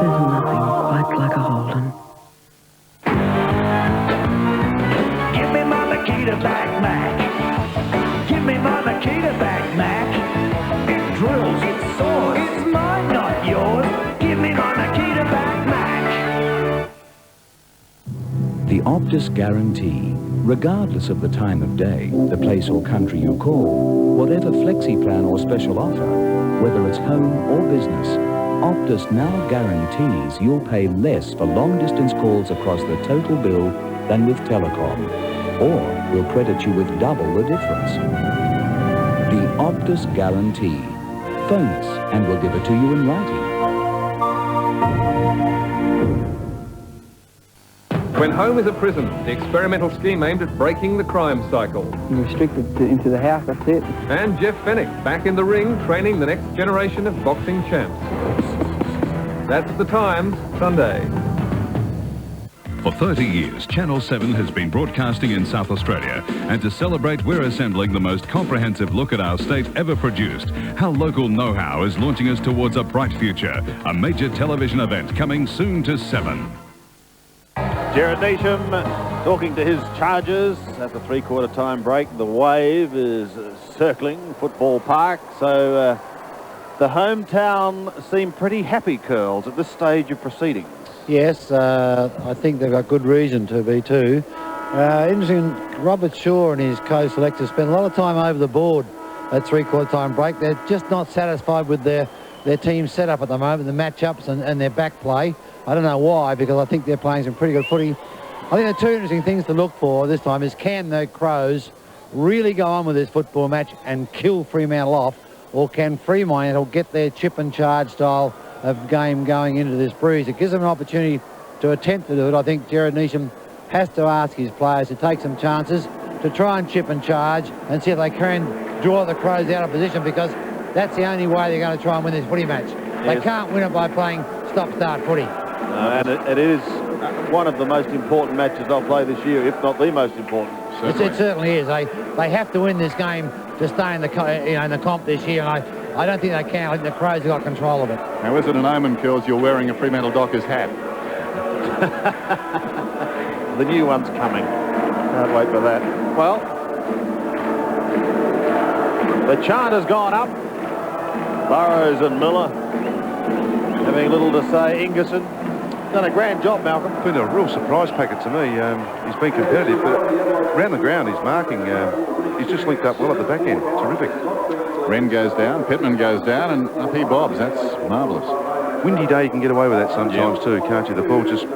There's nothing quite like a Holden. Give me my Makita back, Mac. Give me my Makita back, Mac. It drills, it saws. It's mine, not yours. Give me my Makita back, Mac. The Optus Guarantee. Regardless of the time of day, the place or country you call, whatever flexi plan or special offer, whether it's home or business, Optus now guarantees you'll pay less for long-distance calls across the total bill than with telecom, or we'll credit you with double the difference. The Optus Guarantee. Phone us and we'll give it to you in writing. When home is a prison, the experimental scheme aimed at breaking the crime cycle. You're restricted into the house, that's it. And Jeff Fennick, back in the ring, training the next generation of boxing champs. That's The Times, Sunday. For 30 years, Channel 7 has been broadcasting in South Australia, and to celebrate, we're assembling the most comprehensive look at our state ever produced. How local know-how is launching us towards a bright future. A major television event coming soon to 7. Jared Neesham talking to his Chargers at the three-quarter time break. The wave is circling Football Park, so the hometown seem pretty happy, Curls, at this stage of proceedings. Yes, I think they've got good reason to be too. Interesting, Robert Shaw and his co-selectors spent a lot of time over the board at three-quarter time break. They're just not satisfied with their team setup at the moment, the matchups and their back play. I don't know why, because I think they're playing some pretty good footy. I think the two interesting things to look for this time is, can the Crows really go on with this football match and kill Fremantle off, or can Fremantle get their chip and charge style of game going into this breeze? It gives them an opportunity to attempt to do it. I think Jared Neesham has to ask his players to take some chances, to try and chip and charge and see if they can draw the Crows out of position, because that's the only way they're going to try and win this footy match. Yes. They can't win it by playing stop-start footy. And it is one of the most important matches they'll play this year, if not the most important. It certainly is. They have to win this game to stay in the in the comp this year, and I don't think they can. I think the Crows have got control of it. Now, is it an omen, Curls, you're wearing a Fremantle Dockers hat? The new one's coming. Can't wait for that. Well, the chant has gone up. Burrows and Miller having little to say. Ingerson done a grand job, Malcolm. Been a real surprise packet to me. He's been competitive, but around the ground he's marking. He's just linked up well at the back end. Terrific. Wren goes down, Pittman goes down, and up he bobs. That's marvellous. Windy day, you can get away with that sometimes too, can't you? The ball just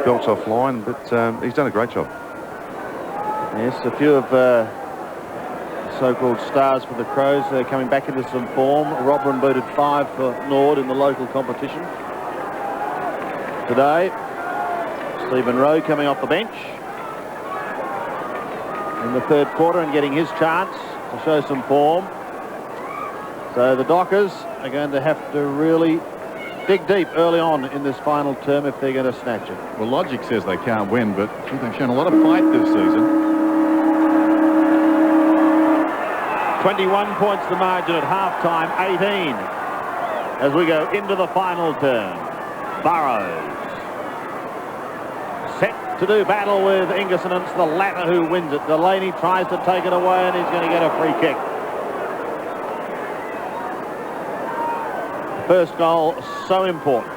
belts offline, but he's done a great job. Yes, a few of so-called stars for the Crows coming back into some form. Robran booted 5 for Nord in the local competition. today. Stephen Rowe coming off the bench in the third quarter and getting his chance to show some form. So the Dockers are going to have to really dig deep early on in this final term if they're going to snatch it. Well, logic says they can't win, but they've shown a lot of fight this season. 21 points the margin at half-time, 18 as we go into the final term. Burrows set to do battle with Ingerson, and it's the latter who wins it. Delaney tries to take it away, and he's going to get a free kick. First goal, so important.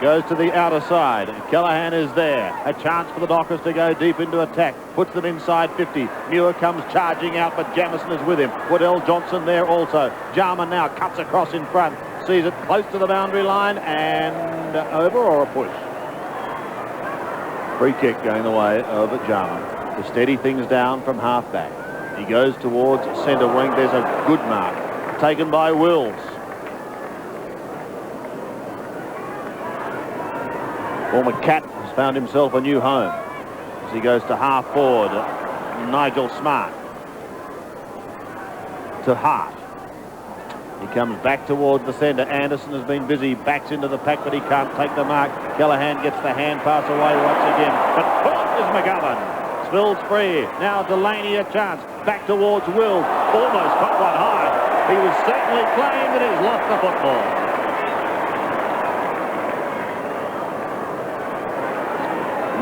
Goes to the outer side. Callaghan is there. A chance for the Dockers to go deep into attack. Puts them inside 50. Muir comes charging out, but Jamison is with him. Waddell Johnson there also. Jarman now cuts across in front. Sees it close to the boundary line and over, or a push. Free kick going the way of Jarman to steady things down from half-back. He goes towards centre wing. There's a good mark taken by Wills. Former Cat has found himself a new home as he goes to half forward. Nigel Smart to Hart. He comes back towards the centre. Anderson has been busy, backs into the pack, but he can't take the mark. Callaghan gets the hand pass away once again, but caught is McGovern. Spills free. Now Delaney a chance. Back towards Wills. Almost got one high. He was certainly playing, but he's lost the football.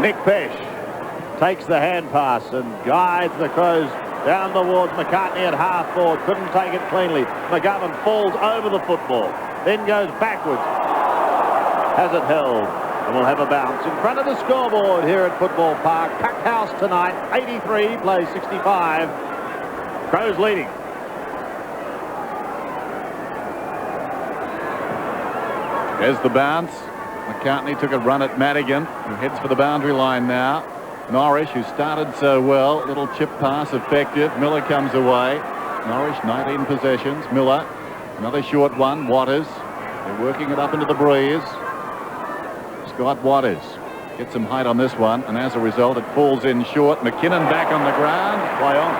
Nick Pesh takes the hand pass and guides the Crows down towards McCartney at half forward. Couldn't take it cleanly. McGovern falls over the football, then goes backwards. Has it held and will have a bounce in front of the scoreboard here at Football Park. Packed house tonight. 83 plays 65. Crows leading. There's the bounce. McCartney took a run at Madigan, who heads for the boundary line now. Norrish, who started so well, little chip pass effective. Miller comes away. Norrish, 19 possessions. Miller, another short one. Waters, they're working it up into the breeze. Scott Waters gets some height on this one, and as a result, it falls in short. McKinnon back on the ground. Play on.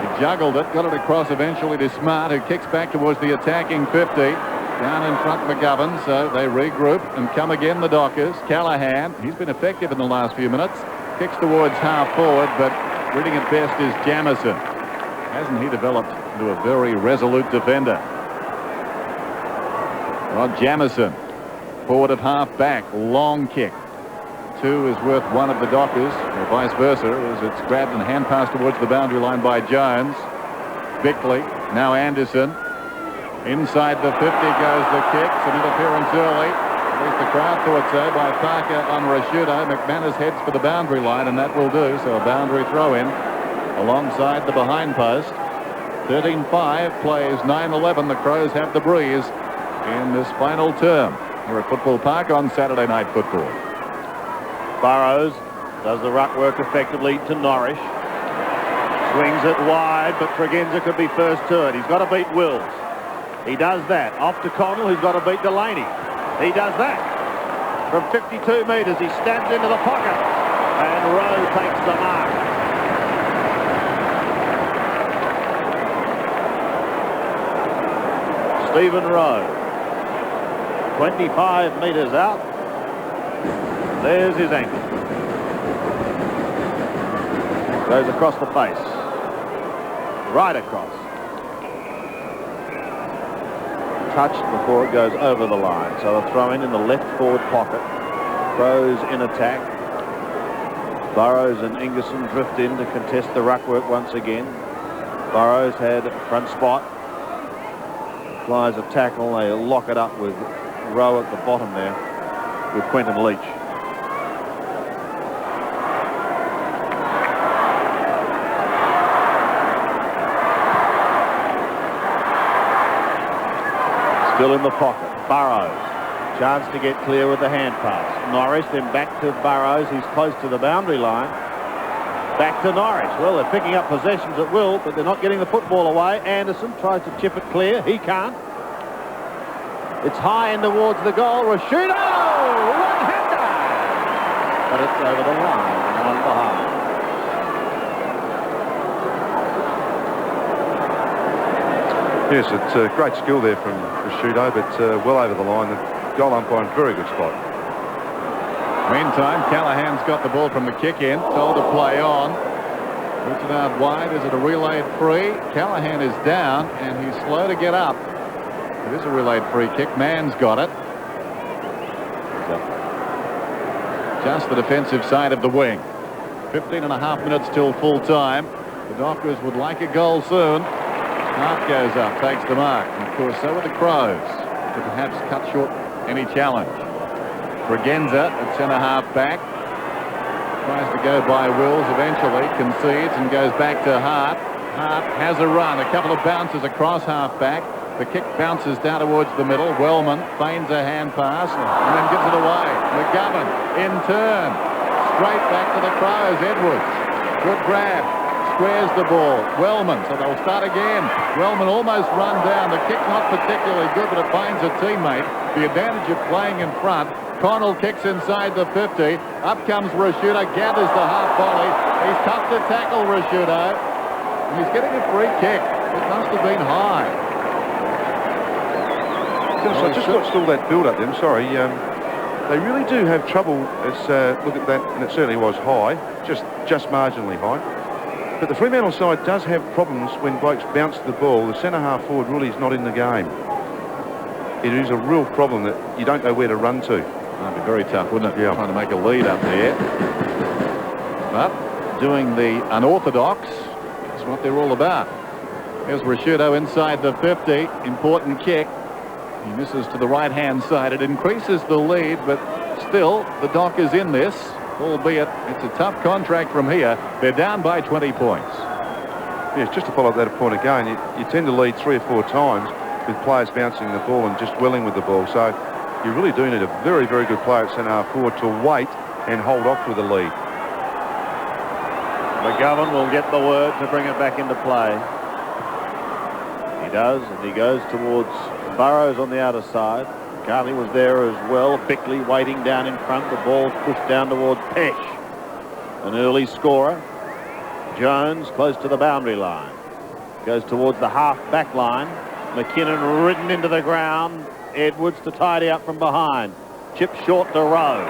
He juggled it, got it across eventually to Smart, who kicks back towards the attacking 50. Down in front, McGovern, so they regroup and come again, the Dockers. Callaghan, he's been effective in the last few minutes. Kicks towards half forward, but reading it best is Jamison. Hasn't he developed into a very resolute defender? Rod Jamison, forward of half back, long kick. Two is worth one of the Dockers, or vice versa, as it's grabbed and hand passed towards the boundary line by Jones. Bickley, now Anderson. Inside the 50 goes the kick. Some interference early. At least the crowd thought so by Parker on Rashudo. McManus heads for the boundary line, and that will do. So a boundary throw-in alongside the behind post. 13-5 plays 9-11. The Crows have the breeze in this final term here at Football Park on Saturday Night Football. Burrows does the ruck work effectively to Norrish. Swings it wide, but Tregenza could be first to it. He's got to beat Wills. He does that. Off to Connell, who's got to beat Delaney. He does that. From 52 metres, he stabs into the pocket. And Rowe takes the mark. Stephen Rowe. 25 metres out. There's his ankle. Goes across the face. Right across. Touched before it goes over the line. So a throw in the left forward pocket. Crows in attack. Burrows and Ingerson drift in to contest the ruck work once again. Burrows had front spot. Flies a tackle. They lock it up with Rowe at the bottom there with Quentin Leach. Still in the pocket. Burrows. Chance to get clear with the hand pass. Norris then back to Burrows. He's close to the boundary line. Back to Norris. Well, they're picking up possessions at will, but they're not getting the football away. Anderson tries to chip it clear. He can't. It's high in towards the goal. Rashudo! but it's over the line. One behind. Yes, it's great skill there from Prosciutto, but well over the line. The goal umpire in very good spot. Meantime, Callahan's got the ball from the kick in, told to play on. Puts it out wide. Is it a relayed free? Callahan is down, and he's slow to get up. It is a relayed free kick. Mann's got it. Just the defensive side of the wing. 15.5 minutes till full time. The Dockers would like a goal soon. Hart goes up, takes the mark. And of course, so are the Crows, to perhaps cut short any challenge. Tregenza at centre-half back. Tries to go by Wills, eventually concedes and goes back to Hart. Hart has a run, a couple of bounces across half-back. The kick bounces down towards the middle. Wellman feigns a hand pass and then gives it away. McGovern in turn. Straight back to the Crows. Edwards. Good grab. Squares the ball. Wellman, so they'll start again. Wellman almost run down. The kick not particularly good, but it finds a teammate. The advantage of playing in front. Connell kicks inside the 50. Up comes Prosciutto, gathers the half volley. He's tough to tackle, Prosciutto. And he's getting a free kick. It must have been high. I just watched all that build-up then. Sorry. They really do have trouble. Look at that, and it certainly was high, just marginally high. But the Fremantle side does have problems when blokes bounce the ball. The centre-half forward really is not in the game. It is a real problem that you don't know where to run to. That'd be very tough, wouldn't it? Yeah. Trying to make a lead up there. But doing the unorthodox is what they're all about. Here's Prosciutto inside the 50. Important kick. He misses to the right-hand side. It increases the lead, but still, the Dockers in this, albeit it's a tough contract from here. They're down by 20 points. Yes, just to follow up that point again, you tend to lead 3 or 4 times with players bouncing the ball and just dwelling with the ball. So you really do need a very, very good player at centre-half forward to wait and hold off with the lead. McGovern will get the word to bring it back into play. He does, and he goes towards Burrows on the outer side. Carney was there as well. Bickley waiting down in front. The ball's pushed down towards Pesh. An early scorer. Jones close to the boundary line. Goes towards the half-back line. McKinnon ridden into the ground. Edwards to tidy up from behind. Chip short to Rowe.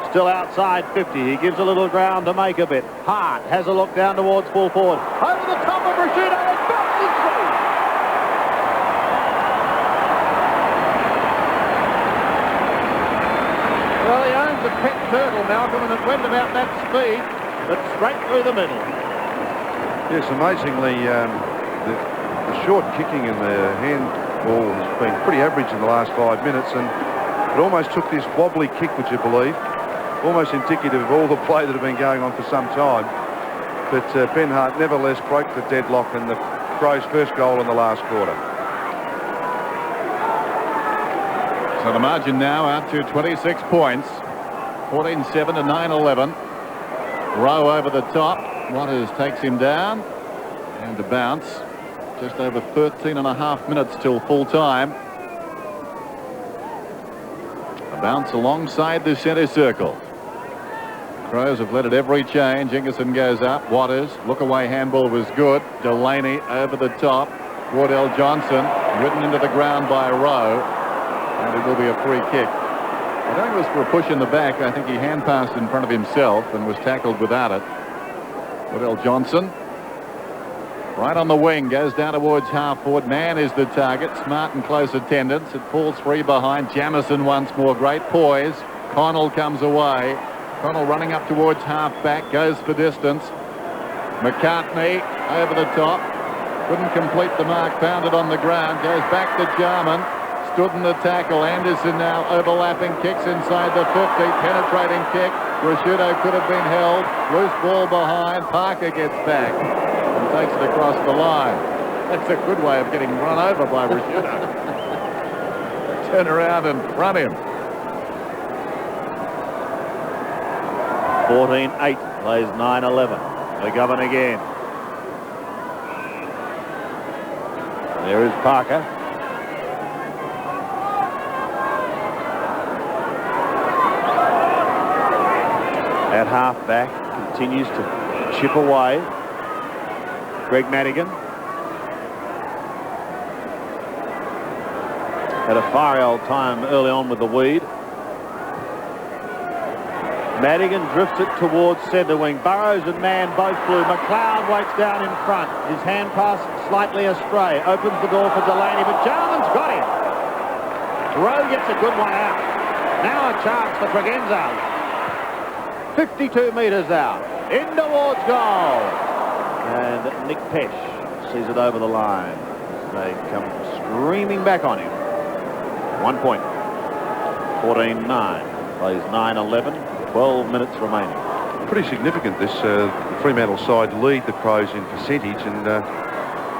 Still outside 50. He gives a little ground to make a bit. Hart has a look down towards full forward. Over the top of Prosciutto. It bounces through. Well, he owns a pet turtle, Malcolm, and it went about that speed, but straight through the middle. Yes, amazingly, the short kicking and the handball has been pretty average in the last 5 minutes, and it almost took this wobbly kick, would you believe, almost indicative of all the play that had been going on for some time. But Ben Hart nevertheless broke the deadlock and the Crows' first goal in the last quarter. So the margin now out to 26 points. 14-7 to 9-11. Rowe over the top. Waters takes him down. And the bounce. Just over 13.5 minutes till full time. A bounce alongside the centre circle. Crows have led at every change. Ingerson goes up. Waters, look away handball was good. Delaney over the top. Wardell Johnson ridden into the ground by Rowe. And it will be a free kick. I don't think it was for a push in the back. I think he hand passed in front of himself and was tackled without it. Wardell Johnson. Right on the wing, goes down towards half forward. Mann is the target. Smart and close attendance. It falls free behind. Jamison once more. Great poise. Connell comes away. Connell running up towards half back. Goes for distance. McCartney over the top. Couldn't complete the mark. Found it on the ground. Goes back to Jarman. Stood in the tackle. Anderson now overlapping. Kicks inside the 50. Penetrating kick. Prosciutto could have been held. Loose ball behind. Parker gets back. Takes it across the line. That's a good way of getting run over by Prosciutto. Turn around and run him. 14-8 plays 9-11. McGovern again. There is Parker. At half-back, continues to chip away. Greg Madigan. Had a fiery old time early on with the weed. Madigan drifts it towards centre wing. Burrows and Mann both blue. McLeod waits down in front. His hand pass slightly astray. Opens the door for Delaney, but Jarman's got him. Rowe gets a good one out. Now a chance for Tregenza. 52 metres out. In towards goal. And Nick Pesh sees it over the line. They come screaming back on him. 1 point. 14-9. Plays 9-11. 12 minutes remaining. Pretty significant, this Fremantle side lead the Crows in percentage, and the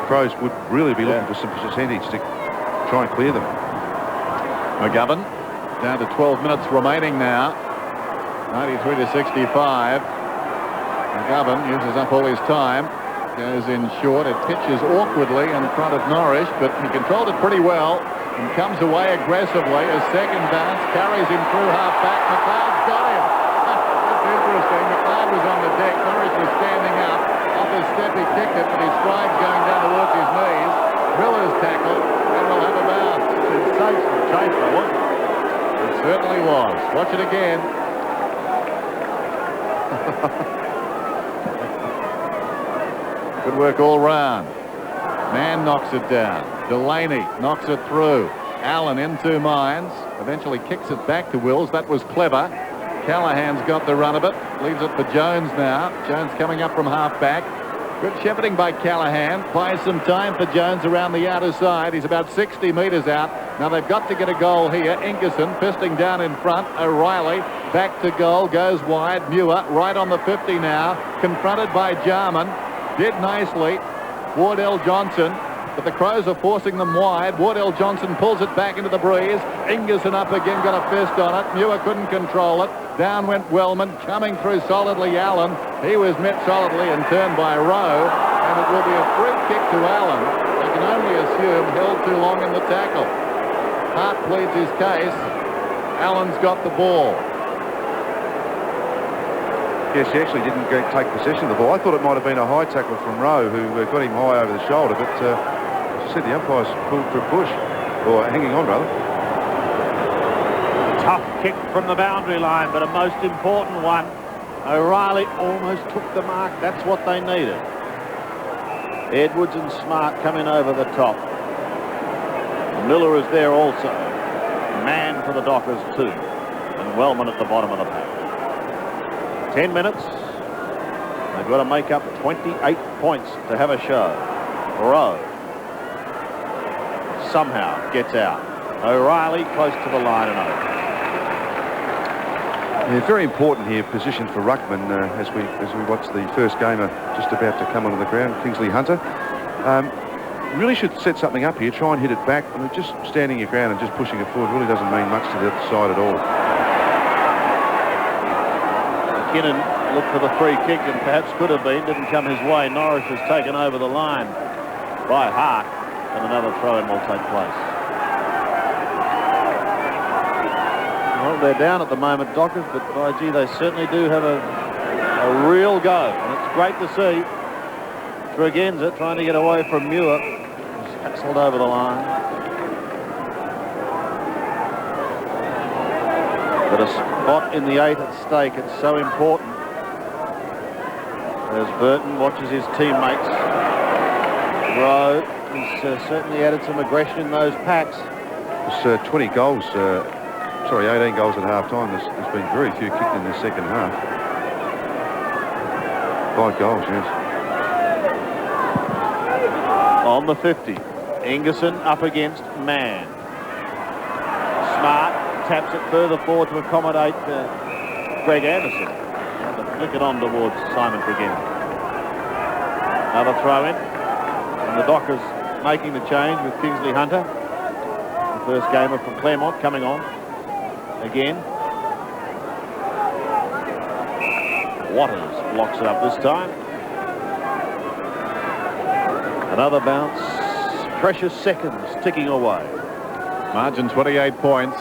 Crows would really be looking for some percentage to try and clear them. McGovern down to 12 minutes remaining now. 93 to 65. McGovern uses up all his time. Goes in short. It pitches awkwardly in front of Norris, but he controlled it pretty well and comes away aggressively. A second bounce carries him through half-back. McLeod's got him. That's interesting. McLeod was on the deck. Norris was standing up. Off his step, he kicked it, but his stride's going down towards his knees. Miller's tackled, and we'll have a bounce. Sensational chase, though, wasn't it? It certainly was. Watch it again. Good work all round. Mann knocks it down. Delaney knocks it through. Allen in two minds. Eventually kicks it back to Wills. That was clever. Callahan's got the run of it. Leaves it for Jones now. Jones coming up from half-back. Good shepherding by Callahan. Buys some time for Jones around the outer side. He's about 60 metres out. Now they've got to get a goal here. Ingerson fisting down in front. O'Reilly back to goal. Goes wide. Muir right on the 50 now. Confronted by Jarman. Did nicely. Wardell Johnson. But the Crows are forcing them wide. Wardell Johnson pulls it back into the breeze. Ingerson up again, got a fist on it. Muir couldn't control it. Down went Wellman, coming through solidly Allen. He was met solidly and turned by Rowe. And it will be a free kick to Allen. I can only assume held too long in the tackle. Hart pleads his case. Allen's got the ball. Yes, he actually didn't take possession of the ball. I thought it might have been a high tackle from Rowe, who got him high over the shoulder, but as I said, the umpire's pulled for a push, or hanging on rather. Tough kick from the boundary line, but a most important one. O'Reilly almost took the mark. That's what they needed. Edwards and Smart coming over the top. Miller is there also. Mann for the Dockers too. And Wellman at the bottom of the pack. 10 minutes. They've got to make up 28 points to have a show. Rowe somehow gets out. O'Reilly close to the line and over. Yeah, very important here, position for ruckman as we watch the first gamer just about to come onto the ground, Kingsley Hunter. Really should set something up here, try and hit it back. I mean, just standing your ground and just pushing it forward really doesn't mean much to the other side at all. McKinnon looked for the free kick and perhaps could have been, didn't come his way. Norris has taken over the line by Hart, and another throw-in will take place. Well, they're down at the moment, Dockers, but by gee, they certainly do have a real go, and it's great to see. Tregenza trying to get away from Muir. He's hassled over the line. But a spot in the 8 at stake, it's so important. As Burton watches his teammates. Rowe has certainly added some aggression in those packs. It's 18 goals at half-time. There's been very few kicked in the second half. 5 goals, yes. On the 50, Ingerson up against Mann. Smart taps it further forward to accommodate Greg Anderson. And to flick it on towards Simon Tregenza. Another throw-in. And the Dockers making the change with Kingsley Hunter. The first gamer from Claremont coming on. Again. Waters blocks it up this time. Another bounce. Precious seconds ticking away. Margin 28 points.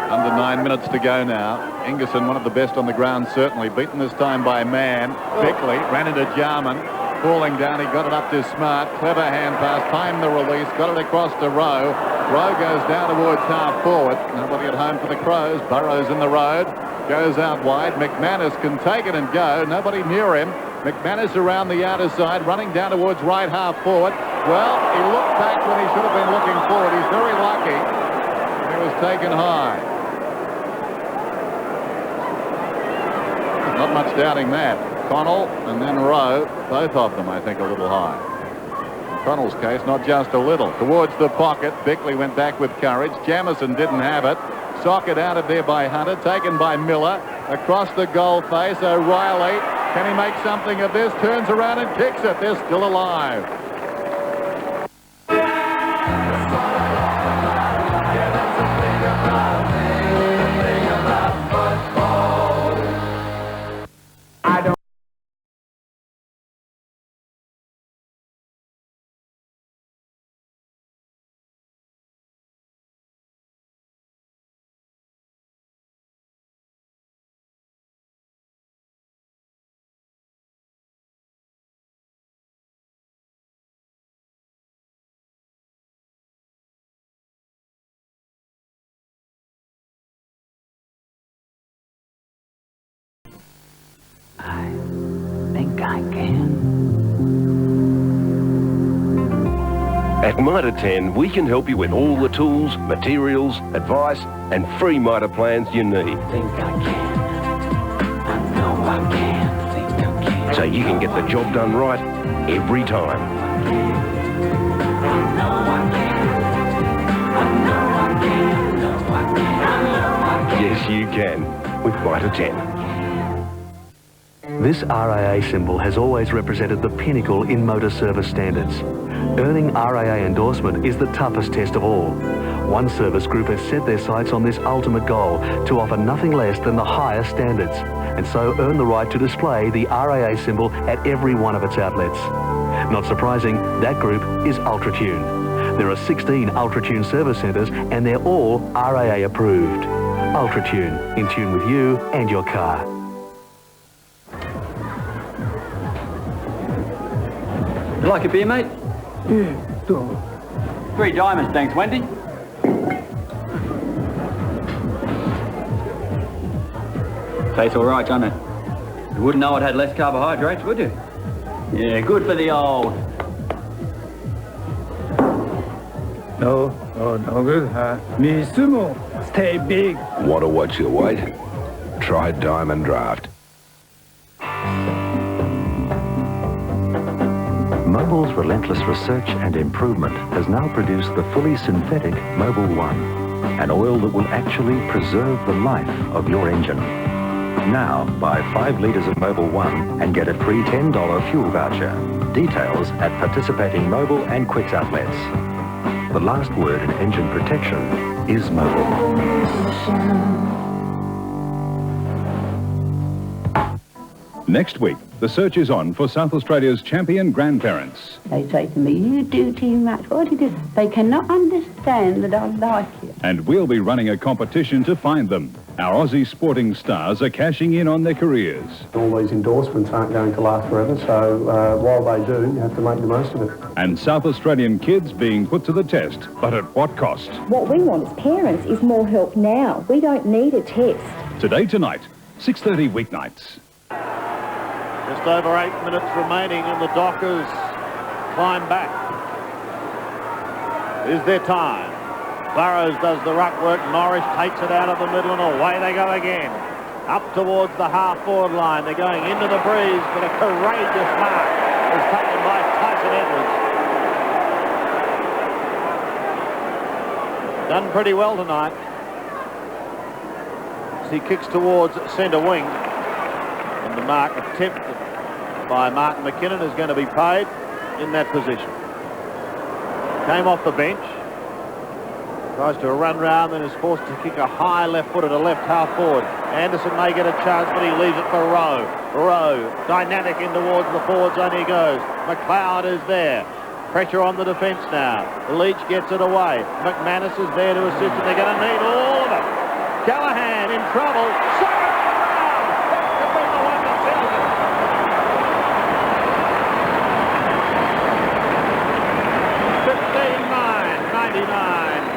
Under 9 minutes to go now. Ingerson, one of the best on the ground, certainly. Beaten this time by Mann. Bickley ran into Jarman. Falling down, he got it up to Smart. Clever hand pass, timed the release, got it across to Rowe. Rowe goes down towards half forward. Nobody at home for the Crows. Burrows in the road. Goes out wide. McManus can take it and go. Nobody near him. McManus around the outer side, running down towards right half forward. Well, he looked back when he should have been looking forward. He's very lucky. He was taken high. Not much doubting that. Connell and then Rowe, both of them, I think, a little high. In Connell's case, not just a little. Towards the pocket, Bickley went back with courage. Jamieson didn't have it. Socket out of there by Hunter, taken by Miller. Across the goal face, O'Reilly. Can he make something of this? Turns around and kicks it. They're still alive. I think I can. At Mitre 10, we can help you with all the tools, materials, advice, and free Mitre plans you need. Think I can. I know I can. Think I can. So you can get the job done right every time. I know I can. I know I can. I know I can. I know I can. Yes, you can with Mitre 10. This RAA symbol has always represented the pinnacle in motor service standards. Earning RAA endorsement is the toughest test of all. One service group has set their sights on this ultimate goal to offer nothing less than the highest standards, and so earn the right to display the RAA symbol at every one of its outlets. Not surprising, that group is Ultratune. There are 16 Ultratune service centres and they're all RAA approved. Ultratune, in tune with you and your car. You like a beer, mate? Yeah, 3 diamonds, thanks, Wendy. Tastes all right, doesn't it? You wouldn't know it had less carbohydrates, would you? Yeah, good for the old. No good. Me sumo, stay big. Want to watch your weight? Try Diamond Draft. Mobil's relentless research and improvement has now produced the fully synthetic Mobil 1, an oil that will actually preserve the life of your engine. Now, buy 5 litres of Mobil 1 and get a free $10 fuel voucher. Details at participating Mobil and Quicks outlets. The last word in engine protection is Mobil. Next week, the search is on for South Australia's champion grandparents. They say to me, you do too much. What do you do? They cannot understand that I like it. And we'll be running a competition to find them. Our Aussie sporting stars are cashing in on their careers. All these endorsements aren't going to last forever, so while they do, you have to make the most of it. And South Australian kids being put to the test, but at what cost? What we want as parents is more help now. We don't need a test. Today, tonight, 6:30 weeknights. Just over 8 minutes remaining and the Dockers climb back. Is their time. Burrows does the ruck work. Norris takes it out of the middle and away they go again. Up towards the half-forward line. They're going into the breeze, but a courageous mark is taken by Tyson Edwards. Done pretty well tonight. As he kicks towards centre wing. And the mark attempted by Martin McKinnon is going to be paid in that position. Came off the bench. Tries to run round and is forced to kick a high left footer to left half forward. Anderson may get a chance, but he leaves it for Rowe. Rowe, dynamic in towards the forward zone he goes. McLeod is there. Pressure on the defence now. Leach gets it away. McManus is there to assist, and they're going to need all of it. Callahan in trouble. Second round. That could be the one to sell it.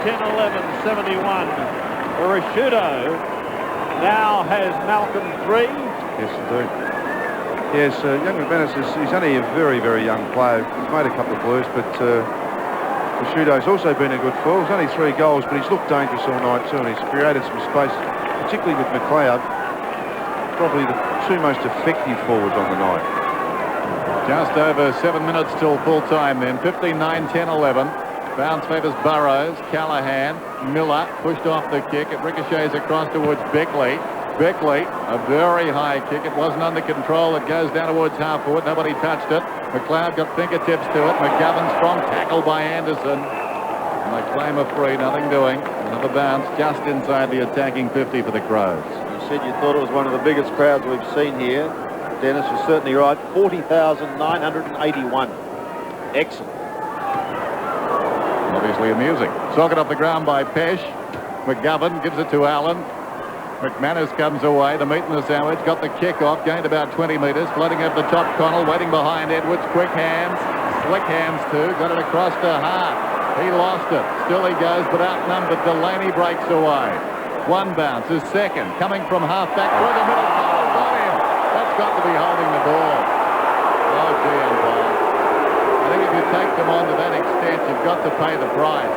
10-11, 71. Rashudo now has Malcolm 3. Yes, indeed. Yes, young McManus, he's only a very, very young player. He's made a couple of blues, but Rashudo's also been a good forward. He's only 3 goals, but he's looked dangerous all night too, and he's created some space, particularly with McLeod. Probably the 2 most effective forwards on the night. Just over 7 minutes till full time then. 59, 10, 11. Bounce favours Burrows. Callahan. Miller pushed off the kick. It ricochets across towards Beckley. Beckley, a very high kick. It wasn't under control. It goes down towards half forward. Nobody touched it. McLeod got fingertips to it. McGovern strong tackle by Anderson. And they claim a free. Nothing doing. Another bounce just inside the attacking 50 for the Crows. You said you thought it was one of the biggest crowds we've seen here. Dennis is certainly right. 40,981. Excellent. Obviously amusing. Socket off the ground by Pesh. McGovern gives it to Allen. McManus comes away. The meat in the sandwich. Got the kick off. Gained about 20 metres. Floating over the top. Connell waiting behind Edwards. Quick hands. Slick hands too. Got it across to Hart. He lost it. Still he goes, but outnumbered. Delaney breaks away. One bounce. His second. Coming from half back through the middle. Connell got him. That's got to be holding the ball. Oh, gee, umpire. I think if you take them on to that extent, you've got to pay the price.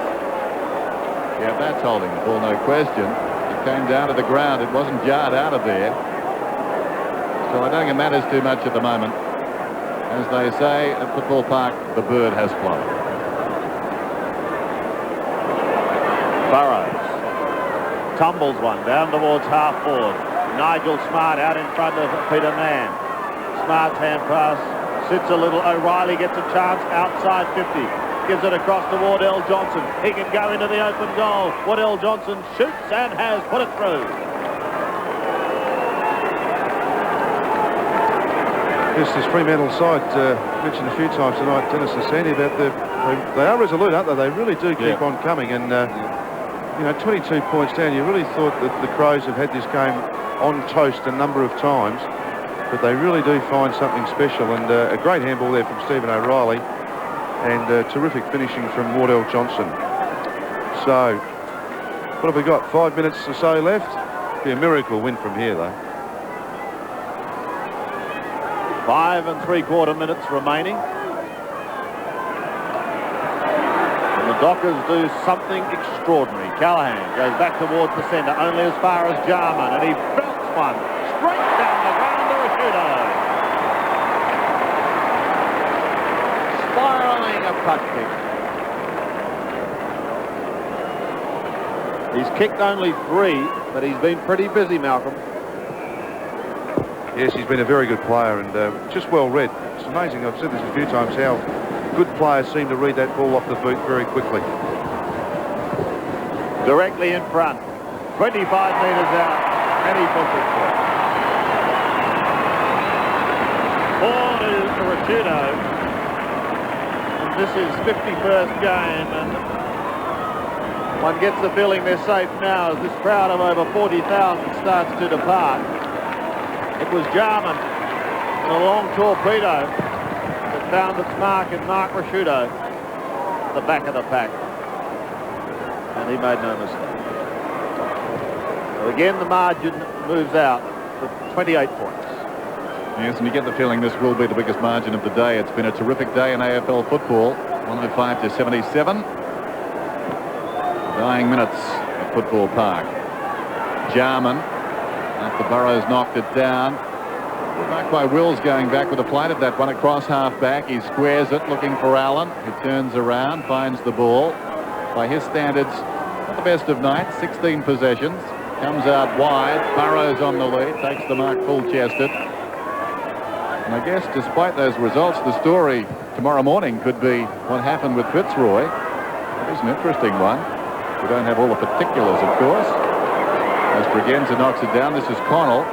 Yeah, that's holding the ball, no question. It came down to the ground. It wasn't jarred out of there. So I don't think it matters too much at the moment. As they say at Football Park, the bird has flown. Burrows tumbles one down towards half forward. Nigel Smart out in front of Peter Mann. Smart's hand pass sits a little. O'Reilly gets a chance outside 50. Gives it across to Wardell Johnson. He can go into the open goal. Wardell Johnson shoots and has put it through. Yes, this Fremantle side mentioned a few times tonight, Dennis and Sandy, about they are resolute, aren't they? They really do keep on coming, and you know, 22 points down. You really thought that the Crows have had this game on toast a number of times, but they really do find something special, and a great handball there from Stephen O'Reilly, and terrific finishing from Wardell Johnson. So, what have we got? 5 minutes or so left. Be a miracle win from here, though. 5 3/4 minutes remaining. And the Dockers do something extraordinary. Callahan goes back towards the centre, only as far as Jarman, and he belts one straight down the ground to Rashudo. Spiralling a puck kick. He's kicked only 3, but he's been pretty busy, Malcolm. Yes, he's been a very good player, and just well read. It's amazing, I've said this a few times, how good players seem to read that ball off the boot very quickly. Directly in front, 25 metres out, and he puts it through. 4 to Rashudo. And this is 51st game, and one gets the feeling they're safe now as this crowd of over 40,000 starts to depart. It was Jarman and a long torpedo that found its mark in Mark Rashudo, the back of the pack. And he made no mistake. So again, the margin moves out to 28 points. Yes, and you get the feeling this will be the biggest margin of the day. It's been a terrific day in AFL football. 105 to 77. Dying minutes at Football Park. Jarman, after Burrows knocked it down. Back by Wills, going back with a plate of that one across half back. He squares it, looking for Allen, who turns around, finds the ball. By his standards, not the best of nights, 16 possessions. Comes out wide, Burrows on the lead, takes the mark full-chested. And I guess despite those results, the story tomorrow morning could be what happened with Fitzroy. It is an interesting one. We don't have all the particulars, of course. As Bregenza knocks it down, this is Connell.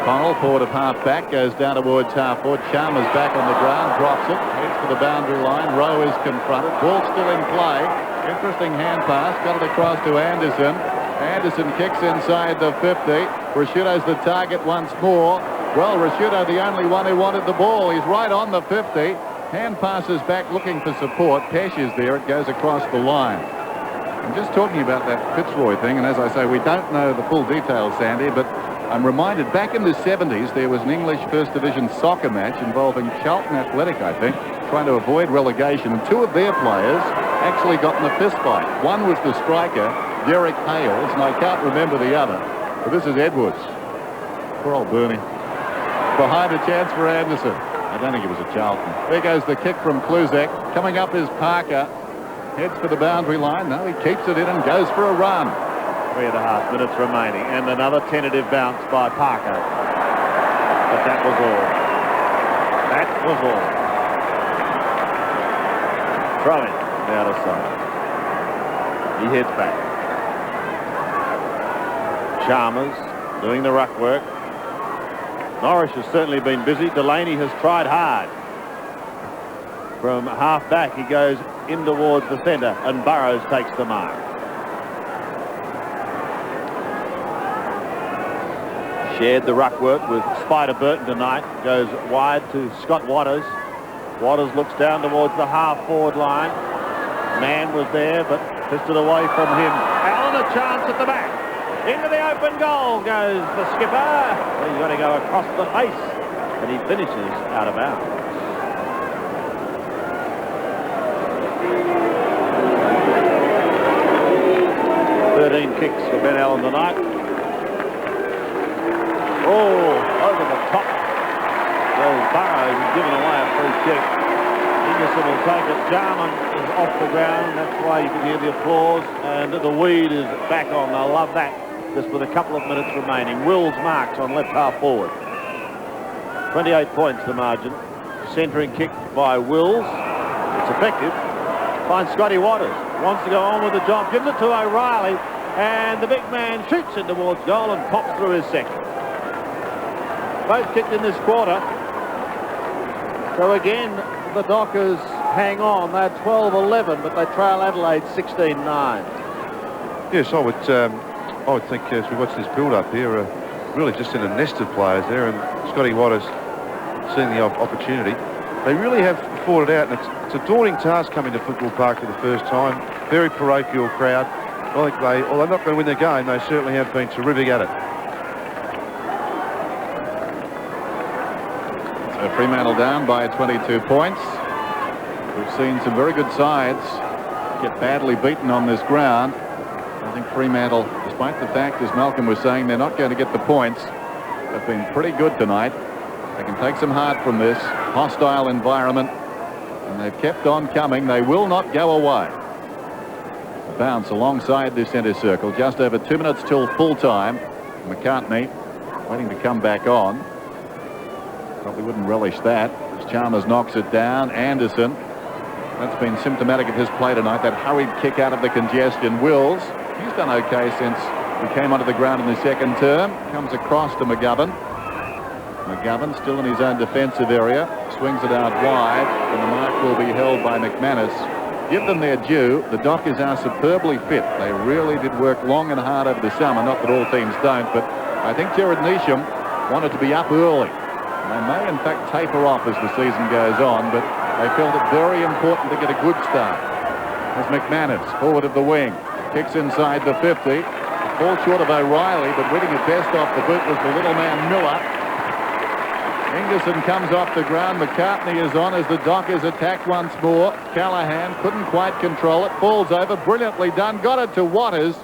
Connell, forward of half-back, goes down towards half-forward. Chalmers back on the ground, drops it, heads for the boundary line. Rowe is confronted. Ball still in play. Interesting hand pass. Got it across to Anderson. Anderson kicks inside the 50. Rasciuto's the target once more. Well, Rasciuto, the only one who wanted the ball. He's right on the 50. Hand passes back looking for support. Pesh is there. It goes across the line. I'm just talking about that Fitzroy thing, and as I say, we don't know the full details, Sandy, but I'm reminded back in the 70s there was an English First Division soccer match involving Charlton Athletic, I think, trying to avoid relegation, and two of their players actually got in a fist fight. One was the striker, Derek Hales, and I can't remember the other, but this is Edwards. Poor old Bernie. Behind a chance for Anderson. I don't think it was a Charlton. There goes the kick from Kluzek. Coming up is Parker. Heads for the boundary line. No, he keeps it in and goes for a run. 3.5 minutes remaining, and another tentative bounce by Parker. But that was all. That was all. Throw in on the outer side. He heads back. Chalmers doing the ruck work. Norris has certainly been busy. Delaney has tried hard. From half back, he goes in towards the centre, and Burrows takes the mark. Shared the ruck work with Spider Burton tonight. Goes wide to Scott Waters. Waters looks down towards the half-forward line. Man was there, but twisted away from him. Allen a chance at the back. Into the open goal goes the skipper. He's got to go across the face, and he finishes out of bounds. Kicks for Ben Allen tonight. Oh, over the top. Goes Burrows is given away a free kick. Ingerson will take it. Jarman is off the ground. That's why you can hear the applause. And the weed is back on. I love that. Just with a couple of minutes remaining. Wills marks on left half forward. 28 points the margin. Centering kick by Wills. It's effective. Finds Scotty Waters. Wants to go on with the job. Gives it to O'Reilly. And the big man shoots in towards goal and pops through his second. Both kicked in this quarter. So again, the Dockers hang on. They're 12-11, but they trail Adelaide 16-9. Yes, I would think as we watch this build-up here, really just in a nest of players there, and Scotty Waters seeing the opportunity. They really have fought it out, and it's a daunting task coming to Football Park for the first time. Very parochial crowd. I think although not going to win the game, they certainly have been terrific at it. So Fremantle down by 22 points. We've seen some very good sides get badly beaten on this ground. I think Fremantle, despite the fact, as Malcolm was saying, they're not going to get the points, have been pretty good tonight. They can take some heart from this hostile environment, and they've kept on coming. They will not go away. Bounce alongside the centre circle. Just over 2 minutes till full time. McCartney waiting to come back on. Probably wouldn't relish that as Chalmers knocks it down. Anderson, that's been symptomatic of his play tonight, that hurried kick out of the congestion. Wills, he's done okay since he came onto the ground in the second term. Comes across to McGovern. McGovern still in his own defensive area. Swings it out wide, and the mark will be held by McManus. Give them their due. The Dockers are superbly fit. They really did work long and hard over the summer. Not that all teams don't, but I think Jared Neesham wanted to be up early. They may, in fact, taper off as the season goes on, but they felt it very important to get a good start. As McManus, forward of the wing, kicks inside the 50. Fall short of O'Reilly, but winning it best off the boot was the little man Miller. Ingerson comes off the ground. McCartney is on as the Dockers attack once more. Callahan couldn't quite control it. Falls over. Brilliantly done. Got it to Waters.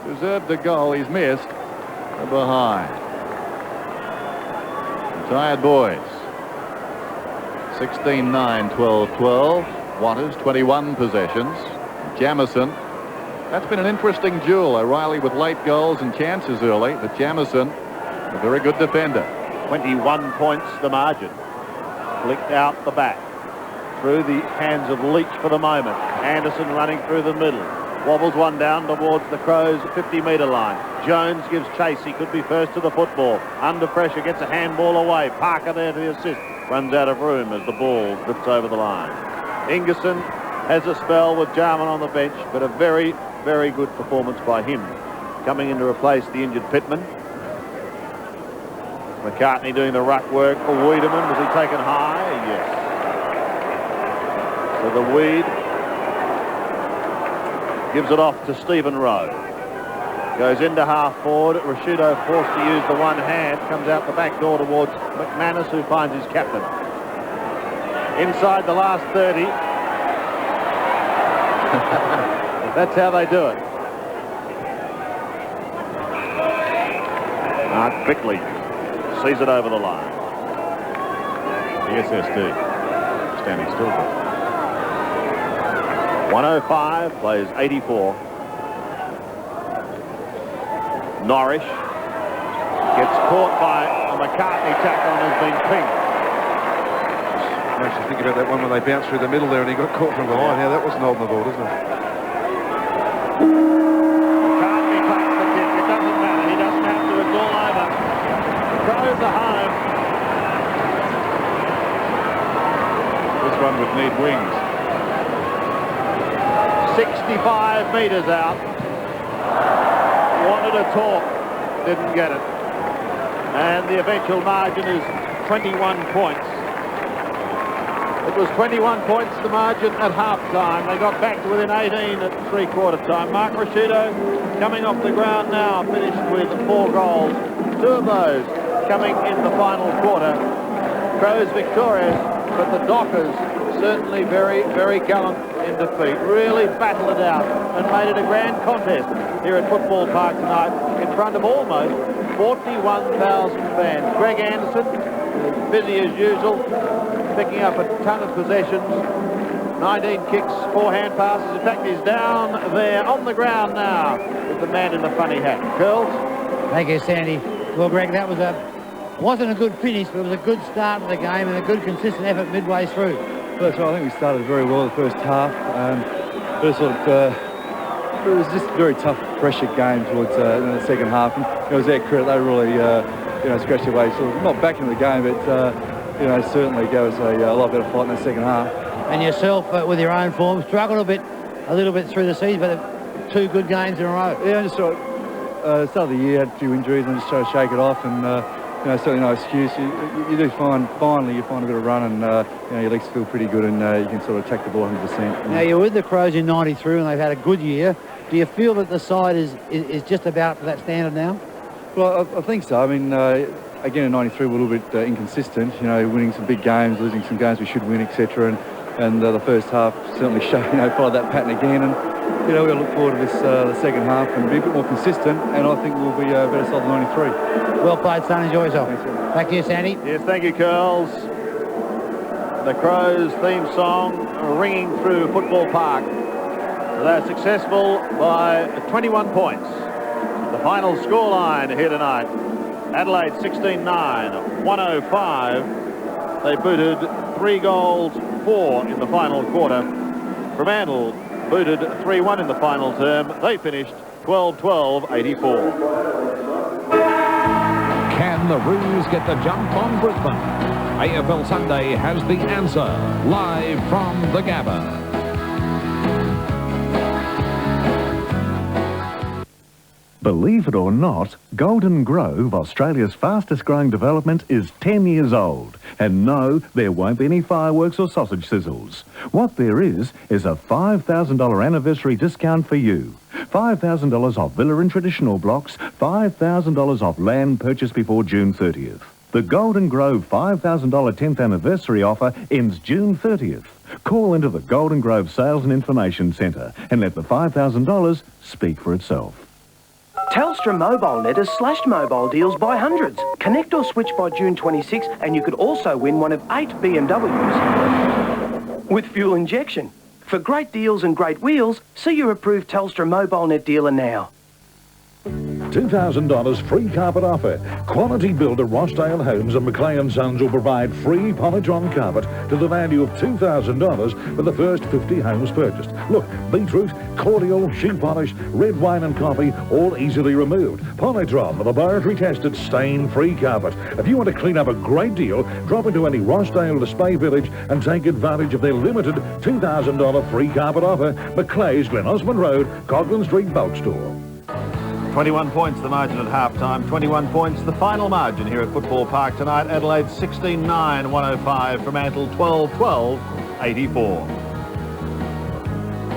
Deserved the goal. He's missed. They're behind. Tired boys. 16-9, 12-12. Waters, 21 possessions. Jamison. That's been an interesting duel. O'Reilly with late goals and chances early, but Jamison, a very good defender. 21 points the margin. Flicked out the back. Through the hands of Leach for the moment. Anderson running through the middle. Wobbles one down towards the Crows' 50-metre line. Jones gives chase. He could be first to the football. Under pressure, gets a handball away. Parker there to the assist. Runs out of room as the ball drifts over the line. Ingerson has a spell with Jarman on the bench, but a very, very good performance by him coming in to replace the injured Pittman. McCartney doing the ruck work for Wiedemann. Was he taken high? Yes. So the Weed gives it off to Stephen Rowe. Goes into half forward. Rashido forced to use the one hand. Comes out the back door towards McManus, who finds his captain. Inside the last 30. That's how they do it. Mark Bickley sees it over the line. The SSD standing still. 105 plays 84. Norrish gets caught by a McCartney tackle and has been pinged. Makes you think about that one when they bounced through the middle there and he got caught from behind. Yeah, that wasn't holding the ball, isn't it? McCartney claps the kick. It doesn't matter. He doesn't have to. It's all over. The Crows are home. This one would need wings. 65 metres out. Wanted a talk. Didn't get it. And the eventual margin is 21 points. It was 21 points the margin at half-time. They got back to within 18 at three-quarter time. Mark Rashido coming off the ground now, finished with 4 goals. 2 of those coming in the final quarter. Crows victorious, but the Dockers certainly very, very gallant in defeat. Really battled it out and made it a grand contest here at Football Park tonight in front of almost 41,000 fans. Greg Anderson, busy as usual, picking up a ton of possessions. 19 kicks, 4 hand passes. In fact, he's down there on the ground now with the man in the funny hat. Curls? Thank you, Sandy. Well, Greg, that wasn't a good finish, but it was a good start to the game and a good consistent effort midway through. That's right. I think we started very well the first half. But it was just a very tough, pressure game towards the second half. And it was their credit. They really, scratched their way. So not back into the game, but certainly gave us a lot better fight in the second half. And yourself, with your own form, struggled a little bit through the season, but 2 good games in a row. Yeah, just start of the year, had a few injuries, and just try to shake it off. And certainly no excuse. You do finally you find a bit of run, and your legs feel pretty good, and you can sort of attack the ball 100%. Now you're with the Crows in '93, and they've had a good year. Do you feel that the side is just about to that standard now? Well, I think so. I mean, again in '93 we're a little bit inconsistent. Winning some big games, losing some games we should win, etc. And the first half certainly showed, followed that pattern again. And we'll look forward to this the second half and be a bit more consistent. And I think we'll be better side than '93. Well played, son. Enjoy yourself. Back to you, Sandy. Yes, thank you, Curls. The Crows theme song ringing through Football Park. They're successful by 21 points. The final scoreline here tonight. Adelaide 16-9, 105. They booted 3 goals, 4 in the final quarter. Fremantle booted 3-1 in the final term. They finished 12-12, 84. Can the Roos get the jump on Brisbane? AFL Sunday has the answer, live from the Gabba. Believe it or not, Golden Grove, Australia's fastest growing development, is 10 years old. And no, there won't be any fireworks or sausage sizzles. What there is a $5,000 anniversary discount for you. $5,000 off villa and traditional blocks, $5,000 off land purchased before June 30th. The Golden Grove $5,000 10th anniversary offer ends June 30th. Call into the Golden Grove Sales and Information Centre and let the $5,000 speak for itself. Telstra Mobile Net has slashed mobile deals by hundreds. Connect or switch by June 26 and you could also win one of 8 BMWs with fuel injection. For great deals and great wheels, see your approved Telstra Mobile Net dealer now. $2,000 free carpet offer. Quality builder Rossdale Homes and McLean Sons will provide free Polytron carpet to the value of $2,000 for the first 50 homes purchased. Look, beetroot, cordial, shoe polish, red wine and coffee, all easily removed. Polytron, the laboratory tested stain-free carpet. If you want to clean up a great deal, drop into any Rossdale display village and take advantage of their limited $2,000 free carpet offer. McLean's, Glen Osmond Road, Coghlan Street Bulk Store. 21 points the margin at half-time, 21 points the final margin here at Football Park tonight. Adelaide 16-9-105, Fremantle 12-12-84.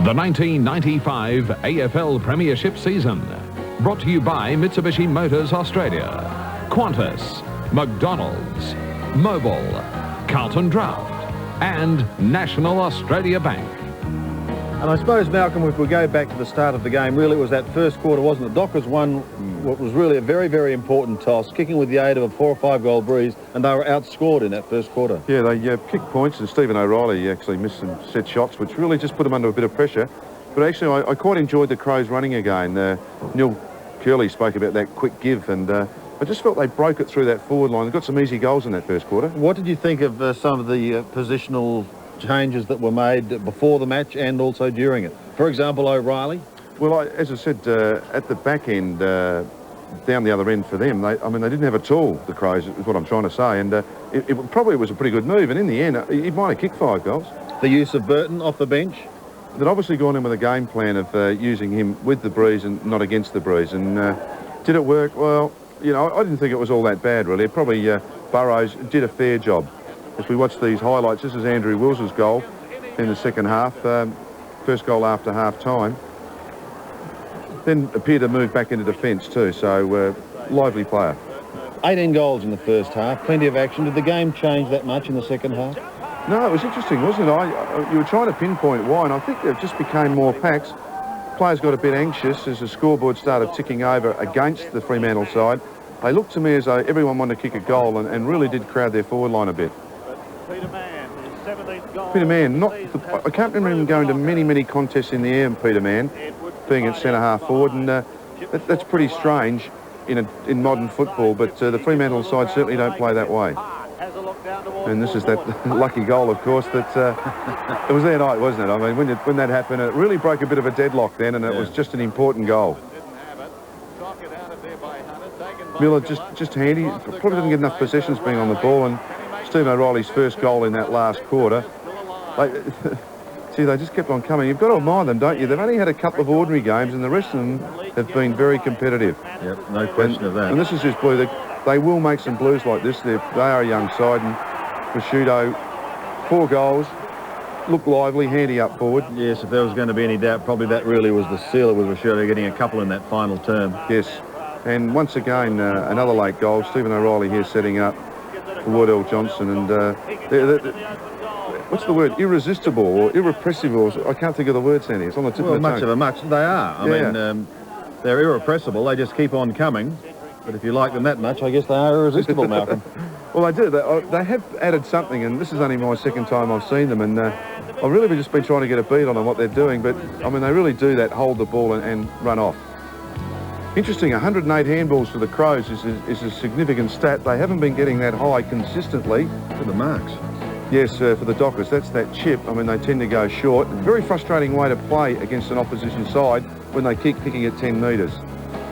The 1995 AFL Premiership season. Brought to you by Mitsubishi Motors Australia, Qantas, McDonald's, Mobil, Carlton Draft and National Australia Bank. And I suppose, Malcolm, if we go back to the start of the game, really it was that first quarter, wasn't it? Dockers won what was really a very, very important toss, kicking with the aid of a 4 or 5 goal breeze, and they were outscored in that first quarter. Yeah, they kicked points, and Stephen O'Reilly actually missed some set shots, which really just put them under a bit of pressure. But actually, I quite enjoyed the Crows running again. Neil Curley spoke about that quick give, and I just felt they broke it through that forward line. They got some easy goals in that first quarter. What did you think of some of the positional changes that were made before the match and also during it? For example, O'Reilly? Well, as I said, at the back end, down the other end for them, they didn't have a tool, the Crows, is what I'm trying to say, and it probably was a pretty good move, and in the end, he might have kicked 5 goals. The use of Burton off the bench? They'd obviously gone in with a game plan of using him with the breeze and not against the breeze, and did it work? Well, you know, I didn't think it was all that bad, really. Probably Burrows did a fair job. As we watch these highlights, this is Andrew Wills's goal in the second half, first goal after half-time. Then appeared to move back into defence too, so lively player. 18 goals in the first half, plenty of action. Did the game change that much in the second half? No, it was interesting, wasn't it? You were trying to pinpoint why, and I think it just became more packs. Players got a bit anxious as the scoreboard started ticking over against the Fremantle side. They looked to me as though everyone wanted to kick a goal and really did crowd their forward line a bit. Peter Mann, I can't remember him going to many contests in the air, Peter Mann, being at centre-half forward, and that's pretty strange in modern football, but the Fremantle side certainly don't play that way. And this is that lucky goal, of course, that it was their night, wasn't it? I mean, when that happened, it really broke a bit of a deadlock then, and it was just an important goal. Miller just handy, probably didn't get enough possessions being on the ball, and Stephen O'Reilly's first goal in that last quarter. They just kept on coming. You've got to admire them, don't you? They've only had a couple of ordinary games, and the rest of them have been very competitive. Yep, no question of that. And this is just blue. They will make some blues like this. They are a young side, and Prosciutto, 4 goals, look lively, handy up forward. Yes, if there was going to be any doubt, probably that really was the sealer with Prosciutto getting a couple in that final term. Yes, and once again, another late goal. Stephen O'Reilly here setting up for Wardell Johnson, and what's the word? Irresistible or irrepressible? I can't think of the word, Sandy. It's on the tip of the tongue. Much they are. I mean, they're irrepressible. They just keep on coming. But if you like them that much, I guess they are irresistible, Malcolm. Well, they do. They have added something, and this is only my second time I've seen them, and I've really just been trying to get a beat on what they're doing, but, I mean, they really do that, hold the ball and run off. Interesting, 108 handballs for the Crows is a significant stat. They haven't been getting that high consistently. For the marks. Yes, for the Dockers. That's that chip. I mean, they tend to go short. Very frustrating way to play against an opposition side when they keep kicking at 10 metres.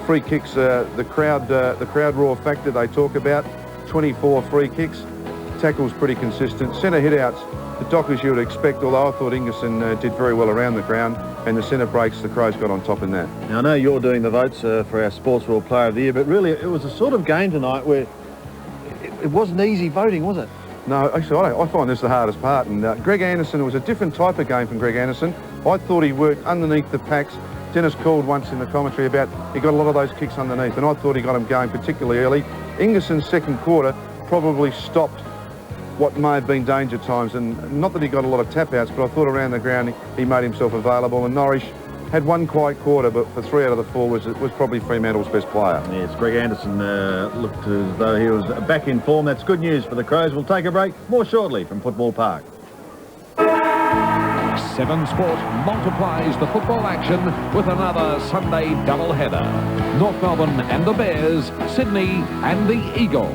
Free kicks, the crowd roar factor they talk about, 24 free kicks. Tackles pretty consistent. Centre hit-outs, the Dockers you would expect, although I thought Ingerson did very well around the ground, and the centre breaks, the Crows got on top in that. Now, I know you're doing the votes for our Sports World Player of the Year, but really it was a sort of game tonight where it wasn't easy voting, was it? No, actually, I find this the hardest part, and Greg Anderson, it was a different type of game from Greg Anderson. I thought he worked underneath the packs. Dennis called once in the commentary about he got a lot of those kicks underneath, and I thought he got him going particularly early. Ingerson's second quarter probably stopped what may have been danger times, and not that he got a lot of tap-outs, but I thought around the ground he made himself available, and Norwich had one quiet quarter, but for 3 out of the 4 was probably Fremantle's best player. Yes, Greg Anderson looked as though he was back in form. That's good news for the Crows. We'll take a break more shortly from Football Park. 7 Sport multiplies the football action with another Sunday doubleheader. North Melbourne and the Bears, Sydney and the Eagles.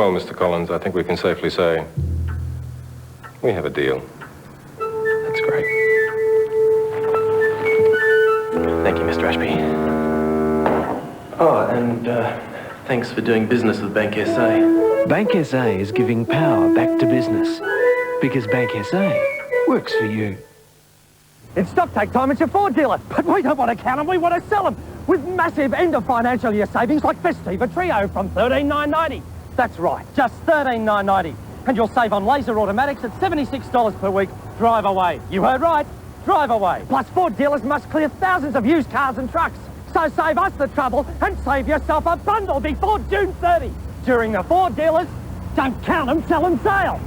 Well, Mr. Collins, I think we can safely say we have a deal. That's great. Thank you, Mr. Ashby. Oh, and thanks for doing business with Bank SA. Bank SA is giving power back to business because Bank SA works for you. It's stock take time, it's your Ford dealer. But we don't want to count them, we want to sell them. With massive end of financial year savings like Festiva Trio from $13,990. That's right, just $13,990. And you'll save on laser automatics at $76 per week. Drive away. You heard right, drive away. Plus Ford dealers must clear thousands of used cars and trucks. So save us the trouble and save yourself a bundle before June 30. During the Ford dealers, don't count them, sell them, sale.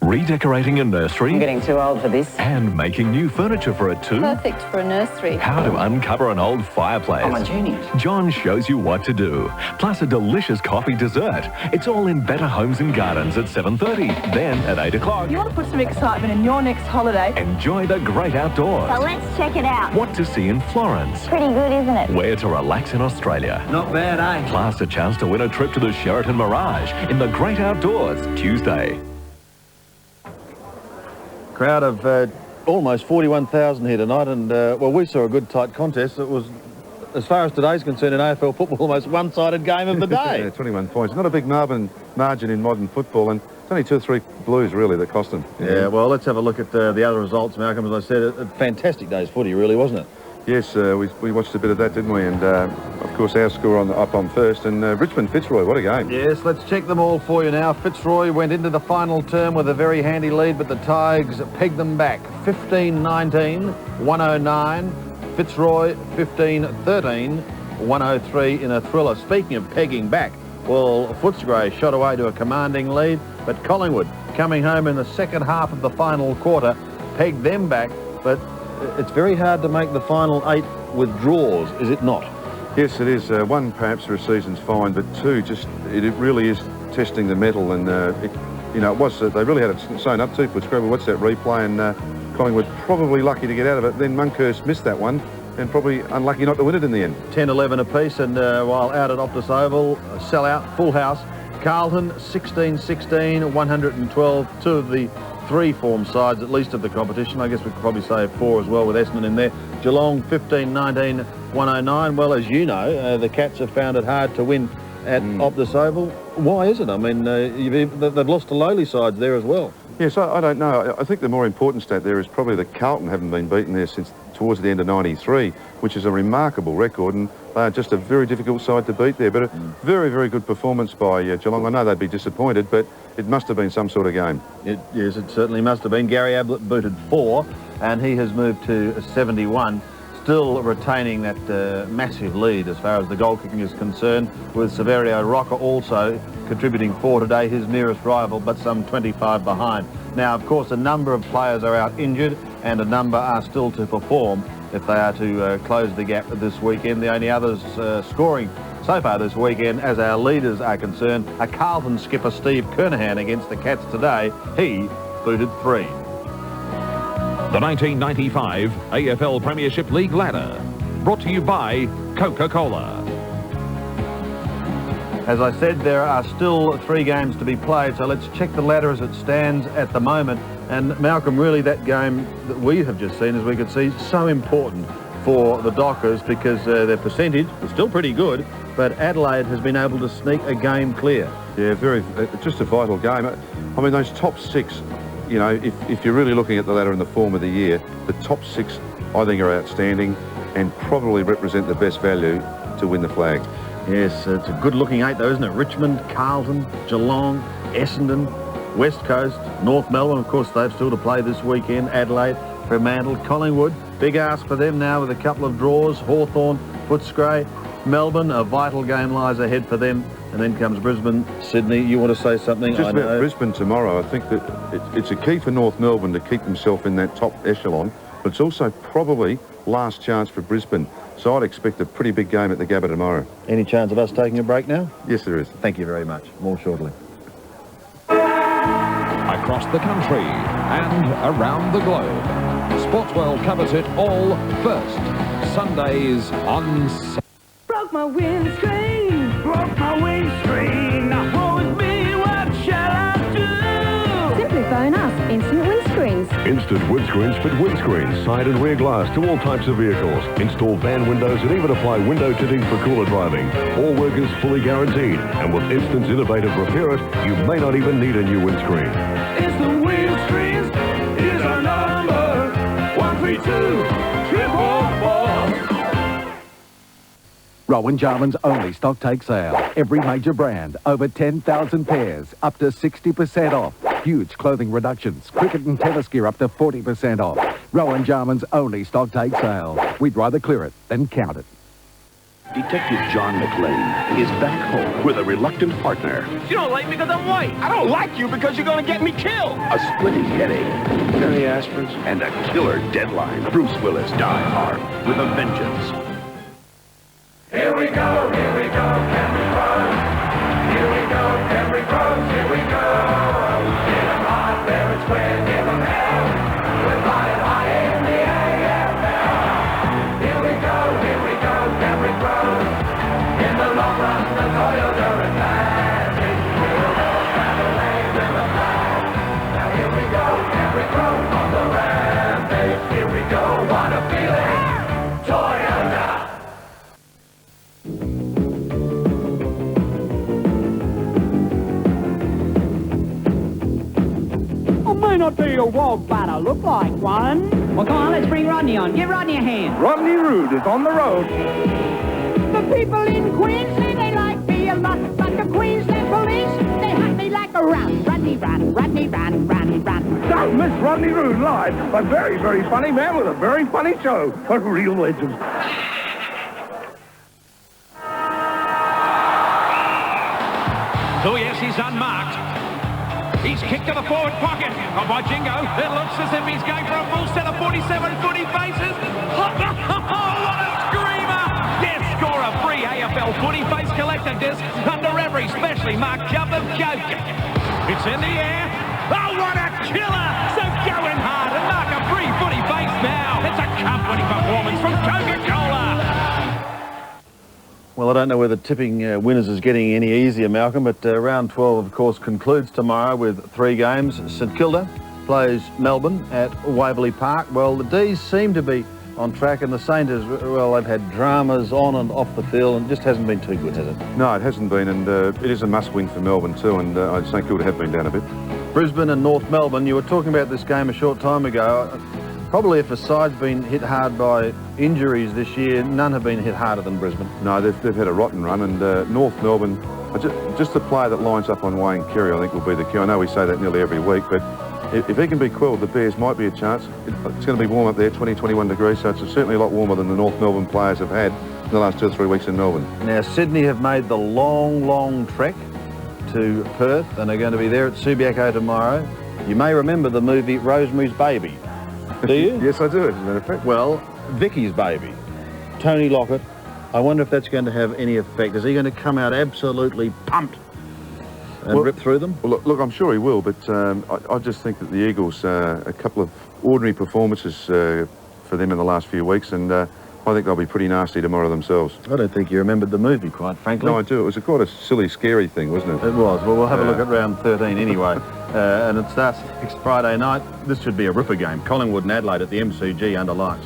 Redecorating a nursery? I'm getting too old for this. And making new furniture for it too? Perfect for a nursery. How to uncover an old fireplace. I'm a genius. John shows you what to do. Plus a delicious coffee dessert. It's all in Better Homes and Gardens at 7:30. Then at 8 o'clock. You want to put some excitement in your next holiday? Enjoy the great outdoors. So let's check it out. What to see in Florence. Pretty good, isn't it? Where to relax in Australia. Not bad, eh? Plus a chance to win a trip to the Sheraton Mirage in the great outdoors Tuesday. Crowd of almost 41,000 here tonight, and well, we saw a good tight contest. It was, as far as today's concerned in AFL football, almost one-sided game of the day. Yeah, 21 points. Not a big margin in modern football, and it's only 2 or 3 blues really that cost them. Yeah, well, let's have a look at the other results, Malcolm. As I said, a fantastic day's footy, really, wasn't it? Yes, we watched a bit of that, didn't we? And of course our score up on first, and Richmond Fitzroy, what a game. Yes, let's check them all for you now. Fitzroy went into the final term with a very handy lead, but the Tigers pegged them back. 15-19, 109. Fitzroy 15-13, 103 in a thriller. Speaking of pegging back, well, Footscray shot away to a commanding lead, but Collingwood, coming home in the second half of the final quarter, pegged them back, but it's very hard to make the final 8 with draws, is it not? Yes, it is. One, perhaps for a season's fine, but two, just it really is testing the mettle, and it was they really had it sewn up too. Footscray. What's that replay? And Collingwood probably lucky to get out of it. Then Monkhurst missed that one, and probably unlucky not to win it in the end. 10-11 apiece, and while out at Optus Oval, sell-out, full house. Carlton 16-16, 112. Two of the 3 form sides, at least of the competition. I guess we could probably say 4 as well with Essendon in there. Geelong 15-19, 109. Well, as you know, the Cats have found it hard to win at Optus Oval. Why is it? I mean, they've lost to lowly sides there as well. Yes, I don't know. I think the more important stat there is probably that Carlton haven't been beaten there since towards the end of '93, which is a remarkable record, and they are just a very difficult side to beat there. But a very, very good performance by Geelong. I know they'd be disappointed, but it must have been some sort of game. Yes, it certainly must have been. Gary Ablett booted 4, and he has moved to 71, still retaining that massive lead as far as the goal kicking is concerned, with Severio Rocker also contributing 4 today, his nearest rival, but some 25 behind. Now, of course, a number of players are out injured, and a number are still to perform if they are to close the gap this weekend. The only others scoring so far this weekend, as our leaders are concerned, are Carlton skipper Steve Kernahan against the Cats today. He booted 3. The 1995 AFL Premiership League ladder, brought to you by Coca-Cola. As I said, there are still 3 games to be played, so let's check the ladder as it stands at the moment. And Malcolm, really that game that we have just seen, as we could see, so important for the Dockers because their percentage is still pretty good, but Adelaide has been able to sneak a game clear. Yeah, just a vital game. I mean, those top 6, you know, if you're really looking at the ladder in the form of the year, the top 6 I think are outstanding and probably represent the best value to win the flag. Yes, it's a good-looking 8 though, isn't it? Richmond, Carlton, Geelong, Essendon, West Coast, North Melbourne, of course, they've still to play this weekend. Adelaide, Fremantle, Collingwood. Big ask for them now with a couple of draws. Hawthorn, Footscray, Melbourne, a vital game lies ahead for them. And then comes Brisbane, Sydney. You want to say something? Just about Brisbane tomorrow, I think that it's a key for North Melbourne to keep themselves in that top echelon, but it's also probably last chance for Brisbane. So I'd expect a pretty big game at the Gabba tomorrow. Any chance of us taking a break now? Yes, there is. Thank you very much. More shortly. Across the country and around the globe, Sportsworld covers it all first. Sundays on... Broke broke my windscreen. Broke my windscreen. Woe is me, what shall I do? Simply phone us, Instant Windscreens. Instant Windscreens fit windscreens, side and rear glass to all types of vehicles. Install van windows and even apply window tinting for cooler driving. All work is fully guaranteed. And with Instant's innovative Repair It, you may not even need a new windscreen. Instant Windscreens is our number. 132 444. Rowan Jarman's only stock take sale. Every major brand, over 10,000 pairs, up to 60% off. Huge clothing reductions. Cricket and tennis gear up to 40% off. Rowan Jarman's only stock take sale. We'd rather clear it than count it. Detective John McLean is back home with a reluctant partner. You don't like me because I'm white. I don't like you because you're going to get me killed. A splitting headache. Any aspirins? And a killer deadline. Bruce Willis Die Hard with a vengeance. Here we go, Henry Rose. Here we go, Henry Rose, here we go. Give 'em hot, fair and square, give 'em hell. We're flying high in the AFL. Here we go, Henry Rose. In the long run, the Toyota Advantage. We'll go Adelaide with a flag. Now here we go, Henry Rose on the rampage. Here we go, what a feeling. Toyota. I may not be a wog, but I look like one. Well, come on, let's bring Rodney on. Give Rodney a hand. Rodney Rood is on the road. The people in Queensland, they like me a lot, but the Queensland police, they hunt me like a run. Rodney run, Rodney run, run, run. Don't miss Rodney Rood live. A very, very funny man with a very funny show. A real legend. Oh, yes, he's unmarked. He's kicked to the forward pocket of Wajingo. It looks as if he's going for a full set of 47-footy faces. Oh, what a screamer! Yes, score a free AFL footy face collector disc under every specially marked cup of Coke. It's in the air. Oh, what a killer! So go in hard and mark a free footy face now. It's a cup-winning performance from Coca-Cola. Well, I don't know whether tipping winners is getting any easier, Malcolm, but round 12, of course, concludes tomorrow with 3 games. St Kilda plays Melbourne at Waverley Park. Well, the D's seem to be on track, and the Saints, well, they've had dramas on and off the field, and it just hasn't been too good, has it? No, it hasn't been, and it is a must-win for Melbourne too, and St Kilda have been down a bit. Brisbane and North Melbourne, you were talking about this game a short time ago. Probably if a side's been hit hard by injuries this year, none have been hit harder than Brisbane. No, they've had a rotten run, and North Melbourne, just the player that lines up on Wayne Carey, I think, will be the key. I know we say that nearly every week, but if he can be quelled, the Bears might be a chance. It's going to be warm up there, 20, 21 degrees, so it's certainly a lot warmer than the North Melbourne players have had in the last 2 or 3 weeks in Melbourne. Now, Sydney have made the long, long trek to Perth, and are going to be there at Subiaco tomorrow. You may remember the movie Rosemary's Baby. Do you? Yes, I do, as a matter of fact. Well, Vicky's baby, Tony Lockett, I wonder if that's going to have any effect. Is he going to come out absolutely pumped and rip through them? Well, look, I'm sure he will, but I just think that the Eagles, a couple of ordinary performances for them in the last few weeks, and I think they'll be pretty nasty tomorrow themselves. I don't think you remembered the movie, quite frankly. No, I do. It was quite a silly, scary thing, wasn't it? It was. Well, we'll have a look at round 13 anyway. And it starts next Friday night. This should be a ripper game. Collingwood and Adelaide at the MCG under lights.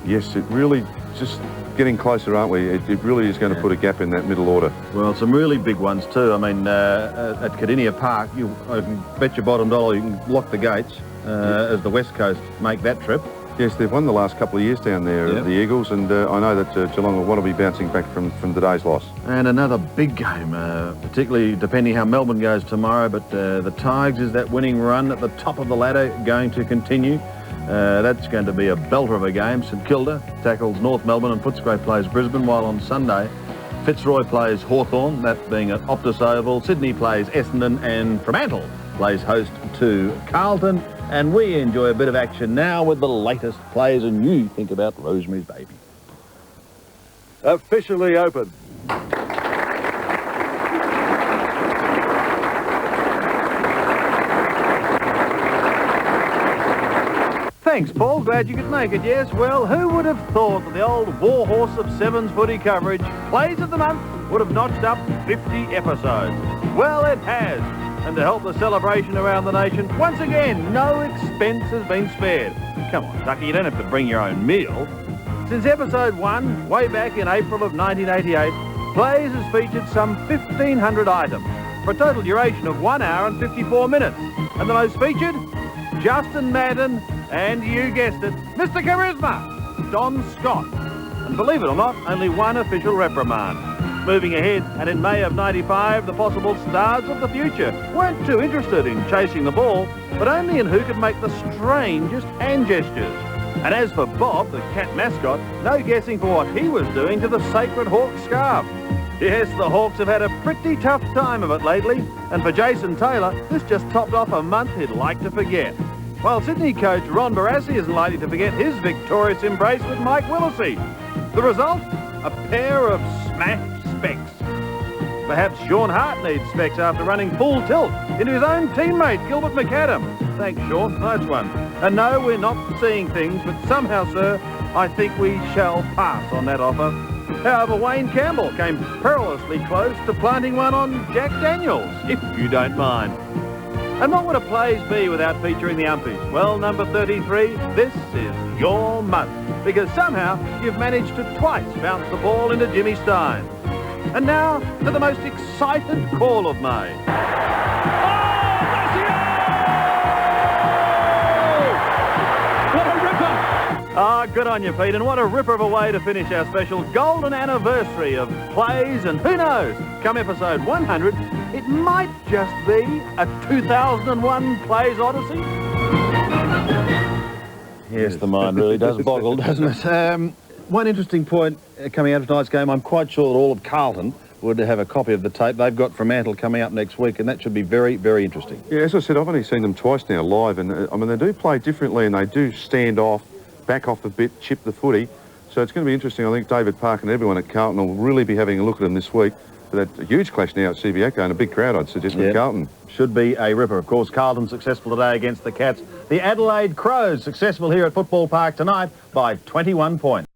Yes, it really, just getting closer, aren't we? It really is going to put a gap in that middle order. Well, some really big ones too. I mean, at Cardinia Park, I can bet your bottom dollar you can lock the gates as the West Coast make that trip. Yes, they've won the last couple of years down there, the Eagles, and I know that Geelong will want to be bouncing back from today's loss. And another big game, particularly depending how Melbourne goes tomorrow, but the Tigers, is that winning run at the top of the ladder going to continue? That's going to be a belter of a game. St Kilda tackles North Melbourne and Footscray plays Brisbane, while on Sunday Fitzroy plays Hawthorn, that being at Optus Oval. Sydney plays Essendon, and Fremantle plays host to Carlton. And we enjoy a bit of action now with the latest players, and you think about Rosemary's Baby. Officially open. Thanks, Paul. Glad you could make it, yes. Well, who would have thought that the old warhorse of Sevens footy coverage, Plays of the Month, would have notched up 50 episodes? Well, it has. And to help the celebration around the nation, once again, no expense has been spared. Come on, Ducky, you don't have to bring your own meal. Since episode 1, way back in April of 1988, Plays has featured some 1,500 items for a total duration of 1 hour and 54 minutes. And the most featured? Justin Madden and, you guessed it, Mr. Charisma, Don Scott. And believe it or not, only one official reprimand. Moving ahead, and in May of 95, the possible stars of the future weren't too interested in chasing the ball, but only in who could make the strangest hand gestures. And as for Bob, the cat mascot, no guessing for what he was doing to the sacred Hawk scarf. Yes, the Hawks have had a pretty tough time of it lately, and for Jason Taylor, this just topped off a month he'd like to forget. While Sydney coach Ron Barassi isn't likely to forget his victorious embrace with Mike Willisey. The result? A pair of smashed specs. Perhaps Sean Hart needs specs after running full tilt into his own teammate, Gilbert McAdam. Thanks, Sean. Nice one. And no, we're not seeing things, but somehow, sir, I think we shall pass on that offer. However, Wayne Campbell came perilously close to planting one on Jack Daniels, if you don't mind. And what would a Plays be without featuring the umpies? Well, number 33, this is your month, because somehow you've managed to twice bounce the ball into Jimmy Stein. And now to the most excited call of May. Ah, good on you, Pete, and what a ripper of a way to finish our special golden anniversary of Plays, and who knows, come episode 100, it might just be a 2001 Plays Odyssey. Yes, the mind really does boggle, doesn't it? One interesting point coming out of tonight's game, I'm quite sure that all of Carlton would have a copy of the tape. They've got Fremantle coming up next week, and that should be very, very interesting. Yeah, as I said, I've only seen them twice now live, and I mean, they do play differently, and they do stand off, back off a bit, chip the footy. So it's going to be interesting. I think David Park and everyone at Carlton will really be having a look at them this week. That's a huge clash now at CBACO and a big crowd, I'd suggest, with Carlton. Should be a ripper. Of course, Carlton successful today against the Cats. The Adelaide Crows successful here at Football Park tonight by 21 points.